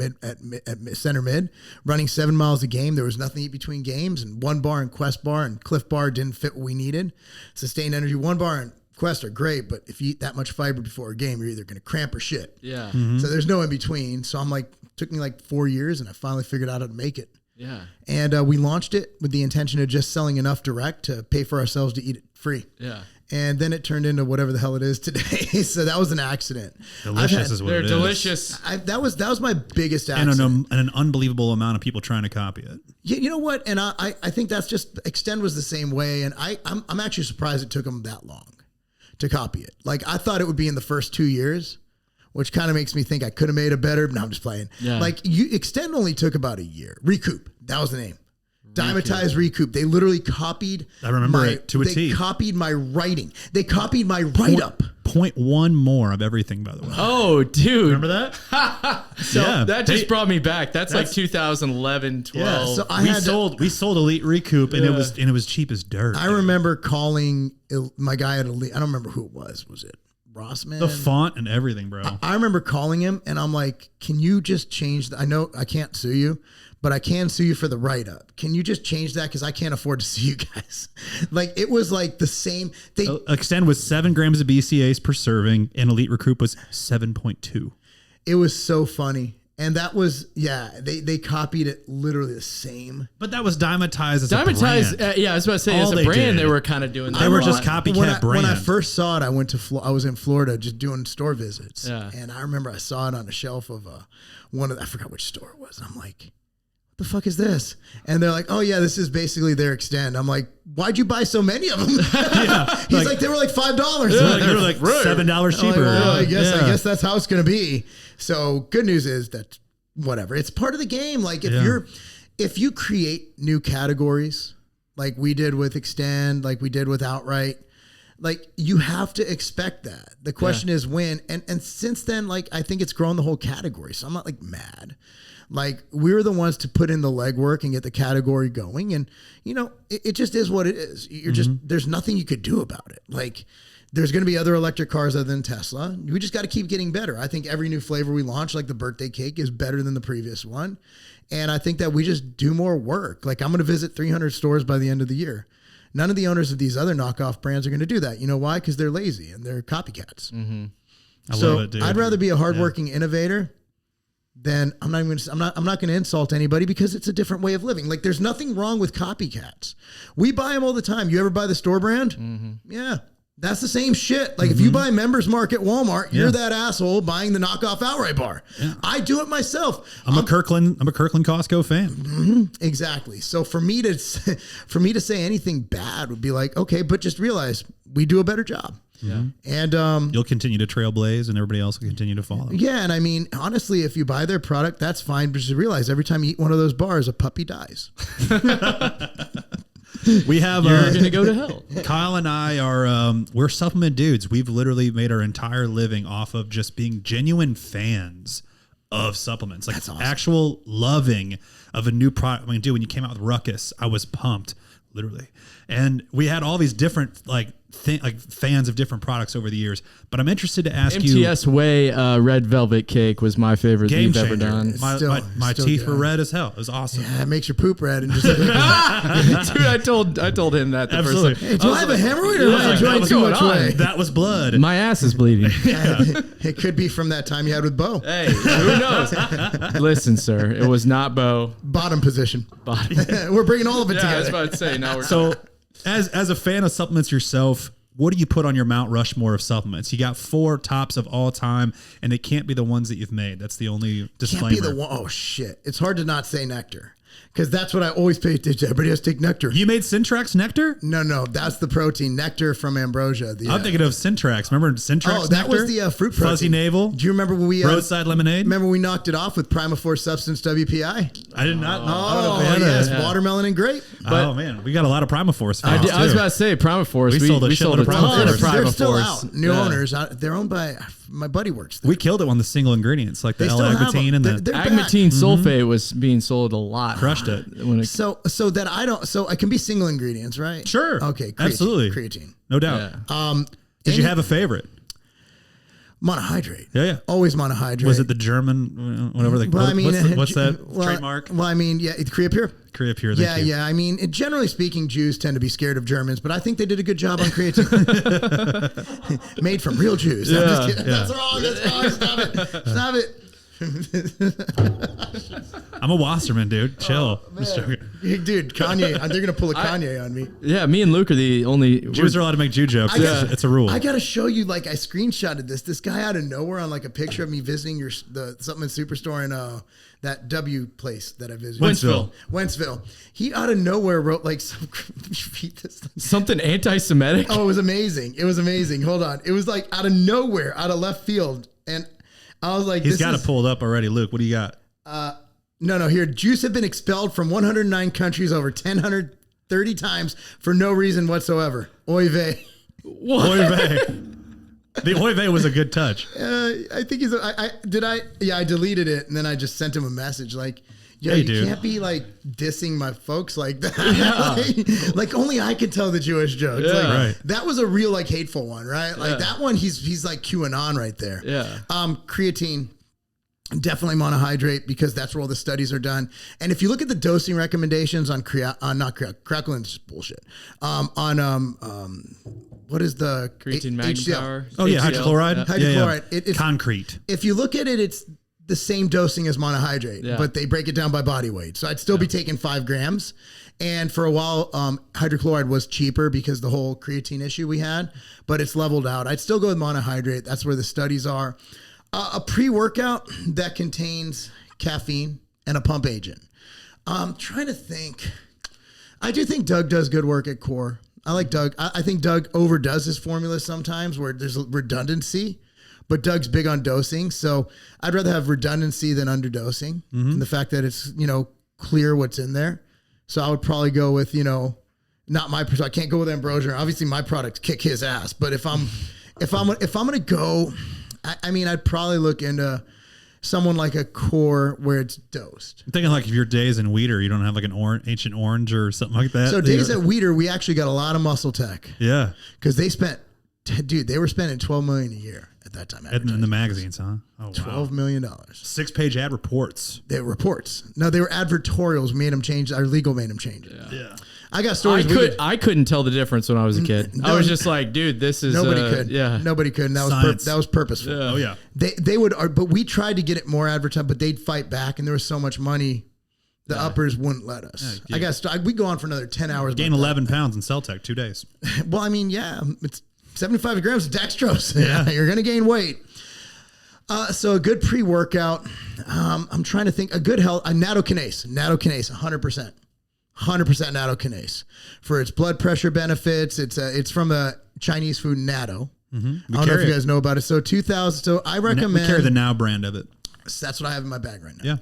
center mid, running 7 miles a game. There was nothing to eat between games, and One bar and Quest bar and Cliff bar didn't fit what we needed. Sustained energy, One bar and Quest are great, but if you eat that much fiber before a game, you're either going to cramp or shit. Yeah. Mm-hmm. So there's no in between. So I'm like, took me like 4 years, and I finally figured out how to make it. Yeah. And we launched it with the intention of just selling enough direct to pay for ourselves to eat it free. Yeah. And then it turned into whatever the hell it is today. So that was an accident. Delicious is what it is. They're delicious. That was my biggest accident. And an unbelievable amount of people trying to copy it. Yeah, you know what? And I think that's just, Xtend was the same way. And I'm actually surprised it took them that long to copy it. Like I thought it would be in the first 2 years, which kind of makes me think I could have made it better. No, I'm just playing. Yeah. Like Xtend only took about a year. Recoup. That was the name. Dimetized Recoup. They literally copied. I remember it to a T. They copied my writing. They copied my write-up. 0.1 more of everything, by the way. Oh, dude. Remember that? So that just brought me back. That's like 2011, 12. Yeah, so we sold Elite Recoup, and it was cheap as dirt. I remember calling my guy at Elite. I don't remember who it was. Was it Rossman? The font and everything, bro. I remember calling him, and I'm like, can you just change I know I can't sue you, but I can sue you for the write-up. Can you just change that? Because I can't afford to sue you guys. Like, it was like the same. Xtend was 7 grams of BCAAs per serving, and Elite Recoup was 7.2. It was so funny. And that was, they copied it literally the same. But that was Dimetized as a brand. I was about to say, as a brand, they were kind of doing that. They were just copycat brand. When I first saw it, I was in Florida just doing store visits. Yeah. And I remember I saw it on a shelf of I forgot which store it was. And I'm like, the fuck is this? And they're like, oh yeah, this is basically their Xtend. I'm like, why'd you buy so many of them? He's like, they were like $5. Yeah, they were like $7 cheaper. Like, well, I guess that's how it's going to be. So good news is that whatever, it's part of the game. Like if you create new categories, like we did with Xtend, like we did with Outright, like you have to expect that. The question is when, and since then, like I think it's grown the whole category. So I'm not like mad. Like we were the ones to put in the legwork and get the category going. And it just is what it is. You're just, there's nothing you could do about it. Like there's going to be other electric cars other than Tesla. We just got to keep getting better. I think every new flavor we launch, like the birthday cake, is better than the previous one. And I think that we just do more work. Like I'm going to visit 300 stores by the end of the year. None of the owners of these other knockoff brands are going to do that. You know why? Because they're lazy and they're copycats. Mm-hmm. I love it, dude. I'd rather be a hardworking innovator than I'm not going to insult anybody because it's a different way of living. Like there's nothing wrong with copycats. We buy them all the time. You ever buy the store brand? Mm-hmm. Yeah. That's the same shit. Like if you buy Members Mark at Walmart, you're that asshole buying the knockoff Outright bar. Yeah. I do it myself. I'm a Kirkland Costco fan. Mm-hmm, exactly. So for me to say anything bad would be like, okay, but just realize we do a better job. Yeah. And you'll continue to trailblaze and everybody else will continue to follow. Yeah. And I mean, honestly, if you buy their product, that's fine. But just realize every time you eat one of those bars, a puppy dies. We have you're gonna go to hell. Kyle and I are we're supplement dudes. We've literally made our entire living off of just being genuine fans of supplements. Like awesome. Actual loving of a new product. I mean, dude, when you came out with Ruckus, I was pumped, literally. And we had all these different like fans of different products over the years. But I'm interested to ask you. MTS Way red velvet cake was my favorite game you've changer. ever done. My teeth were red as hell. It was awesome. Yeah, it makes your poop red. And just dude, I told him that the Absolutely. Hey, do I have a hemorrhoid or am I enjoying too much whey? That was blood. My ass is bleeding. It could be from that time you had with Bo. Hey, who knows? Listen, sir, it was not Bo. Bottom position. We're bringing all of it together. I was about to say. Now we're so. As a fan of supplements yourself, what do you put on your Mount Rushmore of supplements? You got 4 tops of all time, and it can't be the ones that you've made. That's the only disclaimer. Can't be the one. Oh shit! It's hard to not say nectar. Because that's what I always pay attention to. Everybody has to take nectar. You made Syntrax nectar? No, that's the protein nectar from Ambrosia. I'm thinking of Syntrax. Remember Syntrax? Oh, that nectar? was the fruit protein. Fuzzy navel. Do you remember when we roadside lemonade? Remember we knocked it off with Primaforce Substance WPI? I did not. Oh, yes, watermelon and grape. Oh man, we got a lot of Primaforce. I was about to say Primaforce. We sold a shitload of Primaforce. They're still out. New owners. They're owned by my buddy works there. We killed it on the single ingredients like the L-agmatine and the agmatine sulfate was being sold a lot. Crushed it. When so I can be single ingredients, right? Sure. Okay. Absolutely. Creatine. No doubt. Yeah. Did you have a favorite? Monohydrate. Yeah. Always monohydrate. Was it the German, whatever they call it? What's that trademark? Well, I mean, yeah, Creapure. Creapure. Yeah. I mean, generally speaking, Jews tend to be scared of Germans, but I think they did a good job on creatine. Made from real Jews. Yeah. I'm just kidding. That's wrong. Stop it. I'm a Wasserman, dude. Chill. Dude, Kanye. They're gonna pull a Kanye on me. Yeah, me and Luke are the only Jews are allowed to make Jew jokes. It's a rule. I gotta show you. Like, I screenshotted this guy out of nowhere on like a picture of me visiting the supplement superstore in that W place that I visited. Wentzville. He out of nowhere wrote like something anti-Semitic. Oh, it was amazing. Hold on. It was like out of nowhere, out of left field, and I was like, he's got it pulled up already. Luke, what do you got? No. Here, Jews have been expelled from 109 countries over 130 times for no reason whatsoever. Oy vey. What? Oy vey. The oy vey was a good touch. I think he's. I deleted it and then I just sent him a message like, "Yo, hey, you dude. can't be like dissing my folks like that. Yeah. like only I can tell the Jewish jokes. Yeah. Like, right. That was a real like hateful one, right? Like that one, he's like QAnon right there. Yeah. Creatine. Definitely monohydrate because that's where all the studies are done. And if you look at the dosing recommendations on Crackling's bullshit. What is the creatine magnesium power? Oh yeah, hydrochloride. Yeah. Hydrochloride. It's concrete. If you look at it, it's the same dosing as monohydrate, but they break it down by body weight. So I'd still be taking 5 grams. And for a while, hydrochloride was cheaper because the whole creatine issue we had, but it's leveled out. I'd still go with monohydrate. That's where the studies are. A pre-workout that contains caffeine and a pump agent. I'm trying to think. I do think Doug does good work at Core. I like Doug. I think Doug overdoes his formula sometimes where there's redundancy, but Doug's big on dosing. So I'd rather have redundancy than underdosing. And the fact that it's, clear what's in there. So I would probably go with, not my, I can't go with Ambrosia. Obviously my products kick his ass, but if I'm going to go, I mean, I'd probably look into someone like a Core where it's dosed. I'm thinking like if your days in Weeder, you don't have like an ancient orange or something like that. So days at Weeder, we actually got a lot of muscle tech. Yeah. Because they were spending $12 million a year at that time. In the magazines, huh? Oh, $12 million. 6-page ad reports. They were reports. No, they were advertorials. Made them change. Our legal made them change it. Yeah. I got stories. I couldn't tell the difference when I was a kid. I was just like, dude, this is nobody could. Yeah, nobody could. And that was purposeful. Yeah. Oh yeah. They would, but we tried to get it more advertised, but they'd fight back, and there was so much money, the uppers wouldn't let us. Yeah. We go on for another 10 hours. Gain 11 pounds in Celtec 2 days. Well, I mean, it's 75 grams of dextrose. Yeah, you're gonna gain weight. So a good pre-workout. I'm trying to think. A good health. A nattokinase, 100%. 100% nattokinase for its blood pressure benefits. It's from a Chinese food, natto. Mm-hmm. I don't know if you guys know about it. So 2000. So I recommend. We carry the Now brand of it. That's what I have in my bag right now. Yeah.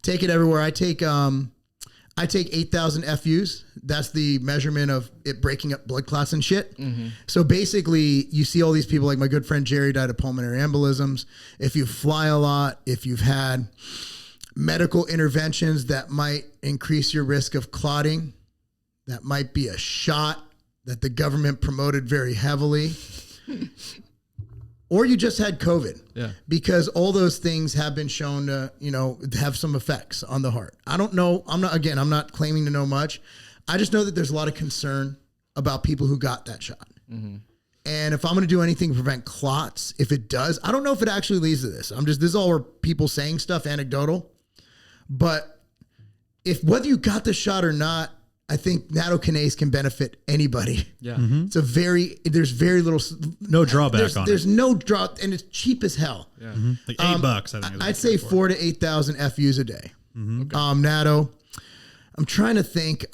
Take it everywhere. I take 8,000 FUs. That's the measurement of it breaking up blood clots and shit. Mm-hmm. So basically, you see all these people, like my good friend Jerry died of pulmonary embolisms. If you fly a lot, if you've had medical interventions that might increase your risk of clotting, that might be a shot that the government promoted very heavily, or you just had COVID. Yeah. Because all those things have been shown to, have some effects on the heart. I don't know. I'm not claiming to know much. I just know that there's a lot of concern about people who got that shot. Mm-hmm. And if I'm going to do anything to prevent clots, if it does, I don't know if it actually leads to this. This is all where people saying stuff, anecdotal. But whether you got the shot or not, I think nattokinase can benefit anybody. Yeah. There's very little, No drawback on there's it. no drop, and it's cheap as hell. Yeah. Like $8, I think. is I'd say 4,000 to 8,000 FUs a day. Natto. I'm trying to think.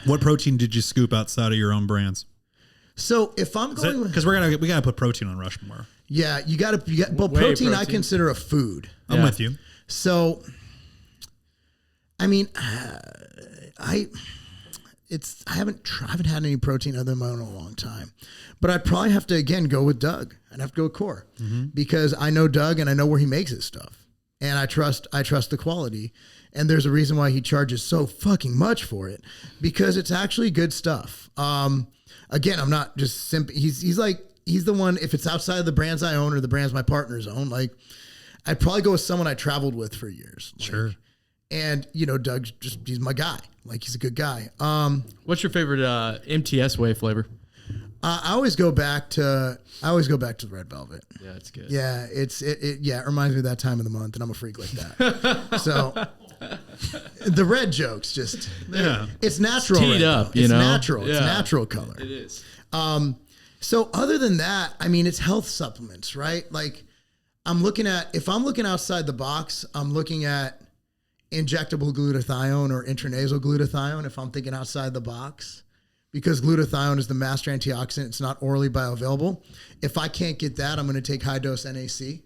What protein did you scoop outside of your own brands? So if I'm going, Because we gotta put protein on Rushmore. yeah, you got. Well, Whey protein I protein. consider a food. I'm Yeah. with you. So, I mean, I haven't had any protein other than my own in a long time, but I'd probably have to again go with Doug. I'd have to go with Core because I know Doug and I know where he makes his stuff, and I trust the quality. And there's a reason why he charges so fucking much for it, because it's actually good stuff. Again, I'm not just simply. He's the one. If it's outside of the brands I own or the brands my partners own, like I'd probably go with someone I traveled with for years. Sure. And Doug's he's my guy. Like he's a good guy. What's your favorite MTS whey flavor? I always go back to the red velvet. Yeah, it's good. Yeah, it reminds me of that time of the month, and I'm a freak like that. So the red jokes just it's natural. Teed red, up, though. you It's know? natural. It's Yeah. natural color. It is. So other than that, I mean, it's health supplements, right? Like if I'm looking outside the box, I'm looking at injectable glutathione or intranasal glutathione if I'm thinking outside the box, because glutathione is the master antioxidant. It's not orally bioavailable. If I can't get that, I'm going to take high dose NAC.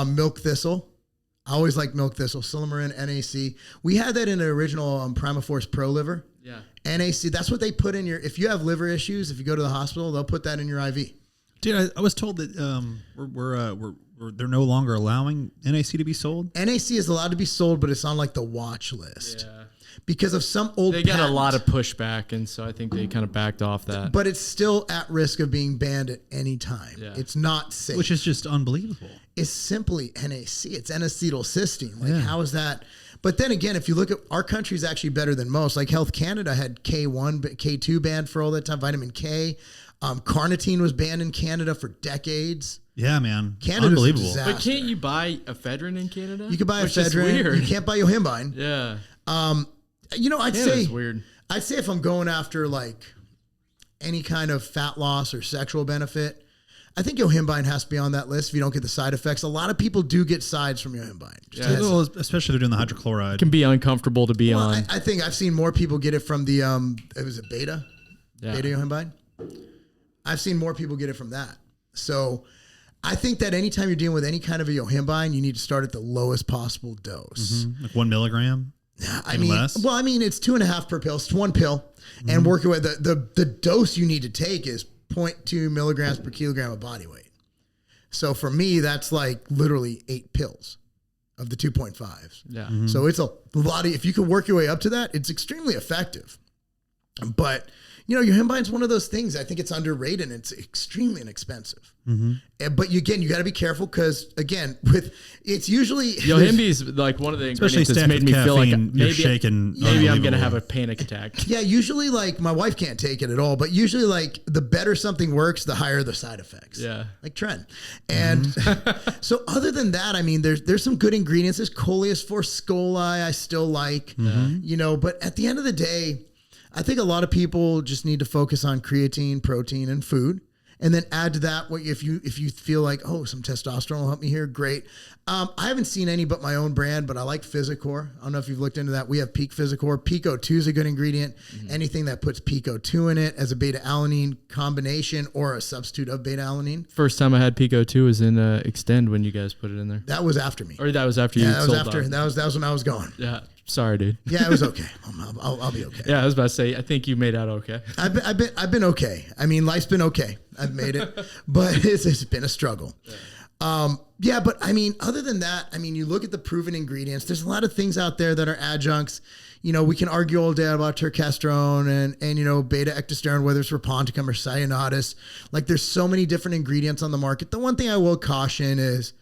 Milk thistle. I always like milk thistle, silymarin, NAC. We had that in the original Primaforce Pro liver. Yeah. NAC, that's what they put in if you have liver issues, if you go to the hospital, they'll put that in your IV. Dude, I was told that they're no longer allowing NAC to be sold. NAC is allowed to be sold, but it's on like the watch list. Yeah. Because of some old They got a patent. lot of pushback, and so I think they kind of backed off that. But it's still at risk of being banned at any time. Yeah. It's not safe. Which is just unbelievable. It's simply NAC. It's N-acetylcysteine. Like, how is that? But then again, if you look at our country is actually better than most. Like Health Canada had K1, K2 banned for all that time. Vitamin K. Carnitine was banned in Canada for decades. Yeah, man. Canada's Unbelievable. a disaster. But can't you buy ephedrine in Canada? You can buy Which is ephedrine. weird. You can't buy yohimbine. Yeah. I'd Canada's say weird. I'd say if I'm going after like any kind of fat loss or sexual benefit, I think yohimbine has to be on that list if you don't get the side effects. A lot of people do get sides from yohimbine. Yeah. Well, especially if they're doing the hydrochloride. It can be uncomfortable to be on. I think I've seen more people get it from the it was a beta yohimbine. I've seen more people get it from that. So I think that anytime you're dealing with any kind of a yohimbine, you need to start at the lowest possible dose. Like 1 milligram. I mean, less? well, I mean, it's 2.5 per pill. It's one pill, and work your way. The dose you need to take is 0.2 milligrams per kilogram of body weight. So for me, that's like literally 8 pills of the 2.5s. Yeah. So it's a lot of, if you can work your way up to that, it's extremely effective. But yohimbine is one of those things. I think it's underrated and it's extremely inexpensive. But you got to be careful because again, it's usually Yohimbi is like one of the Especially ingredients that's stacked made with me feel like caffeine, you're maybe shaking maybe I'm gonna unbelievable. have a panic attack. Yeah, usually like my wife can't take it at all, but usually like the better something works, the higher the side effects. Yeah. Like Tren. And so other than that, I mean, there's some good ingredients. There's coleus for scoli I still like, but at the end of the day, I think a lot of people just need to focus on creatine, protein, and food. And then add to that if you feel like, oh, some testosterone will help me here, great. I haven't seen any but my own brand, but I like Physicor. I don't know if you've looked into that. We have Peak Physicor. Pico 2 is a good ingredient. Anything that puts Pico 2 in it as a beta-alanine combination or a substitute of beta-alanine. First time I had Pico 2 was in Xtend when you guys put it in there. That was after me. Or that was after you That was sold after. off. That was when I was gone. Yeah. Sorry, dude. Yeah, it was okay. I'll be okay. Yeah, I was about to say, I think you made out okay. I've been okay. I mean, life's been okay. I've made it, but it's been a struggle. But I mean, other than that, I mean, you look at the proven ingredients. There's a lot of things out there that are adjuncts. We can argue all day about terkestrone and beta ectosterone, whether it's raponticum or cyanotis. Like, there's so many different ingredients on the market. The one thing I will caution is,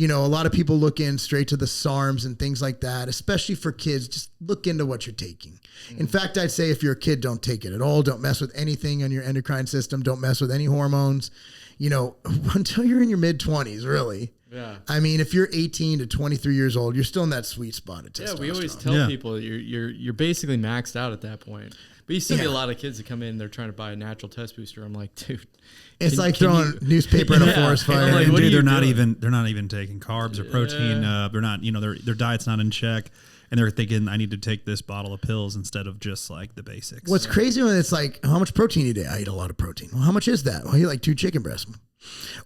a lot of people look in straight to the SARMs and things like that, especially for kids. Just look into what you're taking. In fact, I'd say if you're a kid, don't take it at all. Don't mess with anything on your endocrine system. Don't mess with any hormones. until you're in your mid 20s, really. Yeah. I mean, if you're 18 to 23 years old, you're still in that sweet spot of testosterone. Yeah, we always tell people you're basically maxed out at that point. But you still get a lot of kids that come in, they're trying to buy a natural test booster. I'm like, dude, it's like throwing newspaper in a forest fire. Like, dude, they're not even taking carbs or protein. They're not, their diet's not in check. And they're thinking, I need to take this bottle of pills instead of just like the basics. What's crazy when it's like, how much protein you eat? I eat a lot of protein. Well, how much is that? Well, I eat like 2 chicken breasts.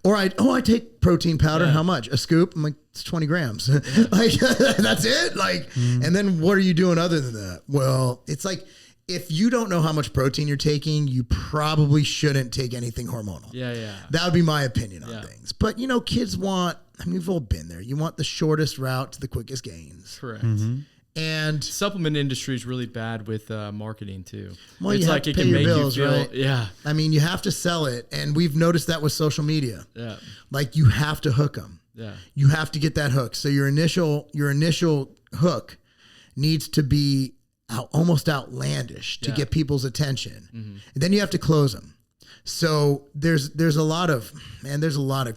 Or I take protein powder. How much? A scoop? I'm like, it's 20 grams. Like, that's it? Like, and then what are you doing other than that? Well, it's like, if you don't know how much protein you're taking, you probably shouldn't take anything hormonal. Yeah. That would be my opinion on things. But, kids want, we've all been there. You want the shortest route to the quickest gains. Correct. And supplement industry is really bad with marketing too. Well, it's like it can make you feel, right? Yeah. I mean, you have to sell it, and we've noticed that with social media. Yeah. Like you have to hook them. Yeah. You have to get that hook. So your initial hook needs to be almost outlandish to get people's attention. And then you have to close them. So there's a lot of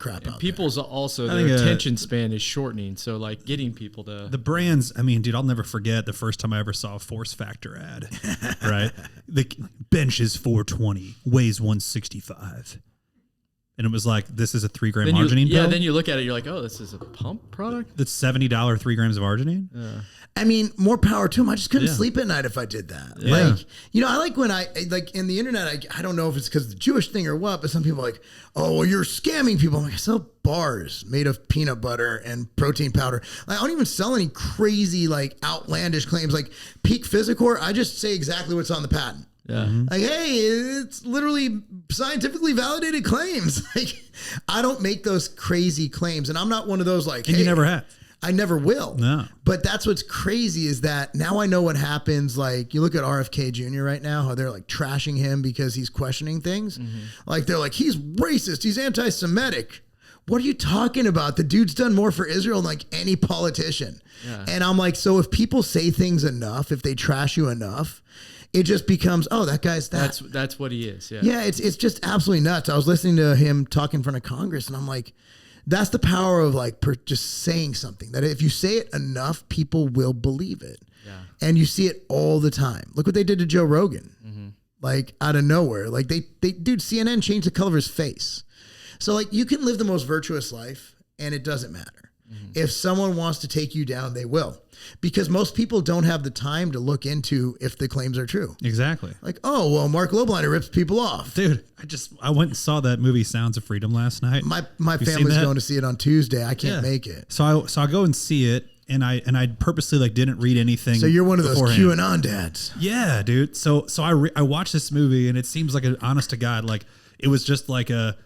crap out people's there. Also their attention span is shortening. So like getting people to the brands. I mean, dude, I'll never forget the first time I ever saw a Force Factor ad. Right, the bench is 420, weighs 165. And it was like, this is a 3 gram arginine pill. Yeah, then you look at it, you're like, oh, this is a pump product? That's $70 3 grams of arginine? Yeah. I mean, more power to them. I just couldn't sleep at night if I did that. Yeah. Like, I like when like in the internet, I don't know if it's because of the Jewish thing or what, but some people are like, oh, well, you're scamming people. I'm like, I sell bars made of peanut butter and protein powder. Like, I don't even sell any crazy, like, outlandish claims. Like Peak Physicor, I just say exactly what's on the patent. Yeah. Like, hey, it's literally scientifically validated claims. Like, I don't make those crazy claims. And I'm not one of those like, and hey, you never have. I never will. No. But that's what's crazy is that now I know what happens. Like, you look at RFK Jr. right now, how they're like trashing him because he's questioning things. Like, they're like, he's racist. He's anti-Semitic. What are you talking about? The dude's done more for Israel than like any politician. Yeah. And I'm like, so if people say things enough, if they trash you enough, it just becomes, oh, that guy's that. That's what he is. Yeah. Yeah. It's just absolutely nuts. I was listening to him talk in front of Congress and I'm like, that's the power of like just saying something that if you say it enough, people will believe it. Yeah. And you see it all the time. Look what they did to Joe Rogan. Like out of nowhere. Like dude, CNN changed the color of his face. So like you can live the most virtuous life and it doesn't matter. If someone wants to take you down, they will. Because most people don't have the time to look into if the claims are true. Exactly. Like, oh, well, Marc Lobliner rips people off. Dude, I went and saw that movie Sounds of Freedom last night. My family's going to see it on Tuesday. I can't make it. So I go and see it and I purposely like didn't read anything. So you're one of those beforehand. QAnon dads. Yeah, dude. So I watched this movie and it seems like an honest to God, like it was just like a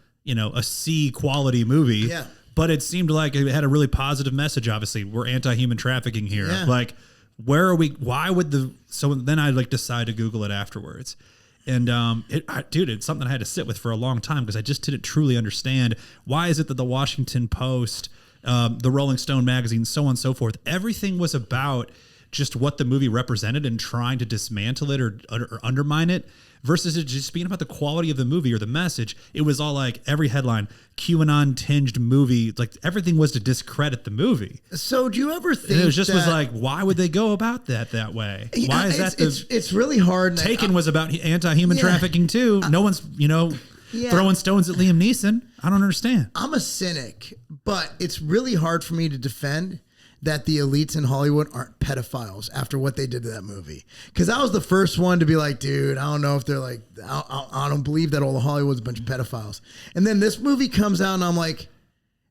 C quality movie. Yeah. But it seemed like it had a really positive message. Obviously, we're anti-human trafficking here. Yeah. Like, where are we? Why would so then I like decide to Google it afterwards. And it's something I had to sit with for a long time because I just didn't truly understand. Why is it that the Washington Post, the Rolling Stone magazine, so on and so forth, everything was about just what the movie represented and trying to dismantle it or undermine it versus it just being about the quality of the movie or the message. It was all like every headline, QAnon tinged movie, like everything was to discredit the movie. So do you ever think and it was like, why would they go about that way? Why is that? It's really hard. Taken was about anti-human trafficking too. No one's, throwing stones at Liam Neeson. I don't understand. I'm a cynic, but it's really hard for me to defend that the elites in Hollywood aren't pedophiles after what they did to that movie. Because I was the first one to be like, dude, I don't know if they're like, I don't believe that all of Hollywood's a bunch of pedophiles. And then this movie comes out and I'm like,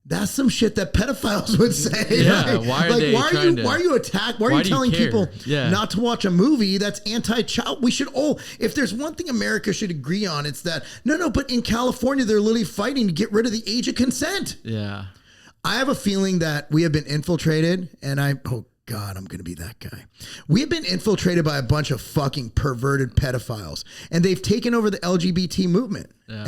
that's some shit that pedophiles would say. Yeah, like, why are you attacking? Why are you telling people not to watch a movie that's anti-child? We should all, if there's one thing America should agree on, it's that, but in California, they're literally fighting to get rid of the age of consent. Yeah. I have a feeling that we have been infiltrated, and oh God, I'm going to be that guy. We have been infiltrated by a bunch of fucking perverted pedophiles, and they've taken over the LGBT movement. Yeah.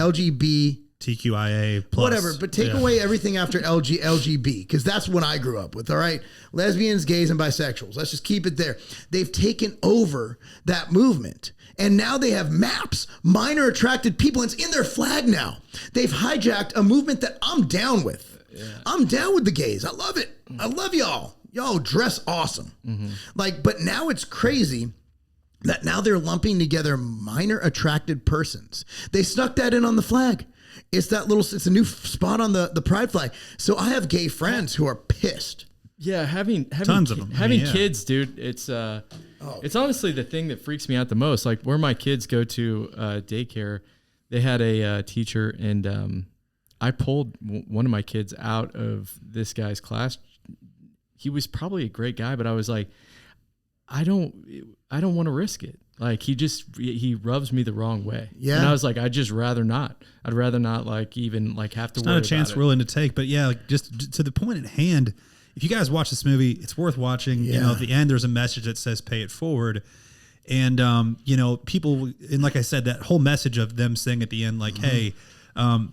TQIA plus. Whatever, but take away everything after LGB, because that's what I grew up with, all right? Lesbians, gays, and bisexuals. Let's just keep it there. They've taken over that movement. And now they have MAPS, minor attracted people, and it's in their flag now. They've hijacked a movement that I'm down with. Yeah. I'm down with the gays. I love it. I love y'all. Y'all dress awesome. Like, but now it's crazy that now they're lumping together minor attracted persons. They stuck that in on the flag. It's a new spot on the pride flag. So I have gay friends who are pissed. Yeah, having tons of them. Kids, dude. It's honestly the thing that freaks me out the most. Like where my kids go to daycare, they had a teacher, and I pulled one of my kids out of this guy's class. He was probably a great guy, but I was like, I don't want to risk it. Like he rubs me the wrong way. Yeah. And I was like, I'd just rather not. I'd rather not even have to worry about it. Not a chance we're willing to take, but yeah, like just to the point at hand, if you guys watch this movie, it's worth watching. Yeah. You know, at the end, there's a message that says pay it forward. And, you know, people, and like I said, that whole message of them saying at the end, like, hey,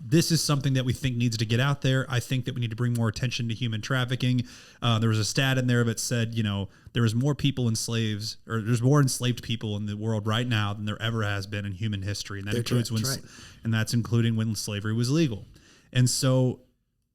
this is something that we think needs to get out there. I think that we need to bring more attention to human trafficking. There was a stat in there that said, you know, there's more enslaved people in the world right now than there ever has been in human history. And that includes and that's including when slavery was legal. And so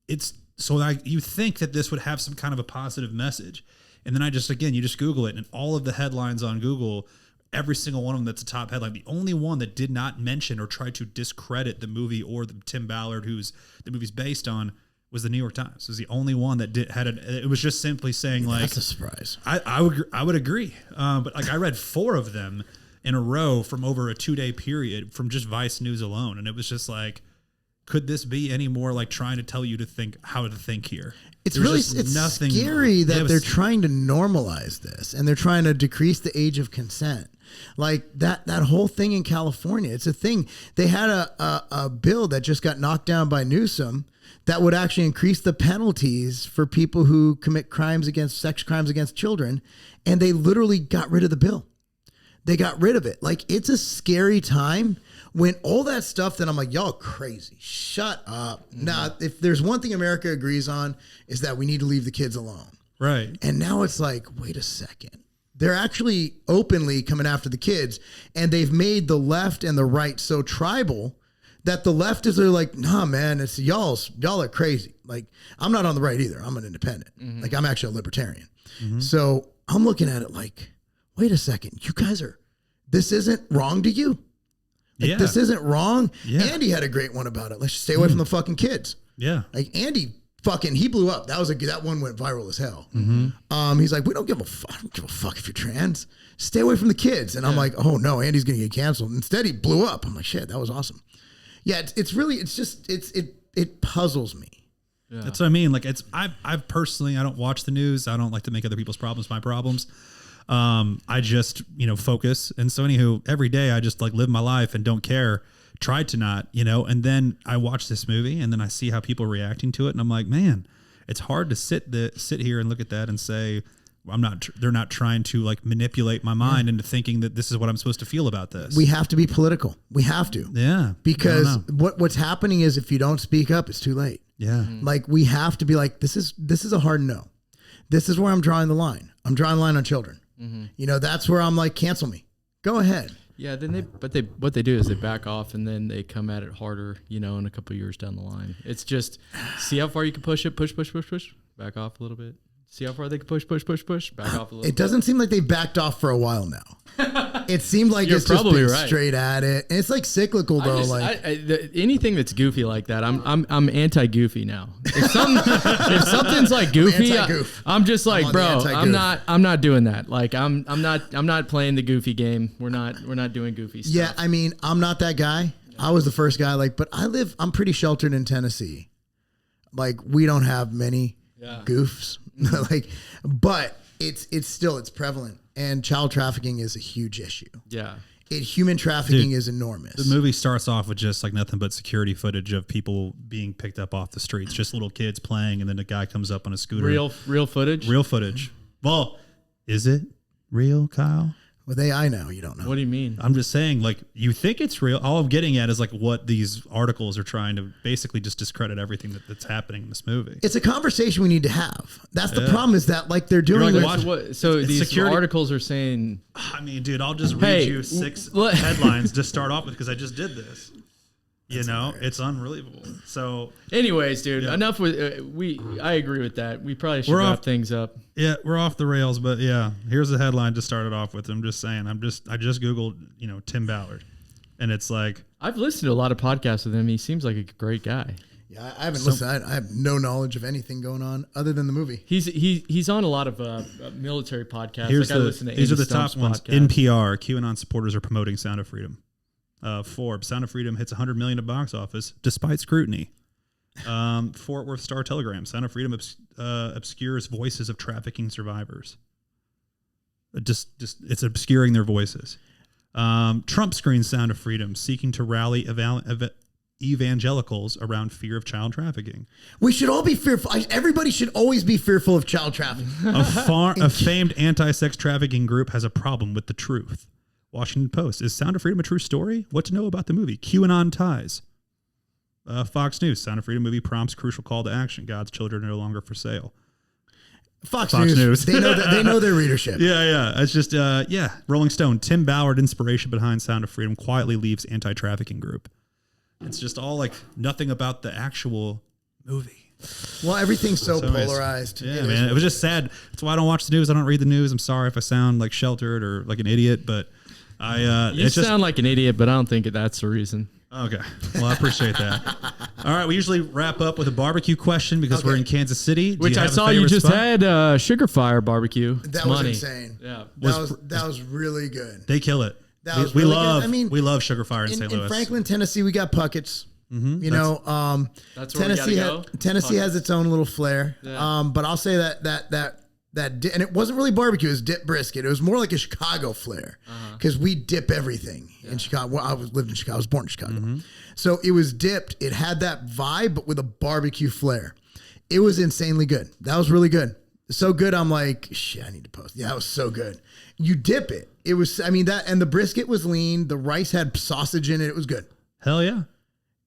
you think that this would have some kind of a positive message. And then you just Google it, and all of the headlines on Google, every single one of them that's a top headline. The only one that did not mention or try to discredit the movie or Tim Ballard, who's the movie's based on, was the New York Times. It was the only one that it was just simply saying that's a surprise. I would agree. But like I read 4 of them in a row from over a 2-day period from just Vice News alone. And it was just like, could this be any more like trying to tell you to think how to think here? It's scary that they're trying to normalize this, and they're trying to decrease the age of consent. Like that whole thing in California, it's a thing. They had a bill that just got knocked down by Newsom that would actually increase the penalties for people who commit sex crimes against children. And they literally got rid of the bill. They got rid of it. Like, it's a scary time when all that stuff that I'm like, y'all crazy. Shut up. Nah, if there's one thing America agrees on is that we need to leave the kids alone. Right. And now it's like, wait a second. They're actually openly coming after the kids, and they've made the left and the right so tribal that the leftists are like, nah, man, it's y'all are crazy. Like, I'm not on the right either. I'm an independent. Like, I'm actually a libertarian. So I'm looking at it like, wait a second, you guys this isn't wrong to you. Like, this isn't wrong. Yeah. Andy had a great one about it. Let's just stay away from the fucking kids. Yeah. Like, Andy he blew up. That one went viral as hell. He's like, we don't give a fuck. I don't give a fuck if you're trans. Stay away from the kids. And I'm like, oh no, Andy's going to get canceled. Instead, he blew up. I'm like, shit, that was awesome. Yeah. It puzzles me. Yeah. That's what I mean. Like, I've personally, I don't watch the news. I don't like to make other people's problems my problems. I just, focus. And so anywho, every day I just like live my life and don't care. Try to not, and then I watch this movie and then I see how people are reacting to it. And I'm like, man, it's hard to sit here and look at that and say, they're not trying to like manipulate my mind into thinking that this is what I'm supposed to feel about this. We have to be political. We have to. Yeah. Because what's happening is if you don't speak up, it's too late. Yeah. Like, we have to be like, this is a hard no. This is where I'm drawing the line. I'm drawing the line on children. That's where I'm like, cancel me. Go ahead. Yeah, what they do is they back off and then they come at it harder, in a couple of years down the line. It's just see how far you can push it, push, back off a little bit. See how far they can push, back off a little bit. It doesn't seem like they backed off for a while now. It seemed like You're it's just probably been right. straight at it. And it's like cyclical though. Anything that's goofy like that, I'm anti-goofy now. If something's like goofy, I'm just like, bro, I'm not doing that. Like I'm not playing the goofy game. We're not doing goofy stuff. Yeah, I mean, I'm not that guy. I was the first guy. But I'm pretty sheltered in Tennessee. Like, we don't have many goofs. But it's prevalent, and child trafficking is a huge issue. Yeah. Human trafficking is enormous. The movie starts off with just like nothing but security footage of people being picked up off the streets, just little kids playing, and then a guy comes up on a scooter. Real footage? Real footage. Well, is it real, Kyle? With AI now, you don't know. What do you mean? I'm just saying, like, you think it's real. All I'm getting at is like what these articles are trying to basically just discredit everything that's happening in this movie. It's a conversation we need to have. That's the problem, is that like they're doing Like, this. so these security articles are saying, I mean, dude, I'll just read you 6 headlines to start off with because I just did this. It's unbelievable. So, anyways, dude, enough with I agree with that. We probably should wrap things up. Yeah, we're off the rails, but yeah, here's the headline to start it off with. I'm just saying, I just Googled, Tim Ballard, and it's like, I've listened to a lot of podcasts with him. He seems like a great guy. Yeah, I haven't listened. I have no knowledge of anything going on other than the movie. He's on a lot of military podcasts. These are the top ones. NPR, QAnon supporters are promoting Sound of Freedom. Forbes, Sound of Freedom hits 100 million at box office despite scrutiny. Fort Worth Star Telegram, Sound of Freedom obscures voices of trafficking survivors. It's obscuring their voices. Trump screens Sound of Freedom, seeking to rally evangelicals around fear of child trafficking. We should all be fearful. Everybody should always be fearful of child trafficking. A famed anti-sex trafficking group has a problem with the truth. Washington Post, is Sound of Freedom a true story? What to know about the movie? QAnon ties. Fox News, Sound of Freedom movie prompts crucial call to action. God's children are no longer for sale. Fox News. They know their readership. Yeah. It's just, Rolling Stone, Tim Ballard, inspiration behind Sound of Freedom, quietly leaves anti-trafficking group. It's just all like nothing about the actual movie. Well, everything's so polarized. Yeah, man. It was just sad. That's why I don't watch the news. I don't read the news. I'm sorry if I sound like sheltered or like an idiot, but you sound like an idiot, but I don't think that's the reason. Okay. Well, I appreciate that. All right. We usually wrap up with a barbecue question because we're in Kansas City. Which I saw you just had Sugar Fire barbecue. That was insane. Yeah. That was really good. They kill it. We love Sugar Fire in St. Louis. In Franklin, Tennessee, we got Puckett's. Mm-hmm. That's where Tennessee has its own little flair. Yeah. But I'll say that and it wasn't really barbecue. It was dip brisket. It was more like a Chicago flair because we dip everything in Chicago. Well, I lived in Chicago. I was born in Chicago. Mm-hmm. So it was dipped. It had that vibe, but with a barbecue flair. It was insanely good. That was really good. So good. I'm like, shit, I need to post. Yeah, it was so good. You dip it. It was, and the brisket was lean. The rice had sausage in it. It was good. Hell yeah.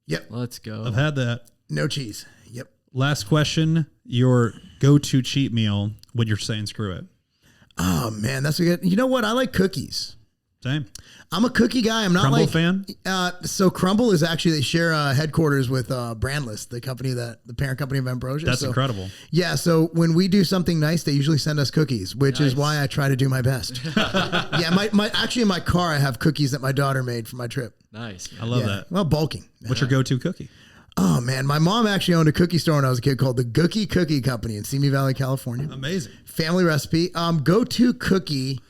Yep. Let's go. I've had that. No cheese. Yep. Last question. Your go-to cheat meal when you're saying screw it. Oh, man. That's a good. You know what? I like cookies. Same. I'm a cookie guy. I'm not Crumble fan? So Crumble is actually, they share headquarters with Brandless, the parent company of Ambrosia. That's incredible. Yeah. So when we do something nice, they usually send us cookies, which is why I try to do my best. Yeah. Actually in my car, I have cookies that my daughter made for my trip. Nice. I love that. Well, bulking. What's your go-to cookie? Oh man, my mom actually owned a cookie store when I was a kid called the Gookie Cookie Company in Simi Valley, California. Amazing. Family recipe. Go-to cookie.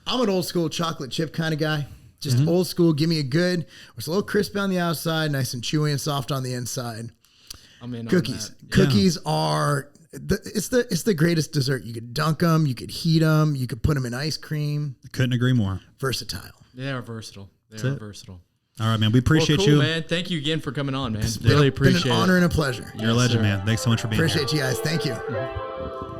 I'm an old school chocolate chip kind of guy. Just old school. Give me a good. It's a little crispy on the outside, nice and chewy and soft on the inside. I'm in cookies. On that. Cookies are. It's the greatest dessert. You could dunk them. You could heat them. You could put them in ice cream. Couldn't agree more. Versatile. They are versatile. They are versatile. All right, man. We appreciate you, man. Thank you again for coming on, man. Really appreciate it. It's been an honor and a pleasure. You're a legend, man. Thanks so much for being here. Appreciate you guys. Thank you.